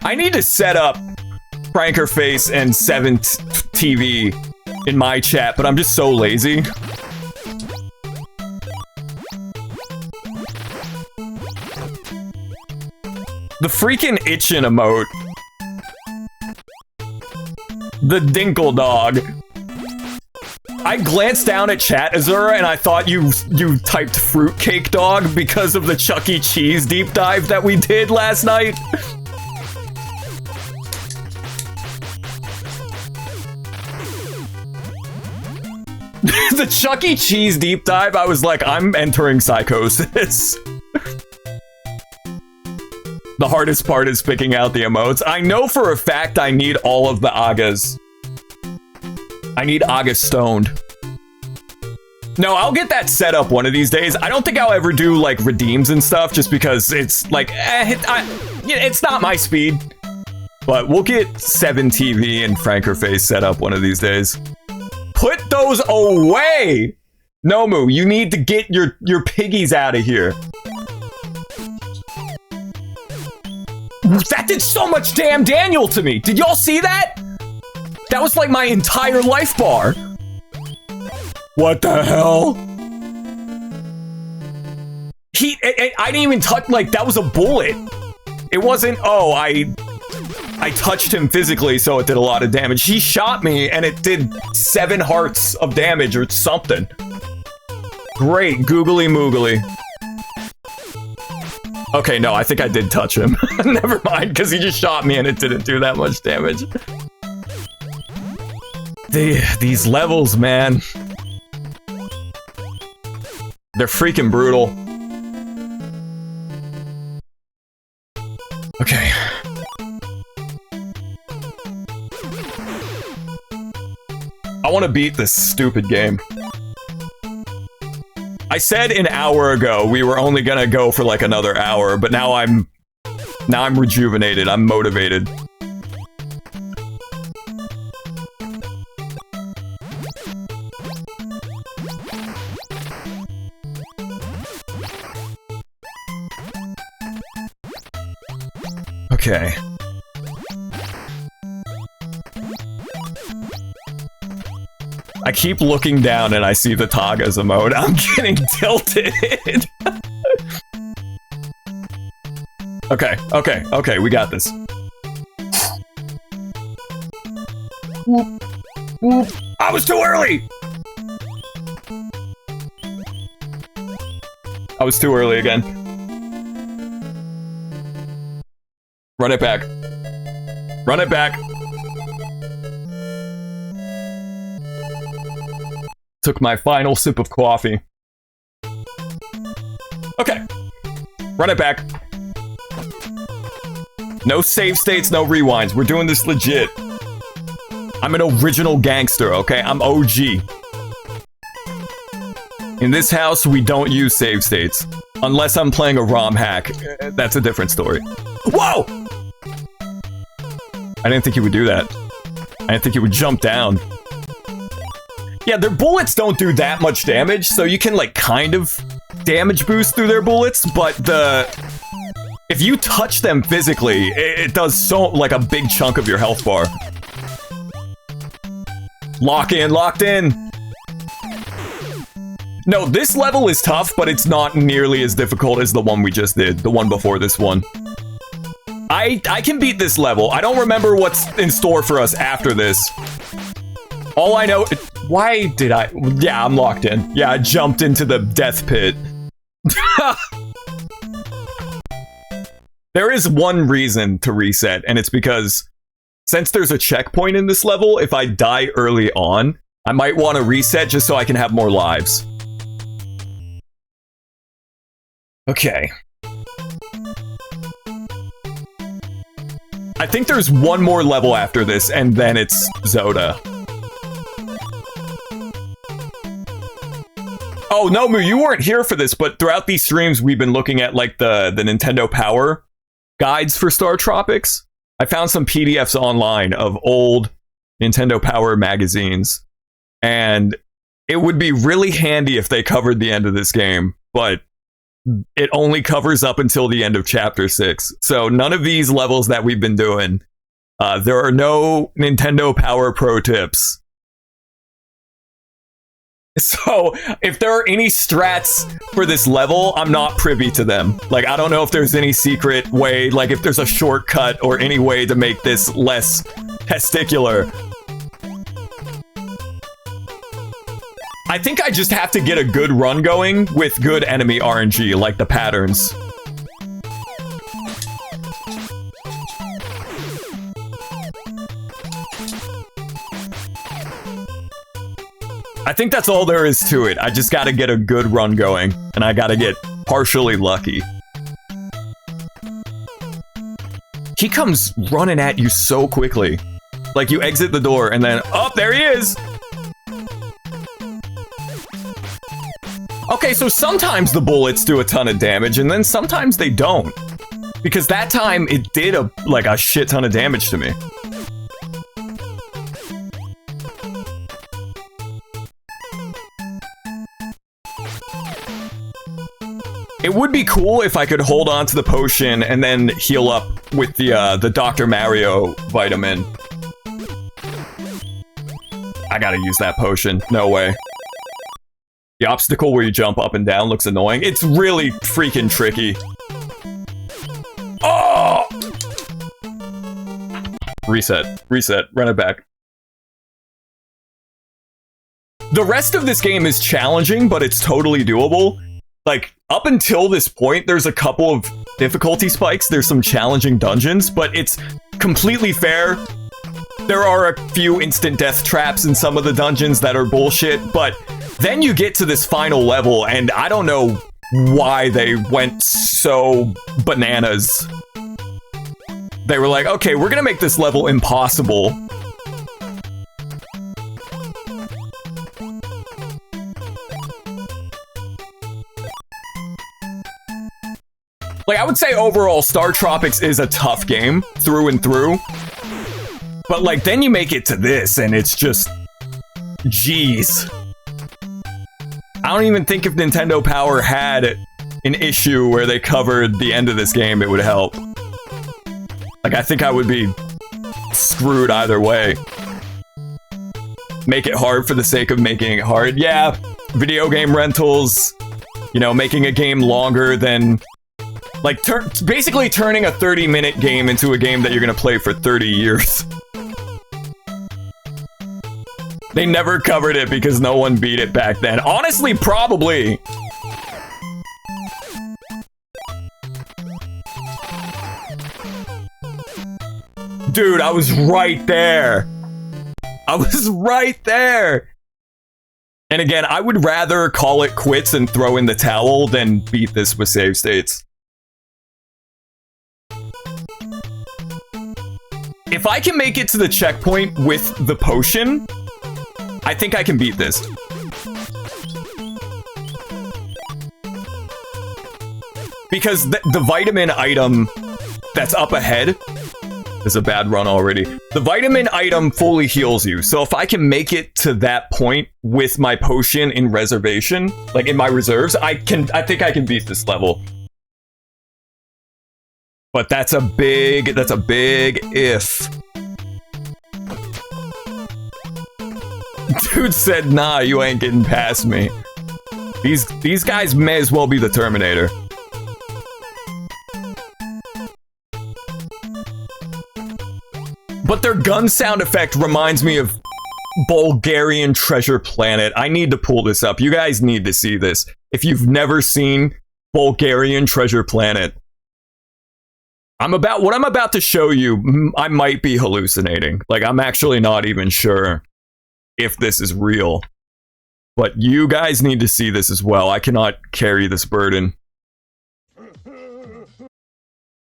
I need to set up Prankerface and 7th TV in my chat, but I'm just so lazy. The freaking itchin' emote. The Dinkle Dog. I glanced down at chat, Azura, and I thought you typed Fruitcake Dog because of the Chuck E. Cheese deep dive that we did last night. The Chuck E. Cheese deep dive, I was like, I'm entering psychosis. The hardest part is picking out the emotes. I know for a fact I need all of the Agas. I need Aga stoned. No, I'll get that set up one of these days. I don't think I'll ever do, like, redeems and stuff, just because it's, like, it's not my speed. But we'll get 7TV and Frankerface set up one of these days. Put those away! Nomu, you need to get your piggies out of here. That did so much damn Daniel to me! Did y'all see that? That was like my entire life bar. What the hell? I didn't even touch, like, that was a bullet. It wasn't, oh, I touched him physically, so it did a lot of damage. He shot me, and it did 7 hearts of damage or something. Great, googly moogly. Okay, no, I think I did touch him. Never mind, because he just shot me and it didn't do that much damage. These levels, man. They're freaking brutal. Okay. I want to beat this stupid game. I said an hour ago we were only gonna go for like another hour, but now I'm rejuvenated. I'm motivated. Okay. I keep looking down and I see the Tagas emote. I'm getting tilted. Okay, we got this. Whoop, whoop. I was too early! I was too early again. Run it back. Run it back. Took my final sip of coffee. Okay. Run it back. No save states, no rewinds. We're doing this legit. I'm an original gangster, okay? I'm OG. In this house, we don't use save states. Unless I'm playing a ROM hack. That's a different story. Whoa! I didn't think he would do that. I didn't think he would jump down. Yeah, their bullets don't do that much damage, so you can, like, kind of damage boost through their bullets, but if you touch them physically, it does so, like, a big chunk of your health bar. Locked in. No, this level is tough, but it's not nearly as difficult as the one we just did, the one before this one. I can beat this level. I don't remember what's in store for us after this. All I know... Why did I... Yeah, I'm locked in. Yeah, I jumped into the death pit. There is one reason to reset, and it's because since there's a checkpoint in this level, if I die early on, I might want to reset just so I can have more lives. Okay. I think there's one more level after this, and then it's Zoda. Oh, no, Moo, you weren't here for this, but throughout these streams, we've been looking at, like, the Nintendo Power guides for Star Tropics. I found some PDFs online of old Nintendo Power magazines, and it would be really handy if they covered the end of this game, but it only covers up until the end of Chapter 6. So none of these levels that we've been doing, there are no Nintendo Power pro tips. So if there are any strats for this level, I'm not privy to them. Like, I don't know if there's any secret way, like if there's a shortcut or any way to make this less testicular. I think I just have to get a good run going with good enemy RNG, like the patterns. I think that's all there is to it. I just gotta get a good run going, and I gotta get partially lucky. He comes running at you so quickly. Like, you exit the door, and then, oh, there he is! Okay, so sometimes the bullets do a ton of damage, and then sometimes they don't. Because that time, it did a shit ton of damage to me. It would be cool if I could hold on to the potion and then heal up with the Dr. Mario vitamin. I gotta use that potion. No way. The obstacle where you jump up and down looks annoying. It's really freaking tricky. Oh! Reset. Reset. Run it back. The rest of this game is challenging, but it's totally doable. Like, up until this point, there's a couple of difficulty spikes. There's some challenging dungeons, but it's completely fair. There are a few instant death traps in some of the dungeons that are bullshit, but then you get to this final level, and I don't know why they went so bananas. They were like, okay, we're gonna make this level impossible. Like, I would say overall, Star Tropics is a tough game, through and through. But, like, then you make it to this, and it's just... Jeez. I don't even think if Nintendo Power had an issue where they covered the end of this game, it would help. Like, I think I would be screwed either way. Make it hard for the sake of making it hard. Yeah, video game rentals, you know, making a game longer than... Like, basically turning a 30-minute game into a game that you're gonna play for 30 years. They never covered it because no one beat it back then. Honestly, probably. Dude, I was right there. I was right there. And again, I would rather call it quits and throw in the towel than beat this with save states. If I can make it to the checkpoint with the potion, I think I can beat this. Because the vitamin item that's up ahead is a bad run already. The vitamin item fully heals you. So if I can make it to that point with my potion in reservation, like in my reserves, I think I can beat this level. But that's a big if. Dude said, nah, you ain't getting past me. These guys may as well be the Terminator. But their gun sound effect reminds me of Bulgarian Treasure Planet. I need to pull this up. You guys need to see this. If you've never seen Bulgarian Treasure Planet. What I'm about to show you, I might be hallucinating. Like, I'm actually not even sure if this is real. But you guys need to see this as well. I cannot carry this burden.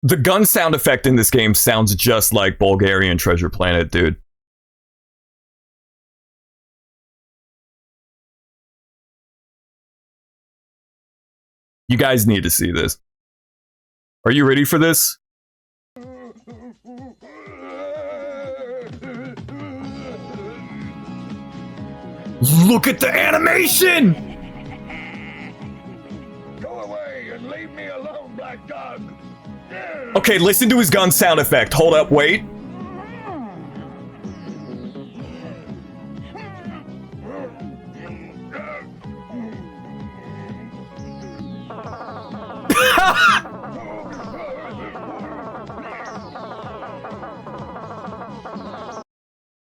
The gun sound effect in this game sounds just like Bulgarian Treasure Planet, dude. You guys need to see this. Are you ready for this? Look at the animation! Go away and leave me alone, black dog. Okay, listen to his gun sound effect. Hold up, wait.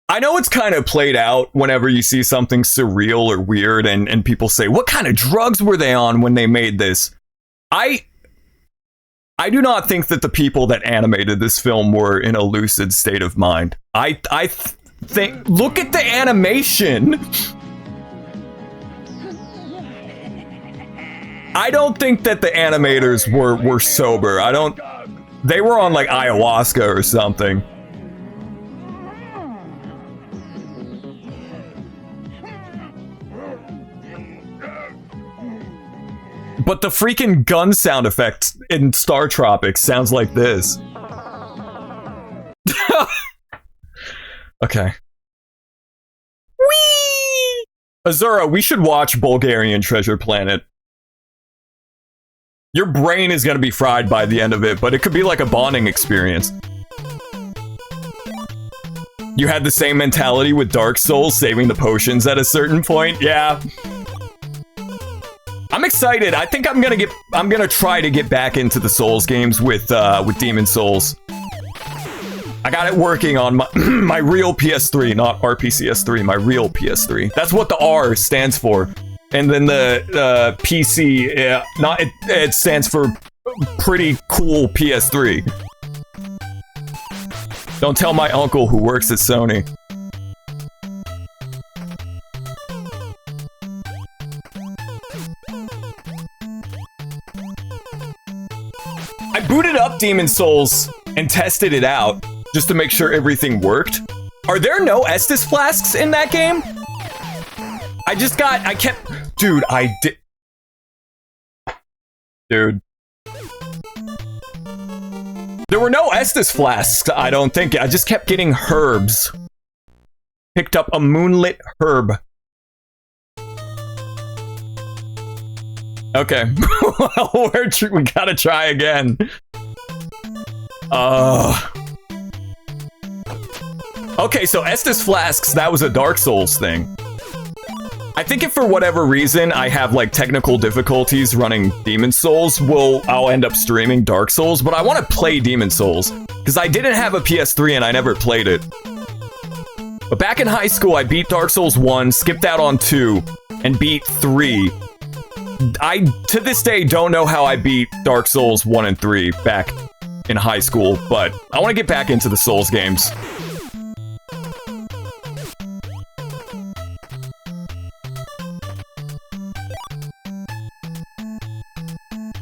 I know it's kind of played out whenever you see something surreal or weird and people say, what kind of drugs were they on when they made this? I do not think that the people that animated this film were in a lucid state of mind. I think, look at the animation. I don't think that the animators were sober. They were on like ayahuasca or something. But the freaking gun sound effect in Star Tropics sounds like this. Okay. Whee! Azura, we should watch Bulgarian Treasure Planet. Your brain is gonna be fried by the end of it, but it could be like a bonding experience. You had the same mentality with Dark Souls, saving the potions at a certain point? Yeah. I'm excited. I think I'm gonna try to get back into the Souls games with Demon Souls. I got it working on my my real PS3, not RPCS3, my real PS3. That's what the R stands for. And then the PC, it stands for pretty cool PS3. Don't tell my uncle who works at Sony. I booted up Demon Souls and tested it out just to make sure everything worked. Are there no Estus flasks in that game? Dude. There were no Estus flasks, I don't think. I just kept getting herbs. Picked up a moonlit herb. Okay. Well, we gotta try again. Okay, so Estus flasks, that was a Dark Souls thing. I think if for whatever reason I have like technical difficulties running Demon Souls, I'll end up streaming Dark Souls, but I want to play Demon Souls because I didn't have a PS3 and I never played it. But back in high school, I beat Dark Souls 1, skipped out on 2, and beat 3. I, to this day, don't know how I beat Dark Souls 1 and 3 back in high school, but I want to get back into the Souls games.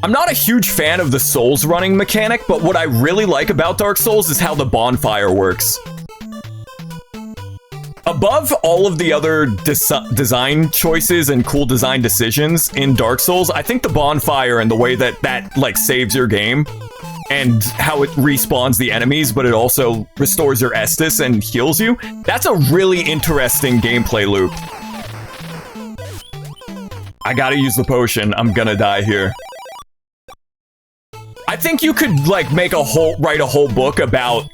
I'm not a huge fan of the Souls running mechanic, but what I really like about Dark Souls is how the bonfire works. Above all of the other design choices and cool design decisions in Dark Souls, I think the bonfire and the way that like saves your game and how it respawns the enemies, but it also restores your Estus and heals you, that's a really interesting gameplay loop. I gotta use the potion. I'm gonna die here. I think you could like write a whole book about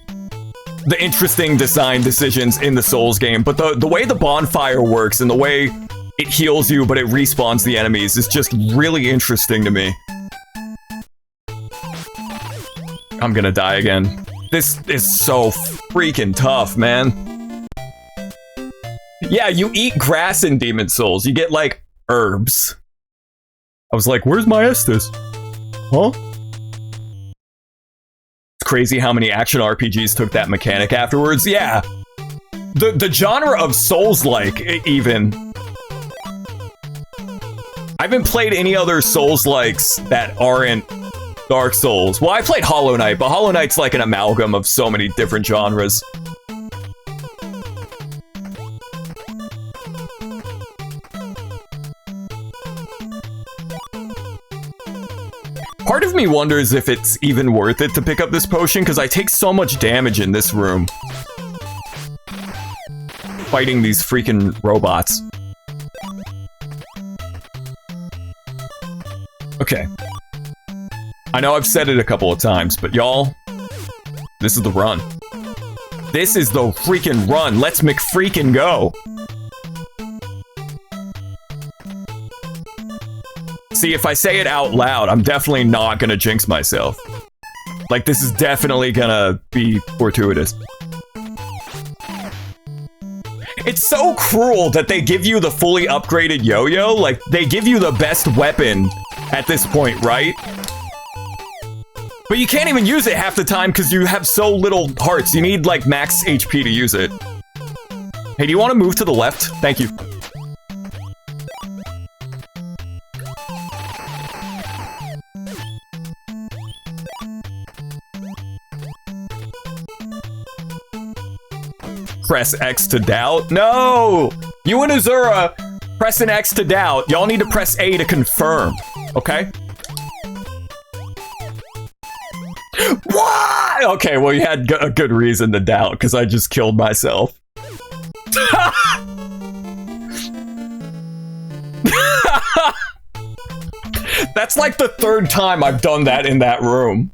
the interesting design decisions in the Souls game, but the way the bonfire works and the way it heals you but it respawns the enemies is just really interesting to me. I'm gonna die again. This is so freaking tough, man. Yeah, you eat grass in Demon Souls. You get like herbs. I was like, where's my Estus? Huh? Crazy how many action RPGs took that mechanic afterwards. Yeah. The genre of Souls-like, even. I haven't played any other Souls-likes that aren't Dark Souls. Well, I played Hollow Knight, but Hollow Knight's like an amalgam of so many different genres. Part of me wonders if it's even worth it to pick up this potion, because I take so much damage in this room. Fighting these freaking robots. Okay. I know I've said it a couple of times, but y'all, this is the run. This is the freaking run. Let's McFreakin' go. See, if I say it out loud, I'm definitely not gonna jinx myself. Like, this is definitely gonna be fortuitous. It's so cruel that they give you the fully upgraded yo-yo. Like, they give you the best weapon at this point, right? But you can't even use it half the time because you have so little hearts. You need, like, max HP to use it. Hey, do you want to move to the left? Thank you. Press X to doubt? No! You and Azura, press an X to doubt. Y'all need to press A to confirm, okay? What? Okay, well, you had a good reason to doubt, because I just killed myself. That's like the third time I've done that in that room.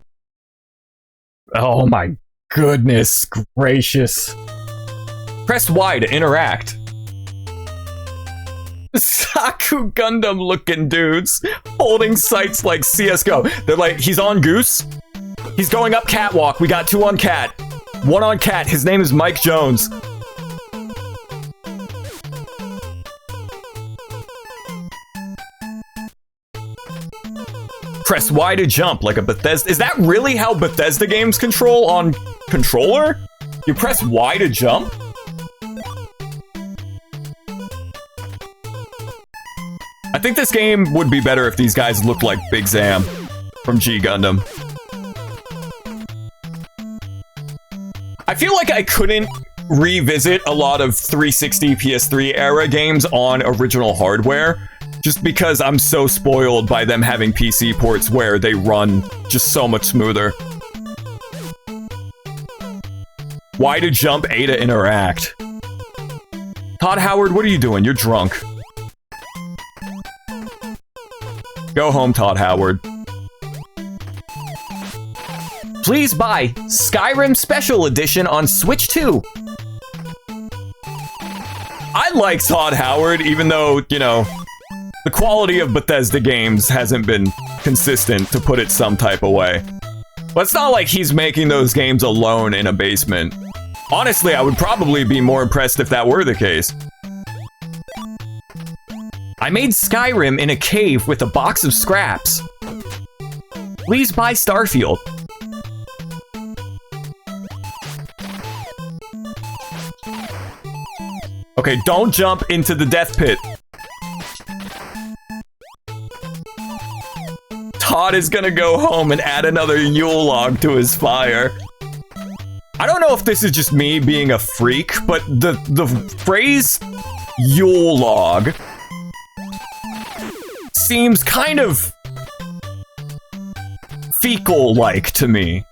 Oh my goodness gracious. Press Y to interact. Saku Gundam looking dudes holding sights like CSGO. They're like, he's on Goose. He's going up catwalk. We got 2 on Cat. 1 on Cat. His name is Mike Jones. Press Y to jump like a Bethesda. Is that really how Bethesda games control on controller? You press Y to jump? I think this game would be better if these guys looked like Big Zam from G Gundam. I feel like I couldn't revisit a lot of 360 PS3 era games on original hardware just because I'm so spoiled by them having PC ports where they run just so much smoother. Y to jump, A to interact. Todd Howard, what are you doing? You're drunk. Go home, Todd Howard. Please buy Skyrim Special Edition on Switch 2. I like Todd Howard, even though, you know, the quality of Bethesda games hasn't been consistent, to put it some type of way. But it's not like he's making those games alone in a basement. Honestly, I would probably be more impressed if that were the case. I made Skyrim in a cave with a box of scraps. Please buy Starfield. Okay, don't jump into the death pit. Todd is gonna go home and add another Yule log to his fire. I don't know if this is just me being a freak, but the phrase Yule log seems kind of fecal-like to me.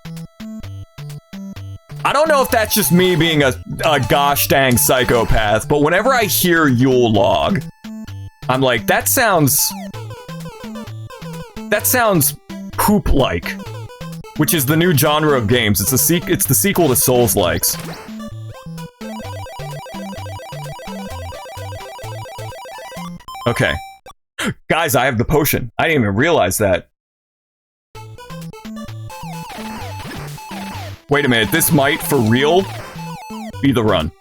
I don't know if that's just me being a gosh dang psychopath, but whenever I hear Yule log, I'm like, that sounds poop-like, which is the new genre of games. It's the sequel to Souls-likes. Okay. Guys, I have the potion. I didn't even realize that. Wait a minute, this might, for real, be the run.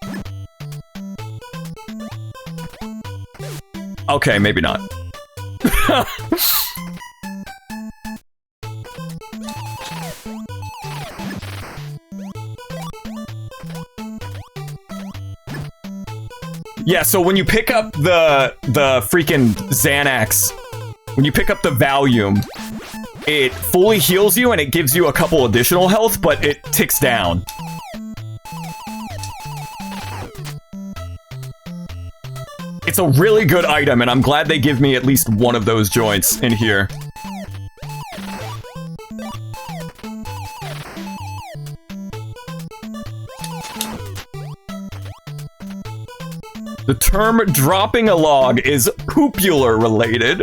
Okay, maybe not. Yeah, so when you pick up the freaking Xanax, when you pick up the Valium, it fully heals you and it gives you a couple additional health, but it ticks down. It's a really good item, and I'm glad they give me at least one of those joints in here. The term dropping a log is popular related.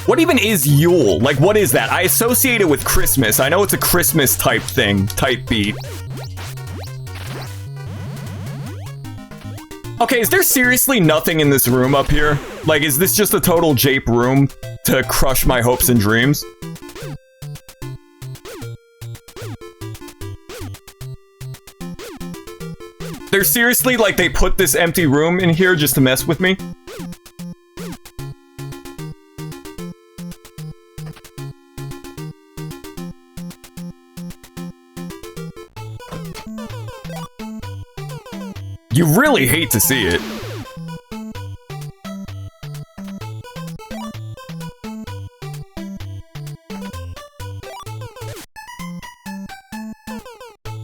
What even is Yule? Like, what is that? I associate it with Christmas. I know it's a Christmas type thing, type beat. Okay, is there seriously nothing in this room up here? Like, is this just a total jape room to crush my hopes and dreams? There's seriously, like, they put this empty room in here just to mess with me? You really hate to see it.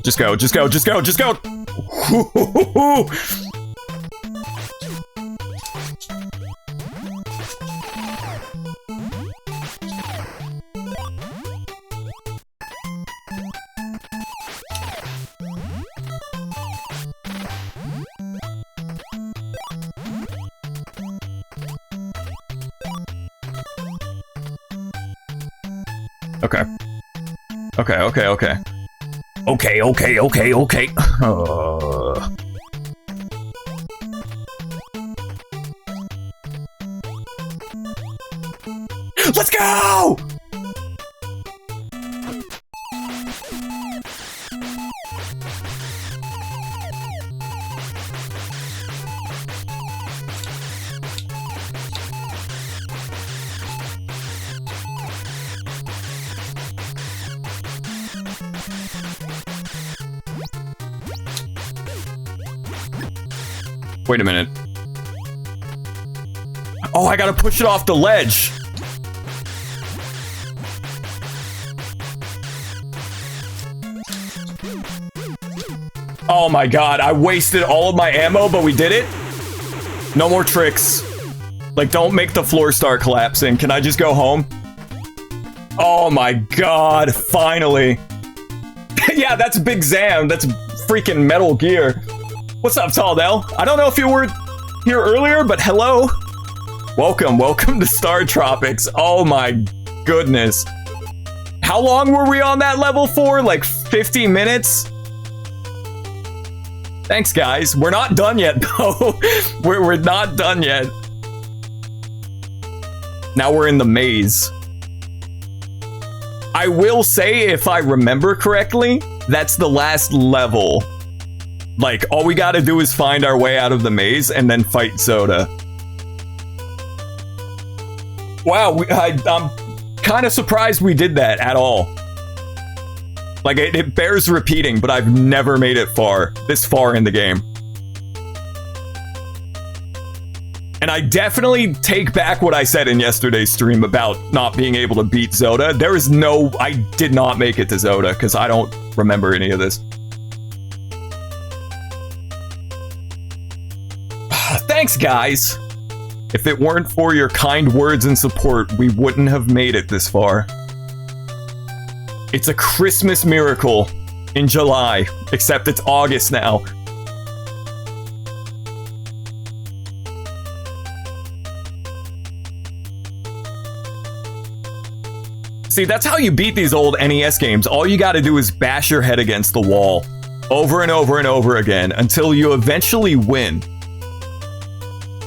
Just go, just go, just go, just go! Okay. Okay, okay, okay. Okay, okay, okay, okay. Let's go! Wait a minute. Oh, I gotta push it off the ledge. Oh my god, I wasted all of my ammo, but we did it? No more tricks. Like, don't make the floor start collapsing. Can I just go home? Oh my god, finally. Yeah, that's Big Zam. That's freaking Metal Gear. What's up, Taldell? I don't know if you were here earlier, but hello. Welcome, welcome to Star Tropics. Oh my goodness. How long were we on that level for? Like 50 minutes? Thanks, guys. We're not done yet, though. We're not done yet. Now we're in the maze. I will say, if I remember correctly, that's the last level. Like, all we gotta do is find our way out of the maze and then fight Zoda. Wow, I'm kind of surprised we did that at all. Like, it bears repeating, but I've never made it this far in the game. And I definitely take back what I said in yesterday's stream about not being able to beat Zoda. I did not make it to Zoda, because I don't remember any of this. Thanks, guys. If it weren't for your kind words and support, we wouldn't have made it this far. It's a Christmas miracle in July, except it's August now. See, that's how you beat these old NES games. All you gotta do is bash your head against the wall over and over and over again until you eventually win.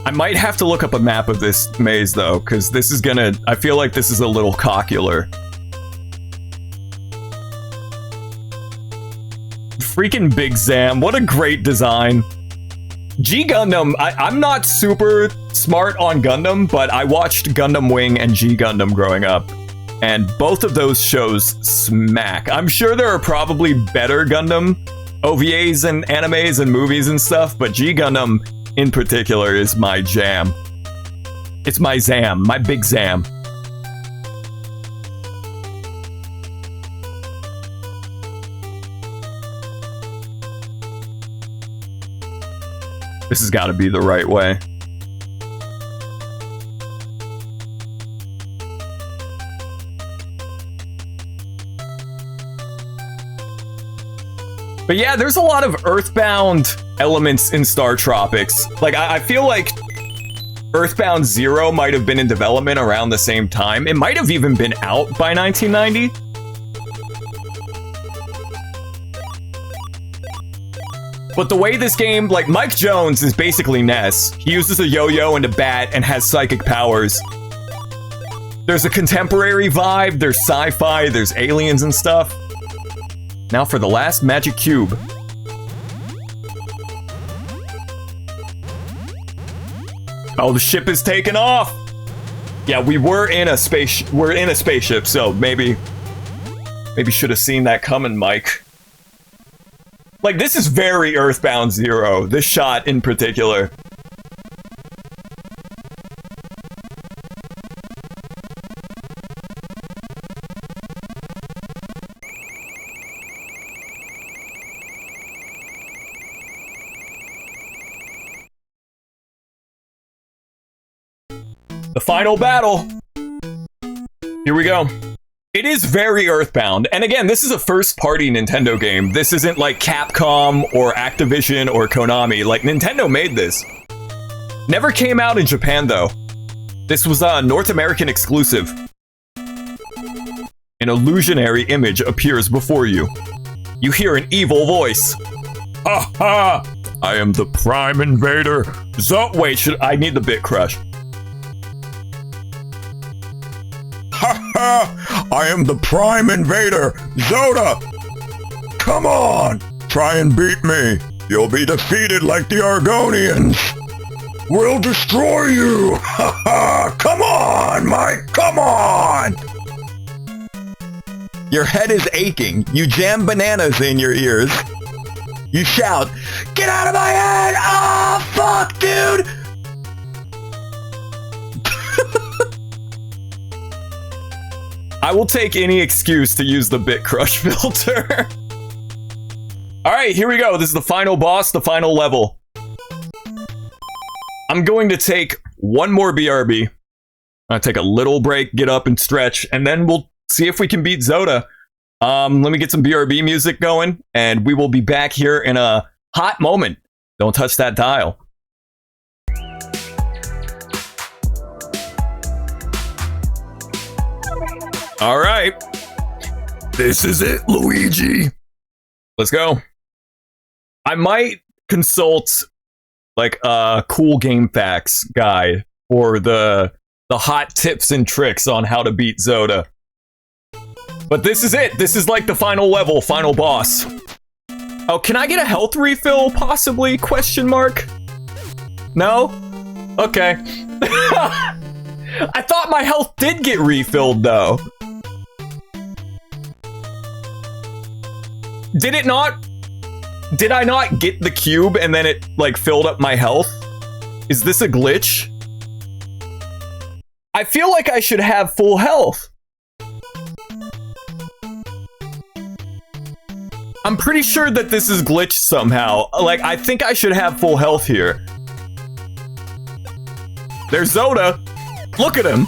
I might have to look up a map of this maze, though, because this is gonna... I feel like this is a little cockular. Freaking Big Zam, what a great design. G Gundam, I'm not super smart on Gundam, but I watched Gundam Wing and G Gundam growing up. And both of those shows smack. I'm sure there are probably better Gundam OVAs and animes and movies and stuff, but G Gundam in particular is my jam. It's my zam, my big zam. This has got to be the right way. But yeah, there's a lot of Earthbound elements in Star Tropics. Like, I feel like Earthbound Zero might have been in development around the same time. It might have even been out by 1990. But the way this game, like, Mike Jones is basically Ness. He uses a yo-yo and a bat and has psychic powers. There's a contemporary vibe, there's sci-fi, there's aliens and stuff. Now for the last magic cube. Oh, the ship is taking off! Yeah, we're in a spaceship, so maybe should have seen that coming, Mike. Like, this is very Earthbound Zero, this shot in particular. The final battle. Here we go. It is very Earthbound. And again, this is a first-party Nintendo game. This isn't like Capcom or Activision or Konami. Like, Nintendo made this. Never came out in Japan, though. This was a North American exclusive. An illusionary image appears before you. You hear an evil voice. Ha ha! I am the Prime Invader. Wait, I need the bit crush. Ha ha! I am the Prime Invader, Zoda! Come on! Try and beat me. You'll be defeated like the Argonians. We'll destroy you! Ha ha! Come on, Mike! Come on! Your head is aching. You jam bananas in your ears. You shout, "Get out of my head! Oh, fuck, dude!" I will take any excuse to use the bit crush filter. Alright, here we go. This is the final boss, the final level. I'm going to take one more BRB. I'll take a little break, get up and stretch, and then we'll see if we can beat Zoda. Let me get some BRB music going, and we will be back here in a hot moment. Don't touch that dial. All right. This is it, Luigi. Let's go. I might consult like a cool game facts guy for the hot tips and tricks on how to beat Zoda. But this is it. This is like the final level, final boss. Oh, can I get a health refill possibly? Question mark? No? Okay. I thought my health did get refilled though. Did it not? Did I not get the cube and then it like filled up my health? Is this a glitch? I feel like I should have full health. I'm pretty sure that this is glitched somehow. Like, I think I should have full health here. There's Zoda. Look at him.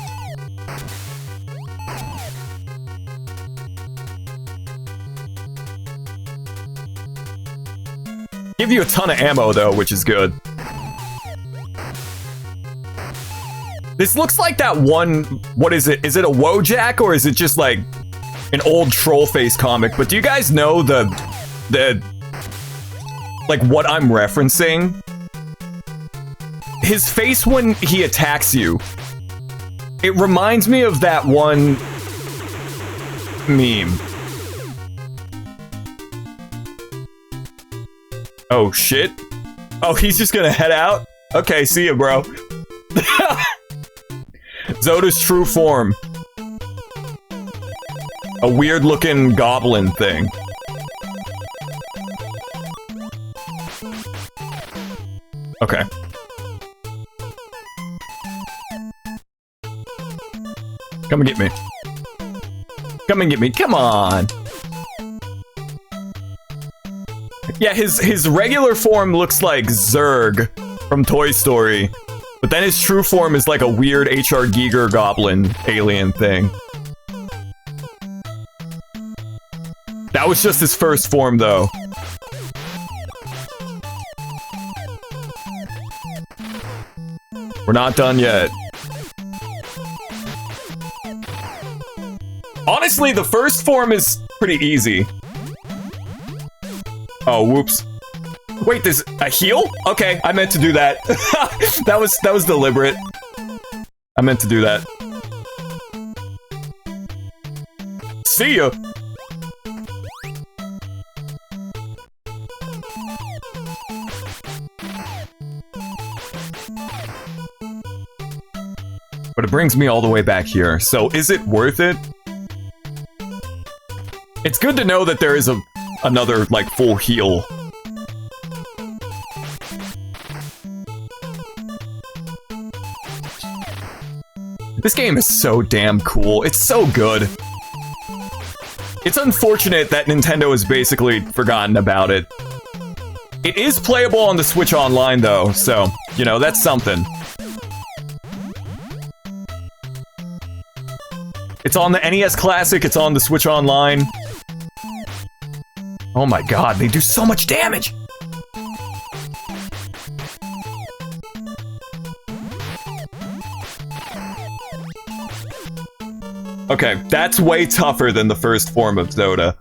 Give you a ton of ammo, though, which is good. This looks like that one... What is it? Is it a Wojak, or is it just, like, an old Trollface comic? But do you guys know the... Like, what I'm referencing? His face when he attacks you. It reminds me of that one... meme. Oh, shit. Oh, he's just gonna head out? Okay, see ya, bro. Zoda's true form. A weird-looking goblin thing. Okay. Come and get me. Come and get me. Come on. Yeah, his regular form looks like Zurg from Toy Story. But then his true form is like a weird H.R. Giger goblin alien thing. That was just his first form, though. We're not done yet. Honestly, the first form is pretty easy. Oh, whoops. Wait, there's a heal? Okay, I meant to do that. that was deliberate. I meant to do that. See ya. But it brings me all the way back here. So is it worth it? It's good to know that there is another like full heal. This game is so damn cool. It's so good. It's unfortunate that Nintendo has basically forgotten about it. It is playable on the Switch Online though, so, you know, that's something. It's on the NES Classic, it's on the Switch Online. Oh my god, they do so much damage! Okay, that's way tougher than the first form of Zoda.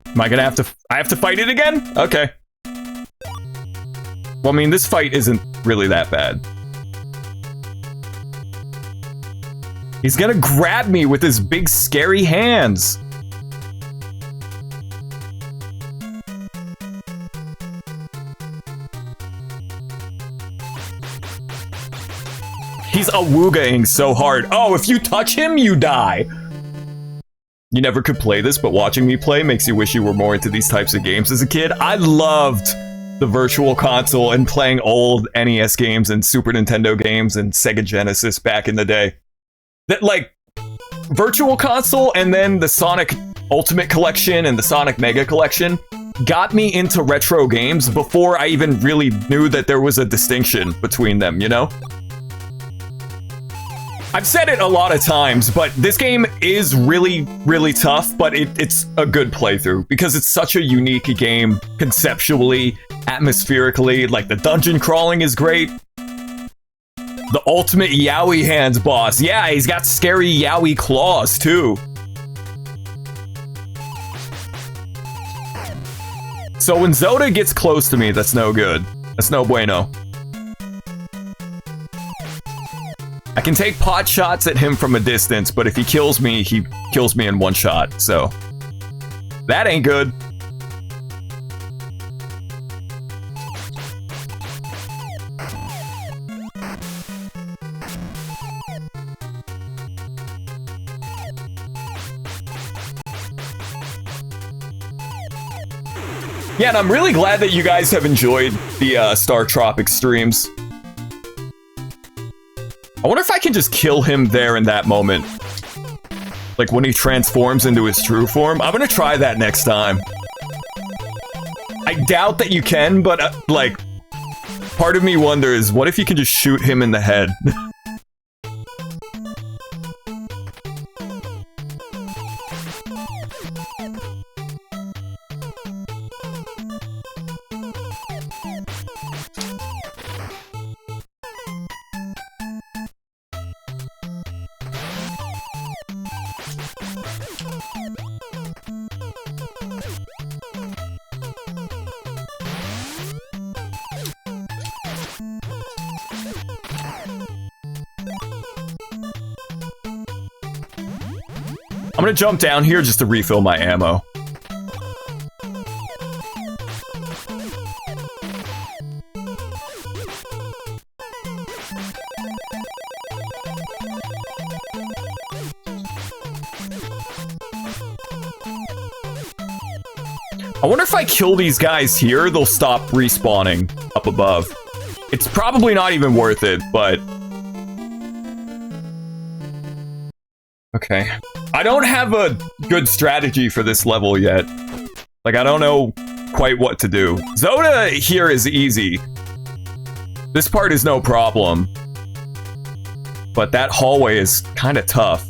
Am I gonna have to... I have to fight it again? Okay. Well, I mean, this fight isn't really that bad. He's gonna grab me with his big scary hands. He's awoogaing so hard. Oh, if you touch him, you die. You never could play this, but watching me play makes you wish you were more into these types of games as a kid. I loved the Virtual Console and playing old NES games and Super Nintendo games and Sega Genesis back in the day. That, like, Virtual Console and then the Sonic Ultimate Collection and the Sonic Mega Collection got me into retro games before I even really knew that there was a distinction between them, you know? I've said it a lot of times, but this game is really, really tough, but it's a good playthrough because it's such a unique game conceptually, atmospherically. Like, the dungeon crawling is great. The ultimate Yowie Hands boss. Yeah, he's got scary Yowie claws, too. So when Zoda gets close to me, that's no good. That's no bueno. I can take pot shots at him from a distance, but if he kills me in one shot, so... that ain't good. Yeah, and I'm really glad that you guys have enjoyed the Star Tropic streams. I wonder if I can just kill him there in that moment. Like when he transforms into his true form. I'm gonna try that next time. I doubt that you can, but like, part of me wonders, what if you can just shoot him in the head? I'm gonna jump down here just to refill my ammo. I wonder if I kill these guys here, they'll stop respawning up above. It's probably not even worth it, but Okay. I don't have a good strategy for this level yet. Like, I don't know quite what to do. Zoda here is easy. This part is no problem. But that hallway is kind of tough.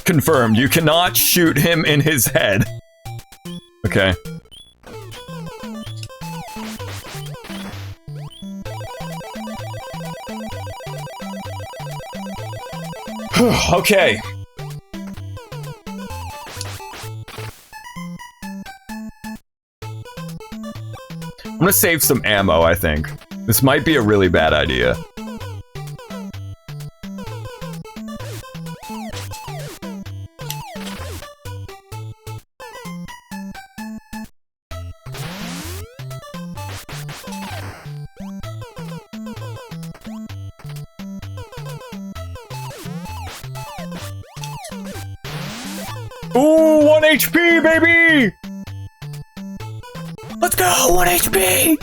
Confirmed. You cannot shoot him in his head. Okay. Okay. I'm gonna save some ammo, I think. This might be a really bad idea. Ooh, 1 HP, baby! Let's go, 1 HP!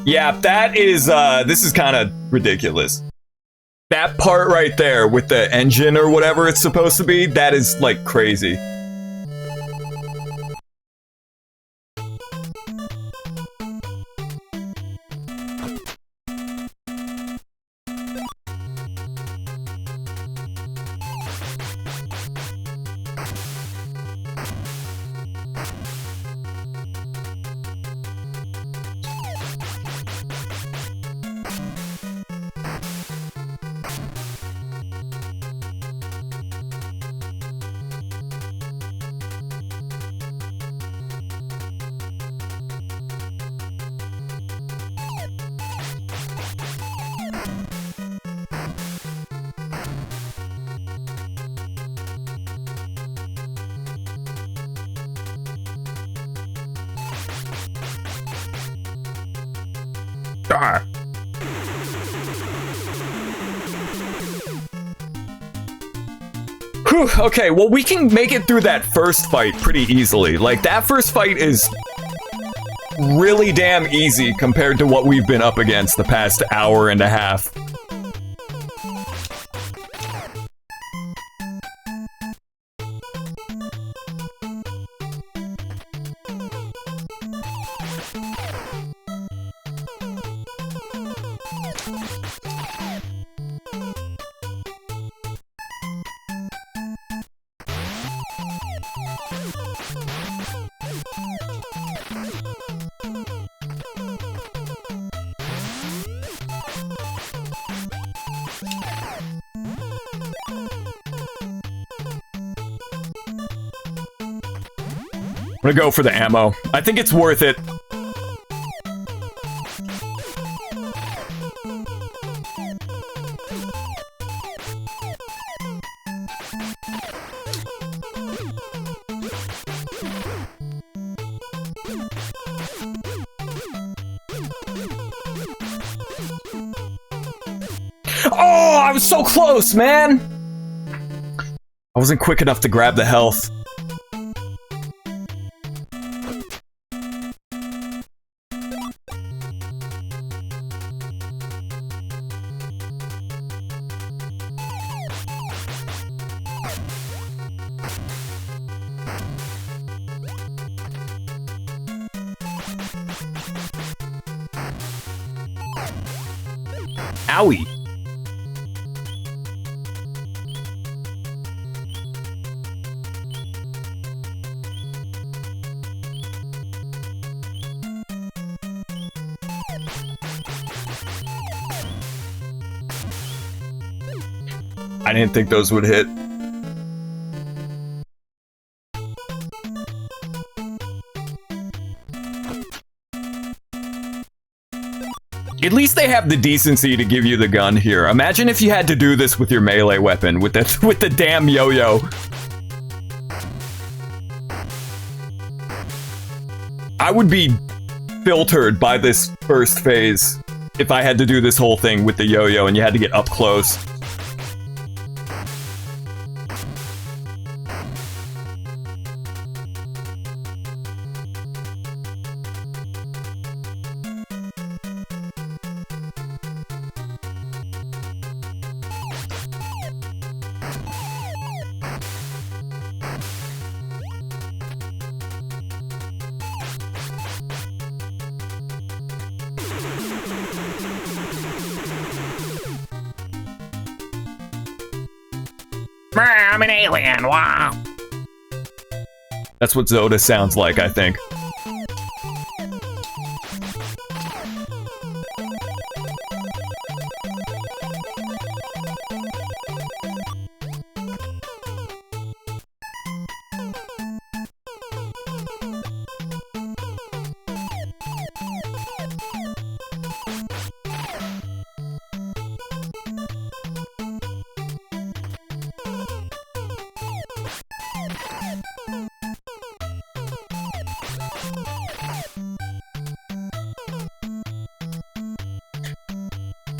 Yeah, that is, this is kind of ridiculous. That part right there with the engine or whatever it's supposed to be, that is, like, crazy. Ah. Whew, okay, well, we can make it through that first fight pretty easily. Like, that first fight is really damn easy compared to what we've been up against the past hour and a half. I'm gonna go for the ammo. I think it's worth it. Oh, I was so close, man! I wasn't quick enough to grab the health. Owie. I didn't think those would hit. At least they have the decency to give you the gun here. Imagine if you had to do this with your melee weapon, with the damn yo-yo. I would be filtered by this first phase if I had to do this whole thing with the yo-yo and you had to get up close. I'm an alien, wow. That's what Zoda sounds like, I think.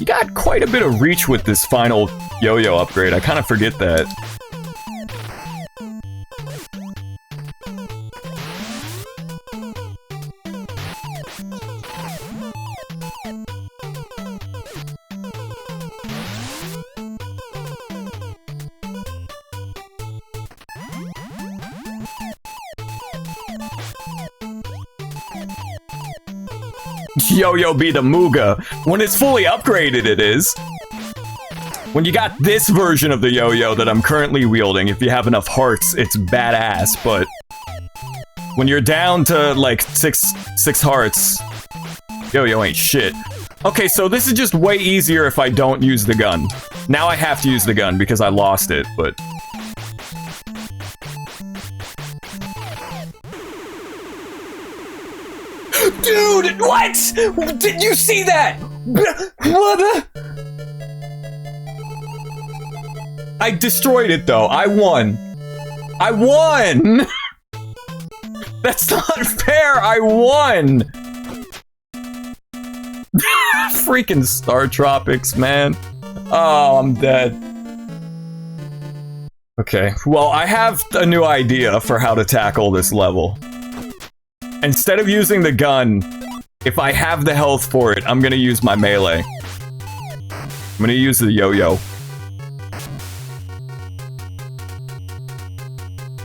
You got quite a bit of reach with this final yo-yo upgrade. I kind of forget that. Yo-yo be the Muga. When it's fully upgraded, it is. When you got this version of the yo-yo that I'm currently wielding, if you have enough hearts, it's badass, but when you're down to like six hearts, yo-yo ain't shit. Okay, so this is just way easier if I don't use the gun. Now I have to use the gun because I lost it, but... Dude, what? Did you see that? What? I destroyed it though. I won. I won! That's not fair. I won. Freaking Star Tropics, man. Oh, I'm dead. Okay, well, I have a new idea for how to tackle this level. Instead of using the gun, if I have the health for it, I'm gonna use my melee. I'm gonna use the yo-yo.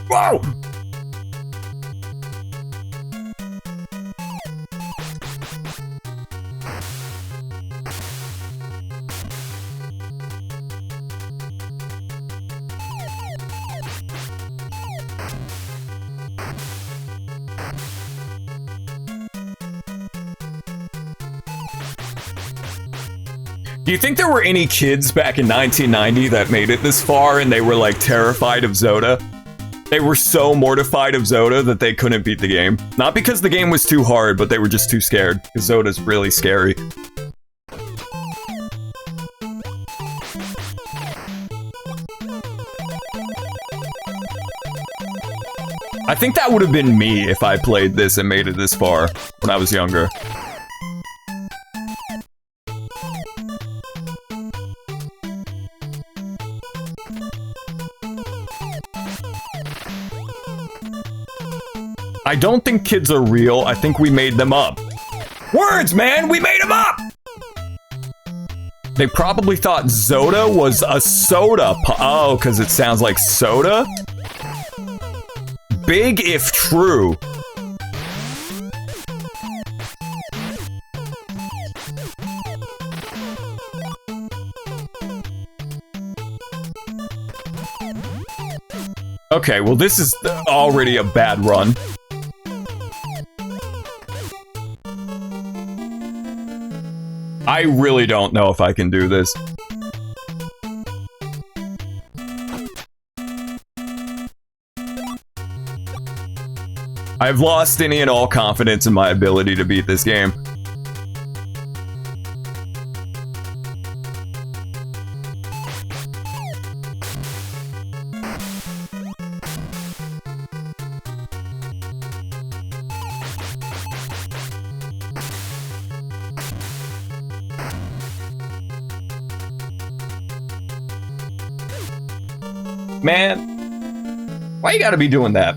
Whoa! Do you think there were any kids back in 1990 that made it this far and they were like terrified of Zoda? They were so mortified of Zoda that they couldn't beat the game. Not because the game was too hard, but they were just too scared, because Zoda's really scary. I think that would have been me if I played this and made it this far when I was younger. I don't think kids are real. I think we made them up. Words, man! We made them up! They probably thought Zoda was a soda. Oh, because it sounds like soda? Big if true. Okay, well this is already a bad run. I really don't know if I can do this. I've lost any and all confidence in my ability to beat this game. Man, why you gotta be doing that?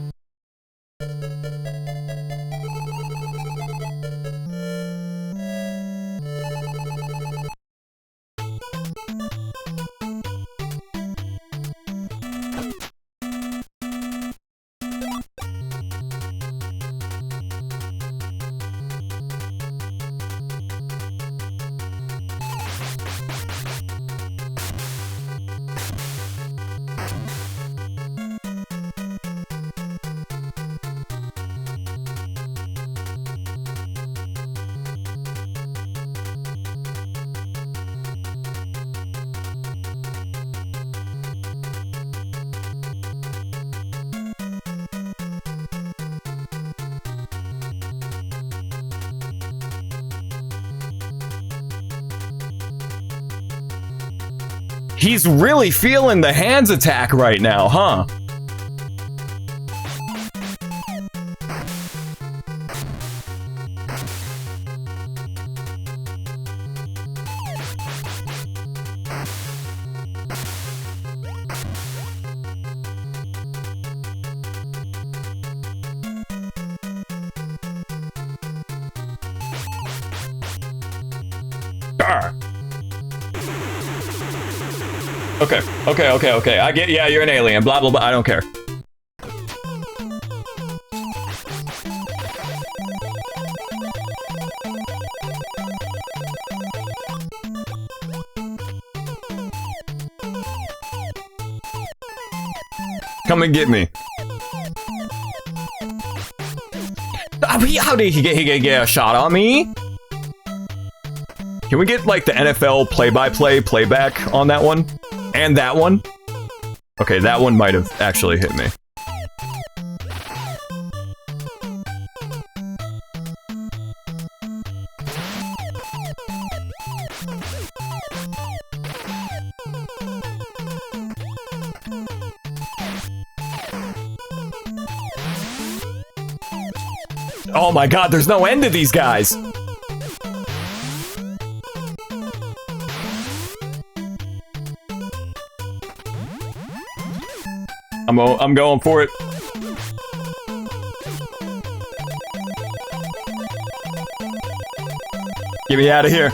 He's really feeling the hands attack right now, huh? Okay. I get, yeah, you're an alien, blah, blah, blah. I don't care. Come and get me. How did he get a shot on me? Can we get, like, the NFL play-by-play playback on that one? And that one? Okay, that one might have actually hit me. Oh my god, there's no end to these guys! I'm going for it. Get me out of here.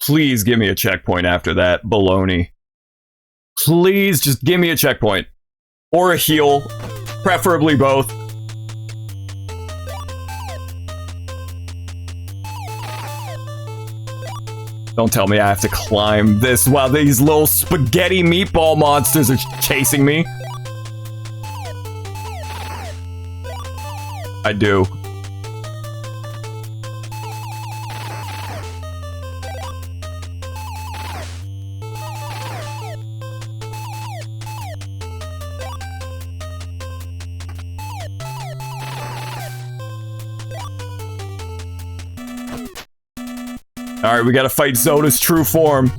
Please give me a checkpoint after that baloney. Please just give me a checkpoint. Or a heal. Preferably both. Don't tell me I have to climb this while these little spaghetti meatball monsters are chasing me. I do. Alright, we gotta fight Zoda's true form.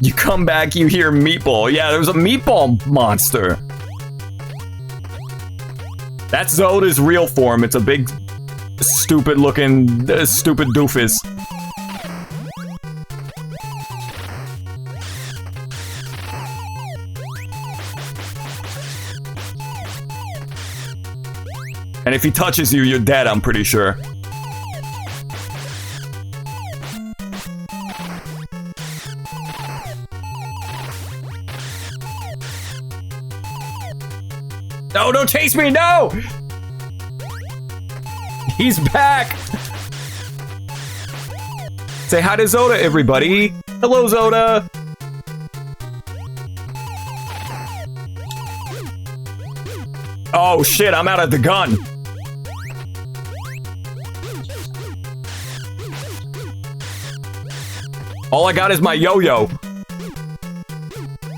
You come back, you hear meatball. Yeah, there's a meatball monster. That's Zoda's real form. It's a big, stupid-looking, stupid doofus. And if he touches you, you're dead, I'm pretty sure. No, don't chase me, no! He's back! Say hi to Zoda, everybody. Hello, Zoda. Oh, shit, I'm out of the gun. All I got is my yo-yo.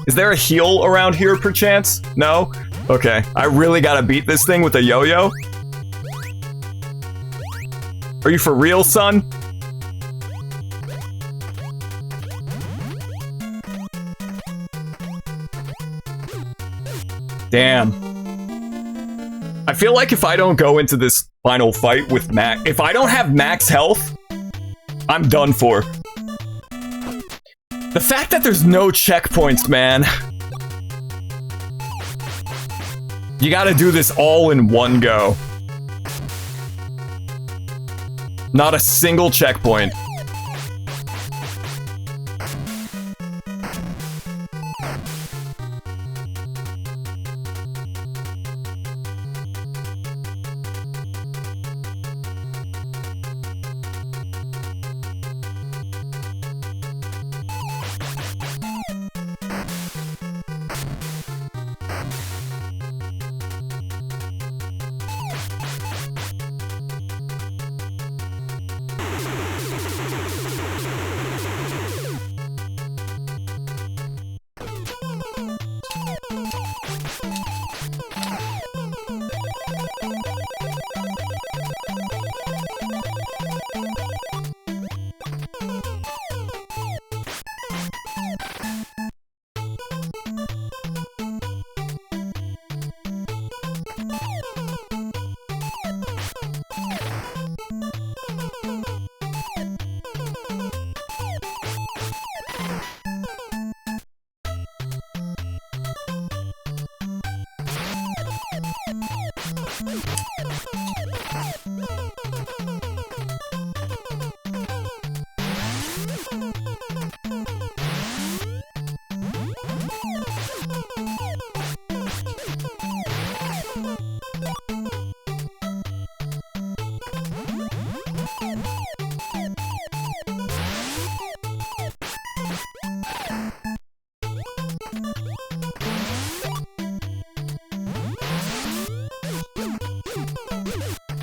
Is there a heal around here, perchance? No? Okay, I really gotta beat this thing with a yo-yo? Are you for real, son? Damn. I feel like if I don't go into this final fight with Max... If I don't have max health, I'm done for. The fact that there's no checkpoints, man... You gotta do this all in one go. Not a single checkpoint.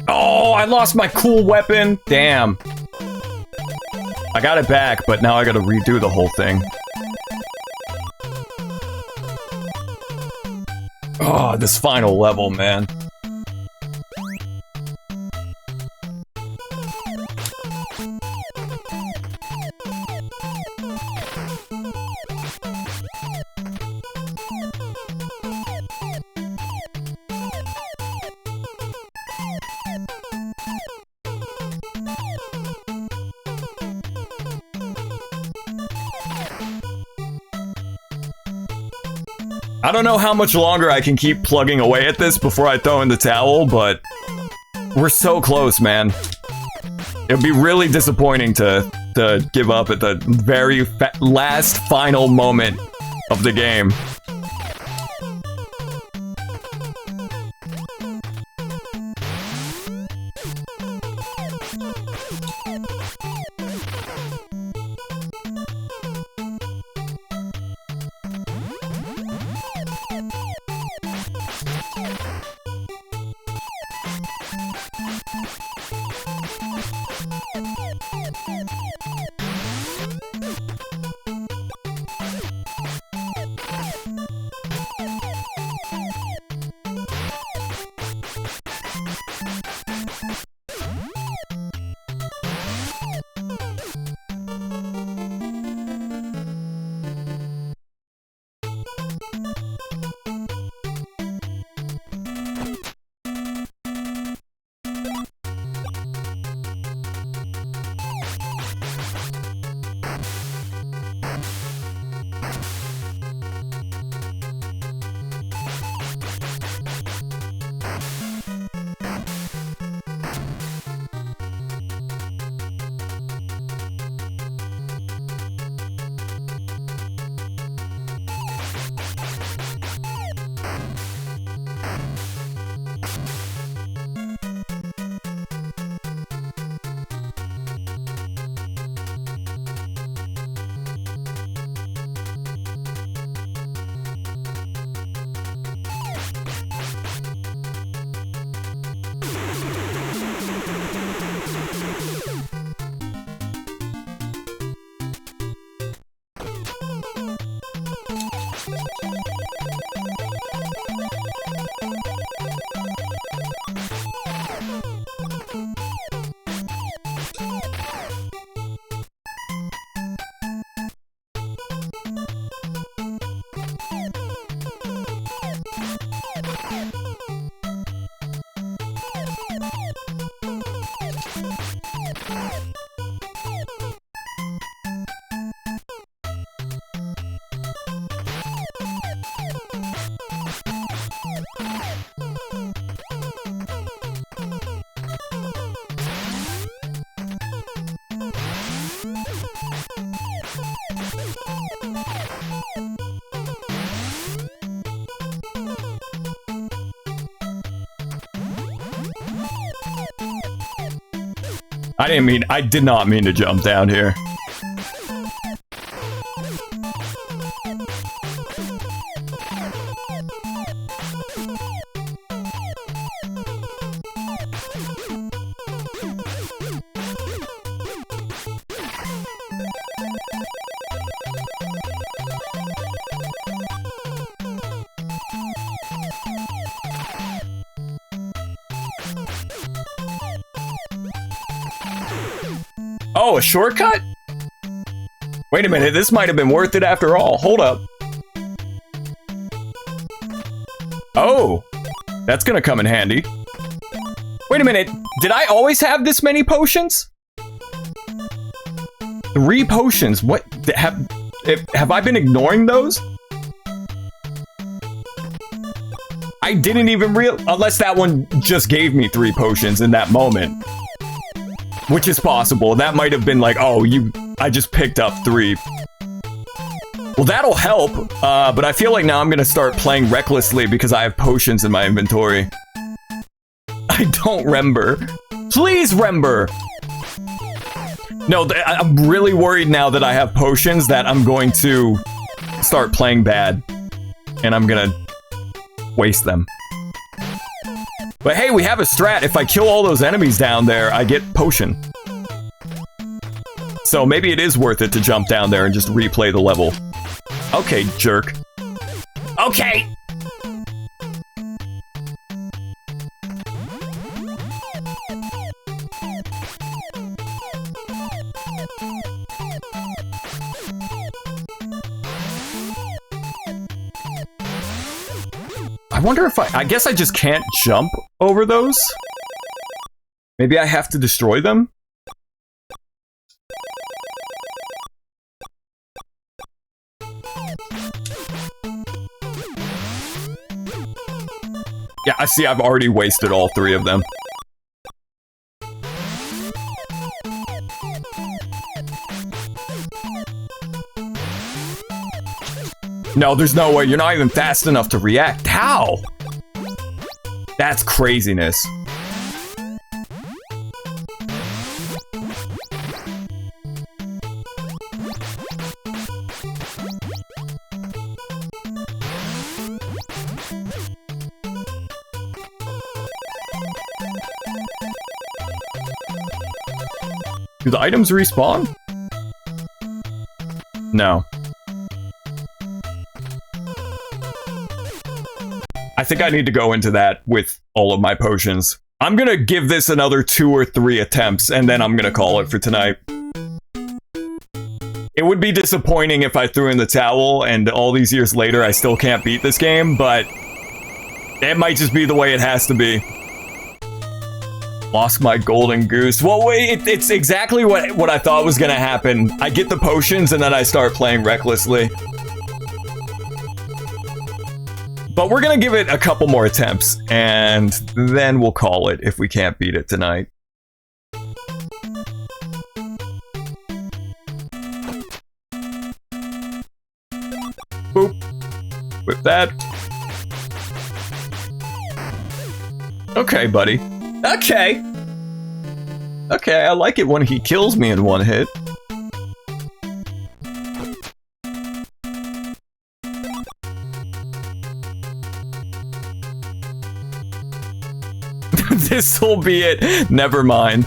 Oh, I lost my cool weapon. Damn. I got it back, but now I gotta redo the whole thing. Oh, this final level, man. I don't know how much longer I can keep plugging away at this before I throw in the towel, but we're so close, man. It would be really disappointing to give up at the very last final moment of the game. I did not mean to jump down here. Oh, a shortcut? Wait a minute, this might have been worth it after all. Hold up. Oh, that's gonna come in handy. Wait a minute, did I always have this many potions? 3 potions, what? Have I been ignoring those? I didn't even unless that one just gave me 3 potions in that moment. Which is possible. That might have been like, oh, I just picked up 3. Well, that'll help, but I feel like now I'm gonna start playing recklessly because I have potions in my inventory. I don't remember. Please remember! No, I'm really worried now that I have potions that I'm going to start playing bad. And I'm gonna waste them. But hey, we have a strat. If I kill all those enemies down there, I get potion. So maybe it is worth it to jump down there and just replay the level. Okay, jerk. Okay. I wonder if I guess I just can't jump over those? Maybe I have to destroy them? Yeah, I see I've already wasted all 3 of them. No, there's no way. You're not even fast enough to react. How? That's craziness. Do the items respawn? No. I think I need to go into that with all of my potions. I'm gonna give this another 2 or 3 attempts, and then I'm gonna call it for tonight. It would be disappointing if I threw in the towel, and all these years later I still can't beat this game, but it might just be the way it has to be. Lost my golden goose. Well, wait, it's exactly what I thought was gonna happen. I get the potions, and then I start playing recklessly. But we're gonna give it a couple more attempts, and then we'll call it if we can't beat it tonight. Boop. Whip that. Okay, buddy. Okay! Okay, I like it when he kills me in one hit. This'll be it. Never mind.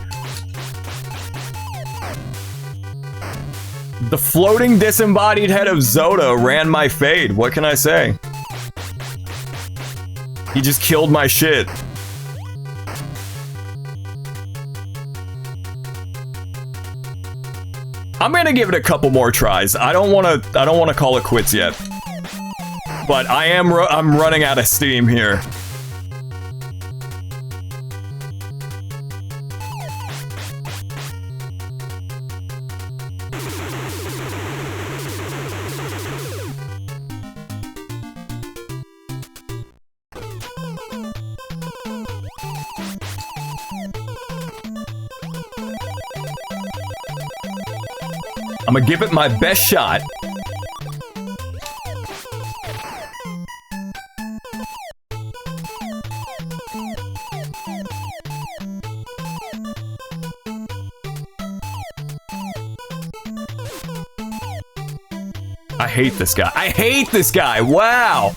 The floating disembodied head of Zoda ran my fade. What can I say? He just killed my shit. I'm gonna give it a couple more tries. I don't wanna call it quits yet. But I'm running out of steam here. I'm gonna give it my best shot. I hate this guy. I hate this guy. Wow.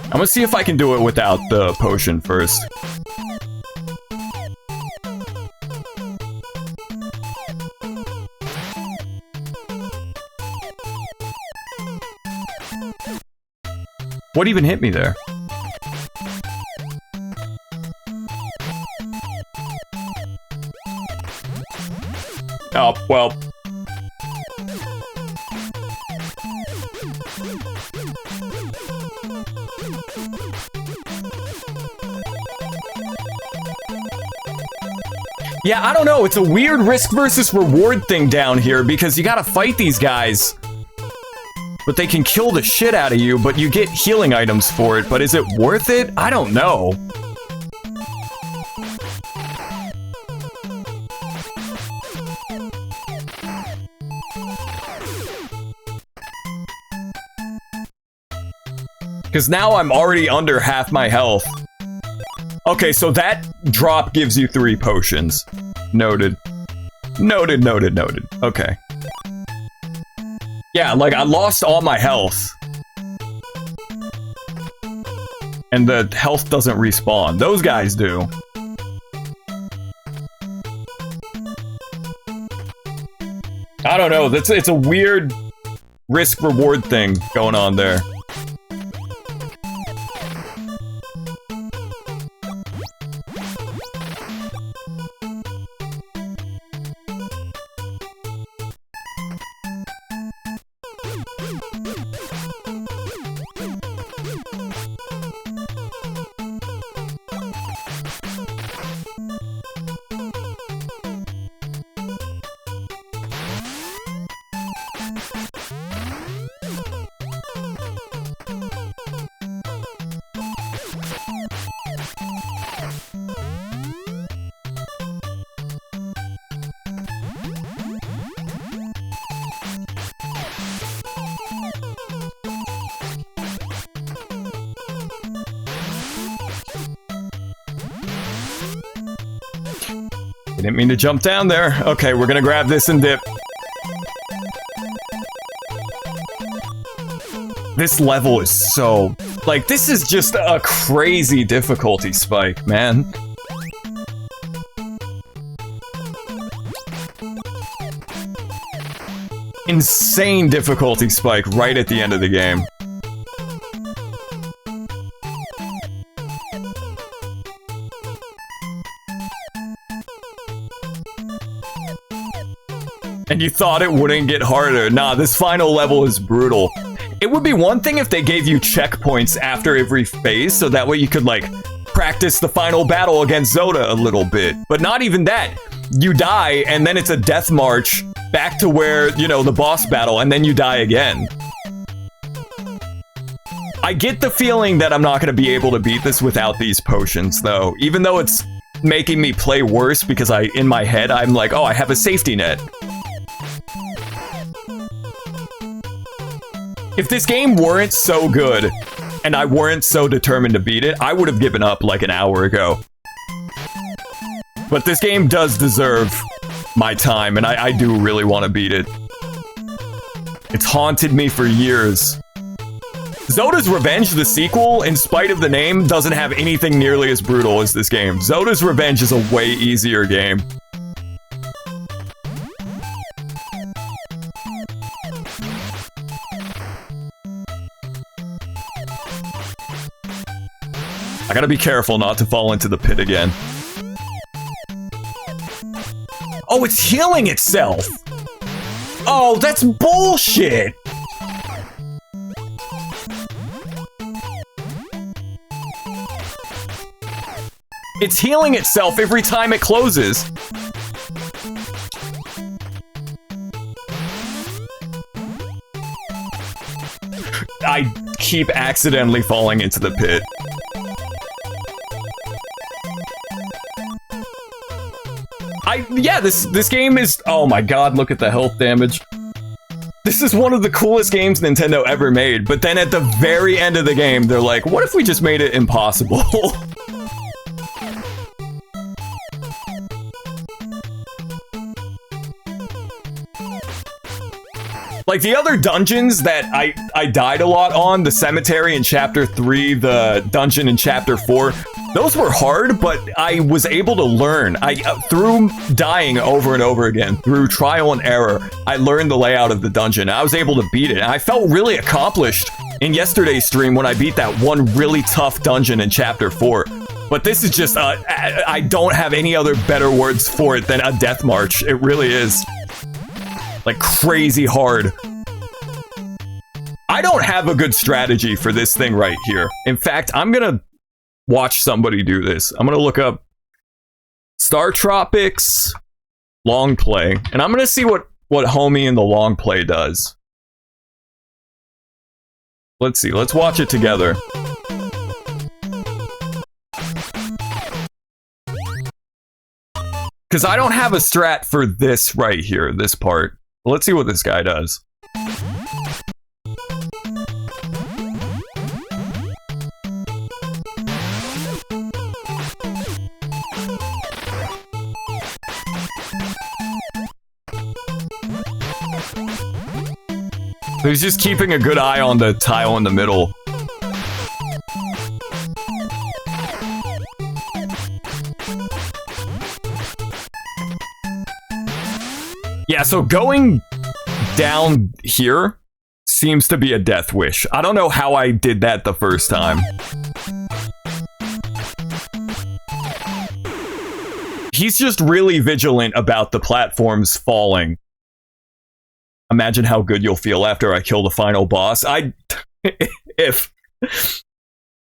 I'm gonna see if I can do it without the potion first. What even hit me there? Oh, well. Yeah, I don't know. It's a weird risk versus reward thing down here because you gotta fight these guys. But they can kill the shit out of you, but you get healing items for it. But is it worth it? I don't know. Because now I'm already under half my health. Okay, so that drop gives you 3 potions. Noted. Noted, noted, noted. Okay. Yeah, like, I lost all my health. And the health doesn't respawn. Those guys do. I don't know. It's a weird risk-reward thing going on there. Didn't mean to jump down there. Okay, we're gonna grab this and dip. This level is so... like, this is just a crazy difficulty spike, man. Insane difficulty spike right at the end of the game. And you thought it wouldn't get harder. Nah, this final level is brutal. It would be one thing if they gave you checkpoints after every phase, so that way you could, like, practice the final battle against Zoda a little bit. But not even that. You die, and then it's a death march back to where, you know, the boss battle, and then you die again. I get the feeling that I'm not going to be able to beat this without these potions, though. Even though it's making me play worse because in my head, I'm like, oh, I have a safety net. If this game weren't so good, and I weren't so determined to beat it, I would have given up like an hour ago. But this game does deserve my time, and I do really want to beat it. It's haunted me for years. Zoda's Revenge, the sequel, in spite of the name, doesn't have anything nearly as brutal as this game. Zoda's Revenge is a way easier game. I gotta be careful not to fall into the pit again. Oh, it's healing itself! Oh, that's bullshit! It's healing itself every time it closes. I keep accidentally falling into the pit. Yeah, this game is... Oh my god, look at the health damage. This is one of the coolest games Nintendo ever made, but then at the very end of the game, they're like, what if we just made it impossible? Like, the other dungeons that I died a lot on, the cemetery in Chapter 3, the dungeon in Chapter 4, those were hard, but I was able to learn. Through dying over and over again, through trial and error, I learned the layout of the dungeon. I was able to beat it, and I felt really accomplished in yesterday's stream when I beat that one really tough dungeon in Chapter 4. But this is just, I don't have any other better words for it than a death march. It really is. Like, crazy hard. I don't have a good strategy for this thing right here. In fact, I'm gonna watch somebody do this. I'm gonna look up Star Tropics long play, and I'm gonna see what homie in the long play does. Let's see. Let's watch it together. Because I don't have a strat for this right here, this part. Let's see what this guy does. So he's just keeping a good eye on the tile in the middle. Yeah, so going down here seems to be a death wish. I don't know how I did that the first time. He's just really vigilant about the platforms falling. Imagine how good you'll feel after I kill the final boss. It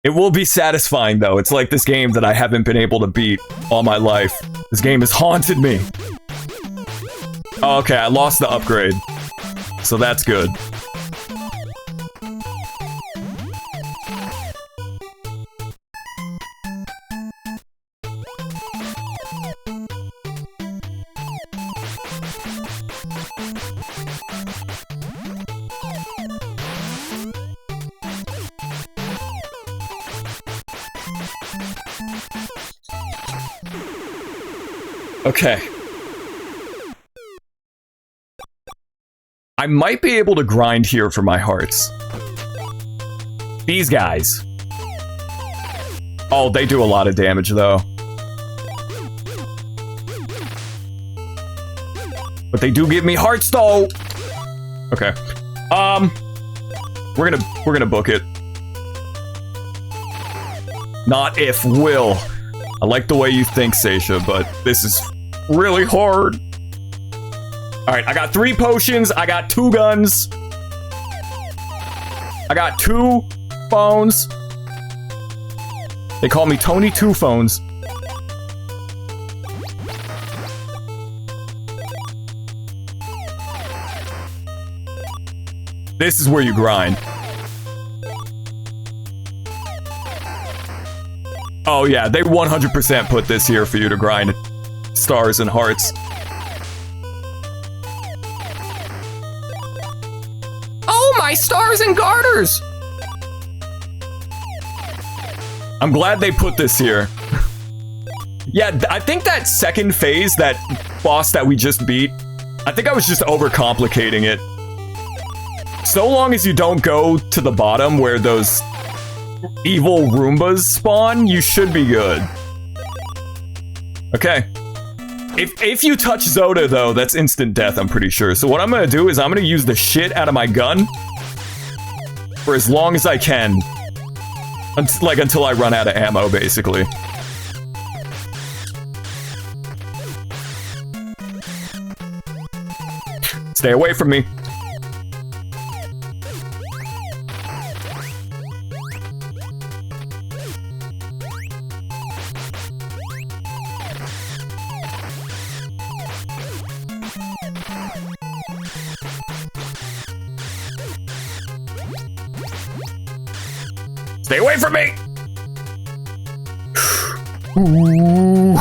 will be satisfying, though. It's like this game that I haven't been able to beat all my life. This game has haunted me. Oh, okay, I lost the upgrade. So that's good. Okay. I might be able to grind here for my hearts. These guys. Oh, they do a lot of damage, though. But they do give me hearts, though. Okay. We're gonna book it. Not if, will. I like the way you think, Seisha, but this is really hard. Alright, I got 3 potions, I got 2 guns. I got 2 phones. They call me Tony Two Phones. This is where you grind. Oh yeah, they 100% put this here for you to grind stars and hearts. My stars and garters! I'm glad they put this here. Yeah, I think that second phase, that boss that we just beat, I think I was just overcomplicating it. So long as you don't go to the bottom where those evil Roombas spawn, you should be good. Okay. If you touch Zoda, though, that's instant death, I'm pretty sure. So what I'm gonna do is I'm gonna use the shit out of my gun for as long as I can. Until I run out of ammo, basically. Stay away from me. Stay away from me! Ooh.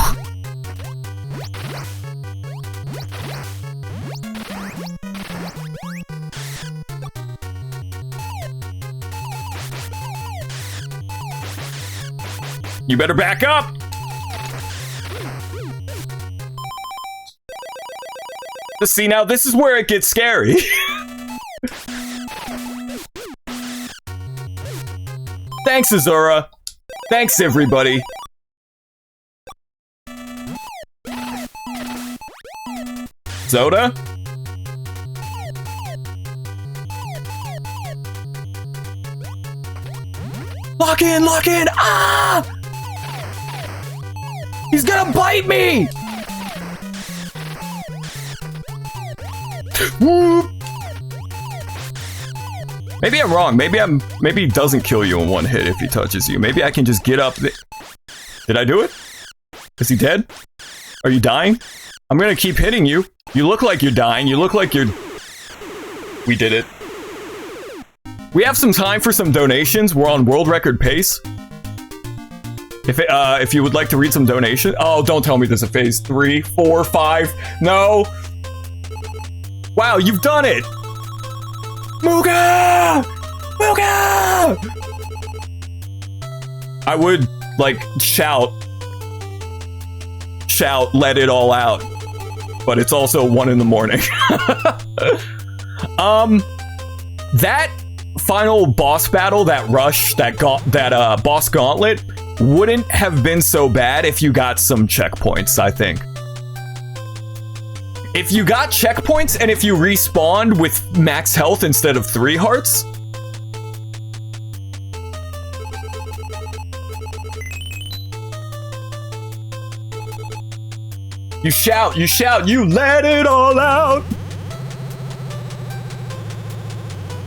You better back up! See, now this is where it gets scary. Thanks, Azura. Thanks, everybody. Zoda? Lock in, lock in! Ah! He's gonna bite me! Whoop. Maybe I'm wrong. Maybe he doesn't kill you in one hit if he touches you. Maybe I can just get up. Did I do it? Is he dead? Are you dying? I'm gonna keep hitting you. You look like you're dying. You look like you're... We did it. We have some time for some donations. We're on world record pace. If you would like to read some donation... Oh, don't tell me there's a phase 3, 4, 5. No! Wow, you've done it! Mooga! Mooga! I would, like, shout, let it all out. But it's also 1 in the morning. That final boss battle, that rush, that boss gauntlet, wouldn't have been so bad if you got some checkpoints, I think. If you got checkpoints and if you respawned with max health instead of 3 hearts. You shout, you let it all out.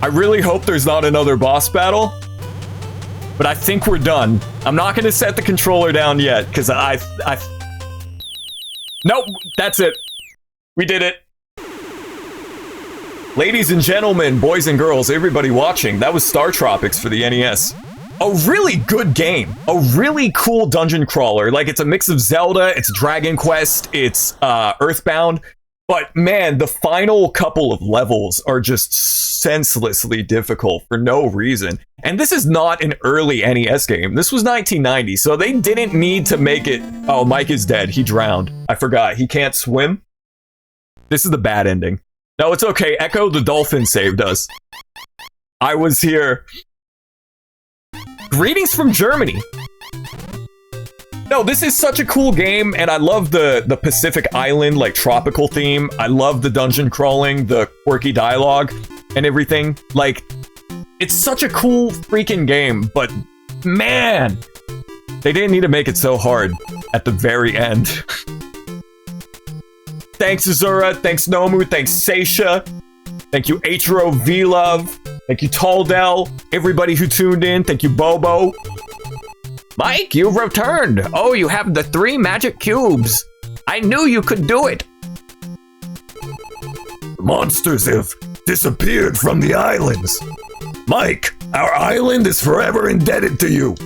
I really hope there's not another boss battle. But I think we're done. I'm not gonna set the controller down yet, because Nope, that's it. We did it. Ladies and gentlemen, boys and girls, everybody watching, that was Star Tropics for the NES. A really good game. A really cool dungeon crawler. Like, it's a mix of Zelda, it's Dragon Quest, it's Earthbound. But man, the final couple of levels are just senselessly difficult for no reason. And this is not an early NES game. This was 1990, so they didn't need to make it... Oh, Mike is dead. He drowned. I forgot. He can't swim. This is the bad ending. No, it's okay. Echo the Dolphin saved us. I was here. Greetings from Germany. No, this is such a cool game, and I love the Pacific Island, like, tropical theme. I love the dungeon crawling, the quirky dialogue, and everything. Like, it's such a cool freaking game, but man, they didn't need to make it so hard at the very end. Thanks, Azura. Thanks, Nomu. Thanks, Seisha. Thank you, Atro V-Love. Thank you, Taldell. Everybody who tuned in. Thank you, Bobo. Mike, you've returned. Oh, you have the 3 magic cubes. I knew you could do it. Monsters have disappeared from the islands. Mike, our island is forever indebted to you.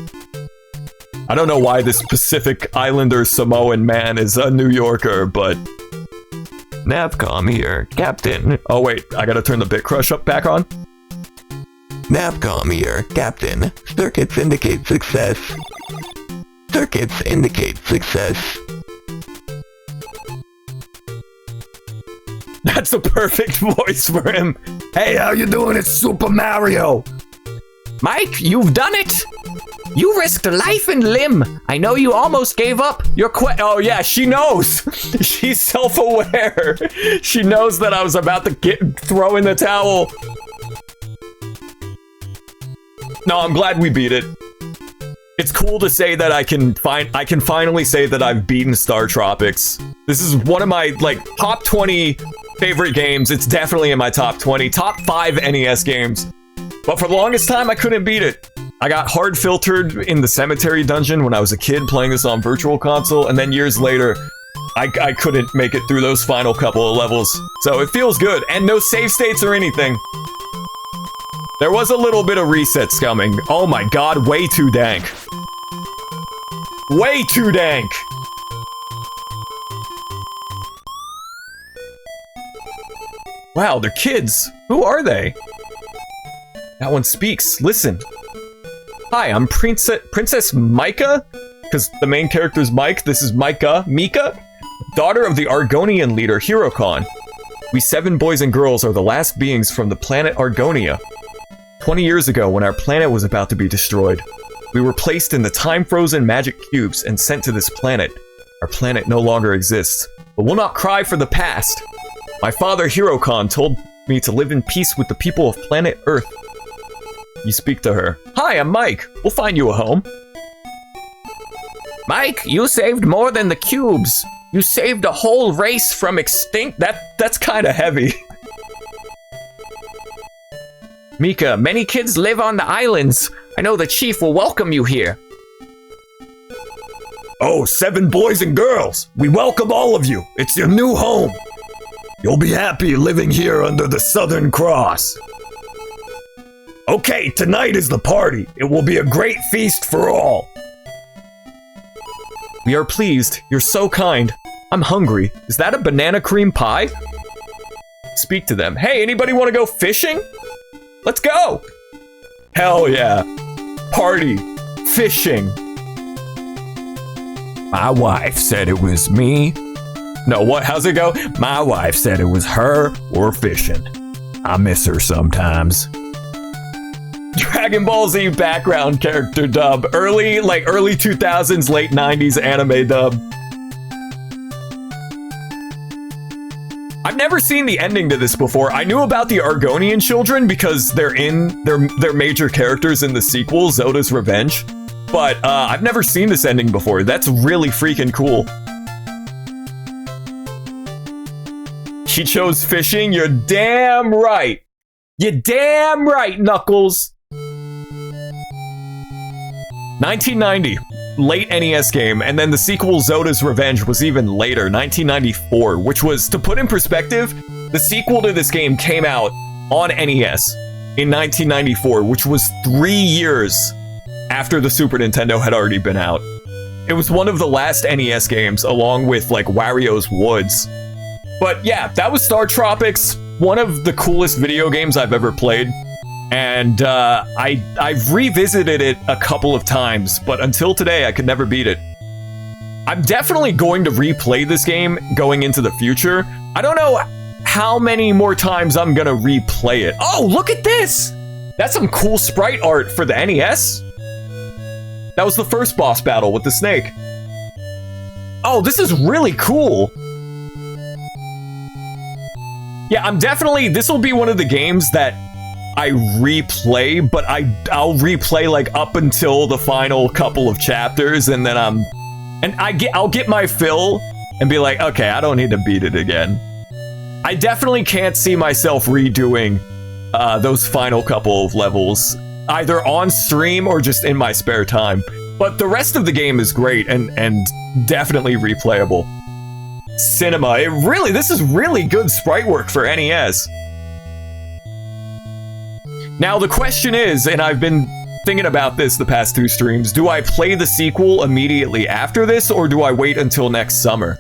I don't know why this Pacific Islander Samoan man is a New Yorker, but... Navcom here, Captain. Oh wait, I gotta turn the bit crush up back on? Navcom here, Captain. Circuits indicate success. Circuits indicate success. That's the perfect voice for him. Hey, how you doing? It's Super Mario. Mike, you've done it. You risked life and limb. I know you almost gave up your Oh yeah, she knows. She's self-aware. She knows that I was about to throw in the towel. No, I'm glad we beat it. It's cool to say that I can finally say that I've beaten Star Tropics. This is one of my, like, top 20 favorite games. It's definitely in my top 20, top 5 NES games. But for the longest time, I couldn't beat it. I got hard filtered in the cemetery dungeon when I was a kid playing this on Virtual Console, and then years later, I couldn't make it through those final couple of levels. So it feels good, and no save states or anything. There was a little bit of resets coming. Oh my god, way too dank. Way too dank. Wow, they're kids. Who are they? That one speaks. Listen. Hi, I'm Princess Micah, because the main character is Mike. This is Mika, daughter of the Argonian leader Hirokon. We 7 boys and girls are the last beings from the planet Argonia. 20 years ago, when our planet was about to be destroyed, we were placed in the time-frozen magic cubes and sent to this planet. Our planet no longer exists, but we'll not cry for the past. My father Hirokon told me to live in peace with the people of planet Earth. You speak to her. Hi, I'm Mike. We'll find you a home. Mike, you saved more than the cubes. You saved a whole race from extinct. That's kind of heavy. Mika, many kids live on the islands. I know the chief will welcome you here. Oh, 7 boys and girls. We welcome all of you. It's your new home. You'll be happy living here under the Southern Cross. Okay, tonight is the party. It will be a great feast for all. We are pleased. You're so kind. I'm hungry. Is that a banana cream pie? Speak to them. Hey, anybody want to go fishing? Let's go! Hell yeah. Party. Fishing. My wife said it was me. No, what? How's it go? My wife said it was her or fishing. I miss her sometimes. Dragon Ball Z background character dub. Early 2000s, late 90s anime dub. I've never seen the ending to this before. I knew about the Argonian children because they're major characters in the sequel, Zoda's Revenge. But I've never seen this ending before. That's really freaking cool. She chose fishing. You're damn right. You're damn right, Knuckles. 1990, late NES game, and then the sequel Zoda's Revenge was even later, 1994, which was, to put in perspective, the sequel to this game came out on NES in 1994, which was 3 years after the Super Nintendo had already been out. It was one of the last NES games, along with, like, Wario's Woods. But yeah, that was Star Tropics, one of the coolest video games I've ever played. And I've revisited it a couple of times, but until today, I could never beat it. I'm definitely going to replay this game going into the future. I don't know how many more times I'm gonna replay it. Oh, look at this! That's some cool sprite art for the NES. That was the first boss battle with the snake. Oh, this is really cool. Yeah, this will be one of the games that I replay, but I'll replay like up until the final couple of chapters, and then I'll get my fill and be like, okay, I don't need to beat it again. I definitely can't see myself redoing those final couple of levels, either on stream or just in my spare time. But the rest of the game is great and definitely replayable. Cinema, this is really good sprite work for NES. Now the question is, and I've been thinking about this the past 2 streams, do I play the sequel immediately after this, or do I wait until next summer?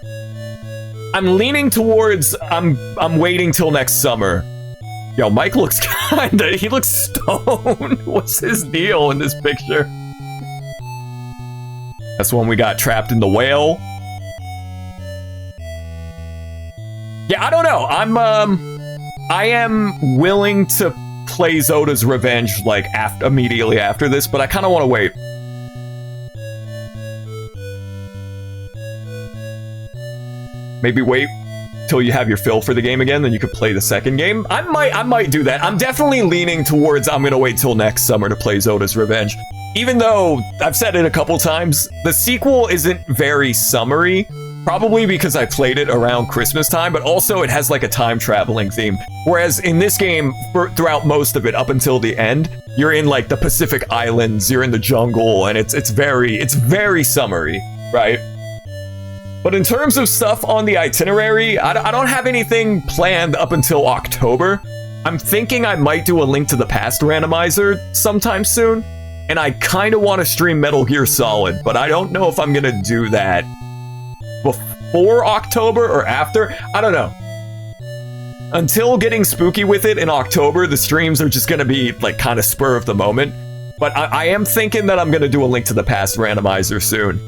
I'm leaning towards I'm waiting till next summer. Yo, Mike looks he looks stoned. What's his deal in this picture? That's when we got trapped in the whale. Yeah, I don't know. I am willing to play Zoda's Revenge like immediately after this, but I kind of want to wait. Maybe wait till you have your fill for the game again, then you could play the second game. I might do that. I'm definitely leaning towards I'm gonna wait till next summer to play Zoda's Revenge. Even though I've said it a couple times, the sequel isn't very summery. Probably because I played it around Christmas time, but also it has like a time traveling theme. Whereas in this game, throughout most of it up until the end, you're in like the Pacific Islands, you're in the jungle, and it's very summery, right? But in terms of stuff on the itinerary, I don't have anything planned up until October. I'm thinking I might do a Link to the Past randomizer sometime soon, and I kind of want to stream Metal Gear Solid, but I don't know if I'm going to do that before October or after. I don't know. Until getting spooky with it in October, the streams are just going to be like kind of spur of the moment. But I am thinking that I'm going to do a Link to the Past randomizer soon.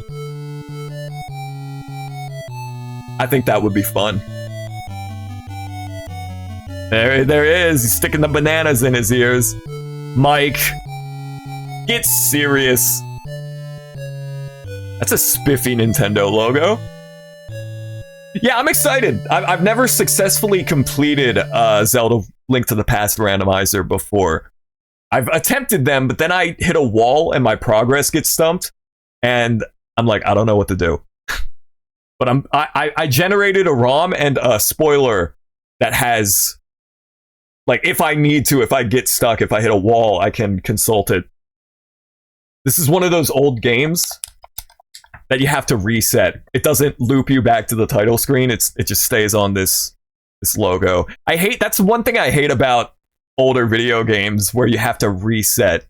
I think that would be fun. There is. He's sticking the bananas in his ears. Mike, get serious. That's a spiffy Nintendo logo. Yeah, I'm excited. I've never successfully completed Zelda Link to the Past randomizer before. I've attempted them, but then I hit a wall and my progress gets stumped, and I'm like, I don't know what to do. But I generated a ROM and a spoiler that has, like, if I need to, if I get stuck, if I hit a wall, I can consult it. This is one of those old games that you have to reset. It doesn't loop you back to the title screen. It just stays on this logo. That's one thing I hate about older video games, where you have to reset.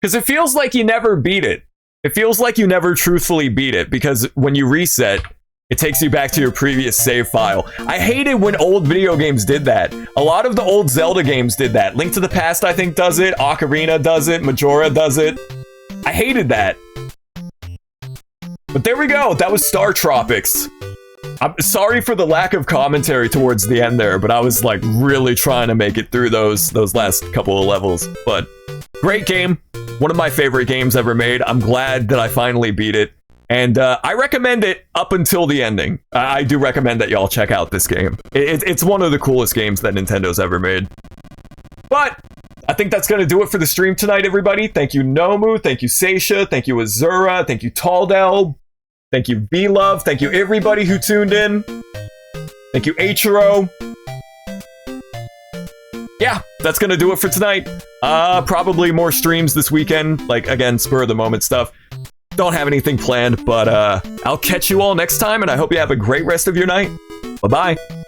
Because it feels like you never beat it. It feels like you never truthfully beat it, because when you reset, it takes you back to your previous save file. I hated when old video games did that. A lot of the old Zelda games did that. Link to the Past, I think, does it. Ocarina does it. Majora does it. I hated that. But there we go. That was Star Tropics. I'm sorry for the lack of commentary towards the end there, but I was like really trying to make it through those last couple of levels. But great game. One of my favorite games ever made. I'm glad that I finally beat it. And I recommend it up until the ending. I do recommend that y'all check out this game. It's one of the coolest games that Nintendo's ever made. But I think that's going to do it for the stream tonight, everybody. Thank you, Nomu. Thank you, Seisha. Thank you, Azura. Thank you, Taldell. Thank you, B-Love. Thank you, everybody who tuned in. Thank you, Eiichiro. Yeah, that's going to do it for tonight. Probably more streams this weekend. Like, again, spur of the moment stuff. Don't have anything planned, but I'll catch you all next time, and I hope you have a great rest of your night. Bye-bye.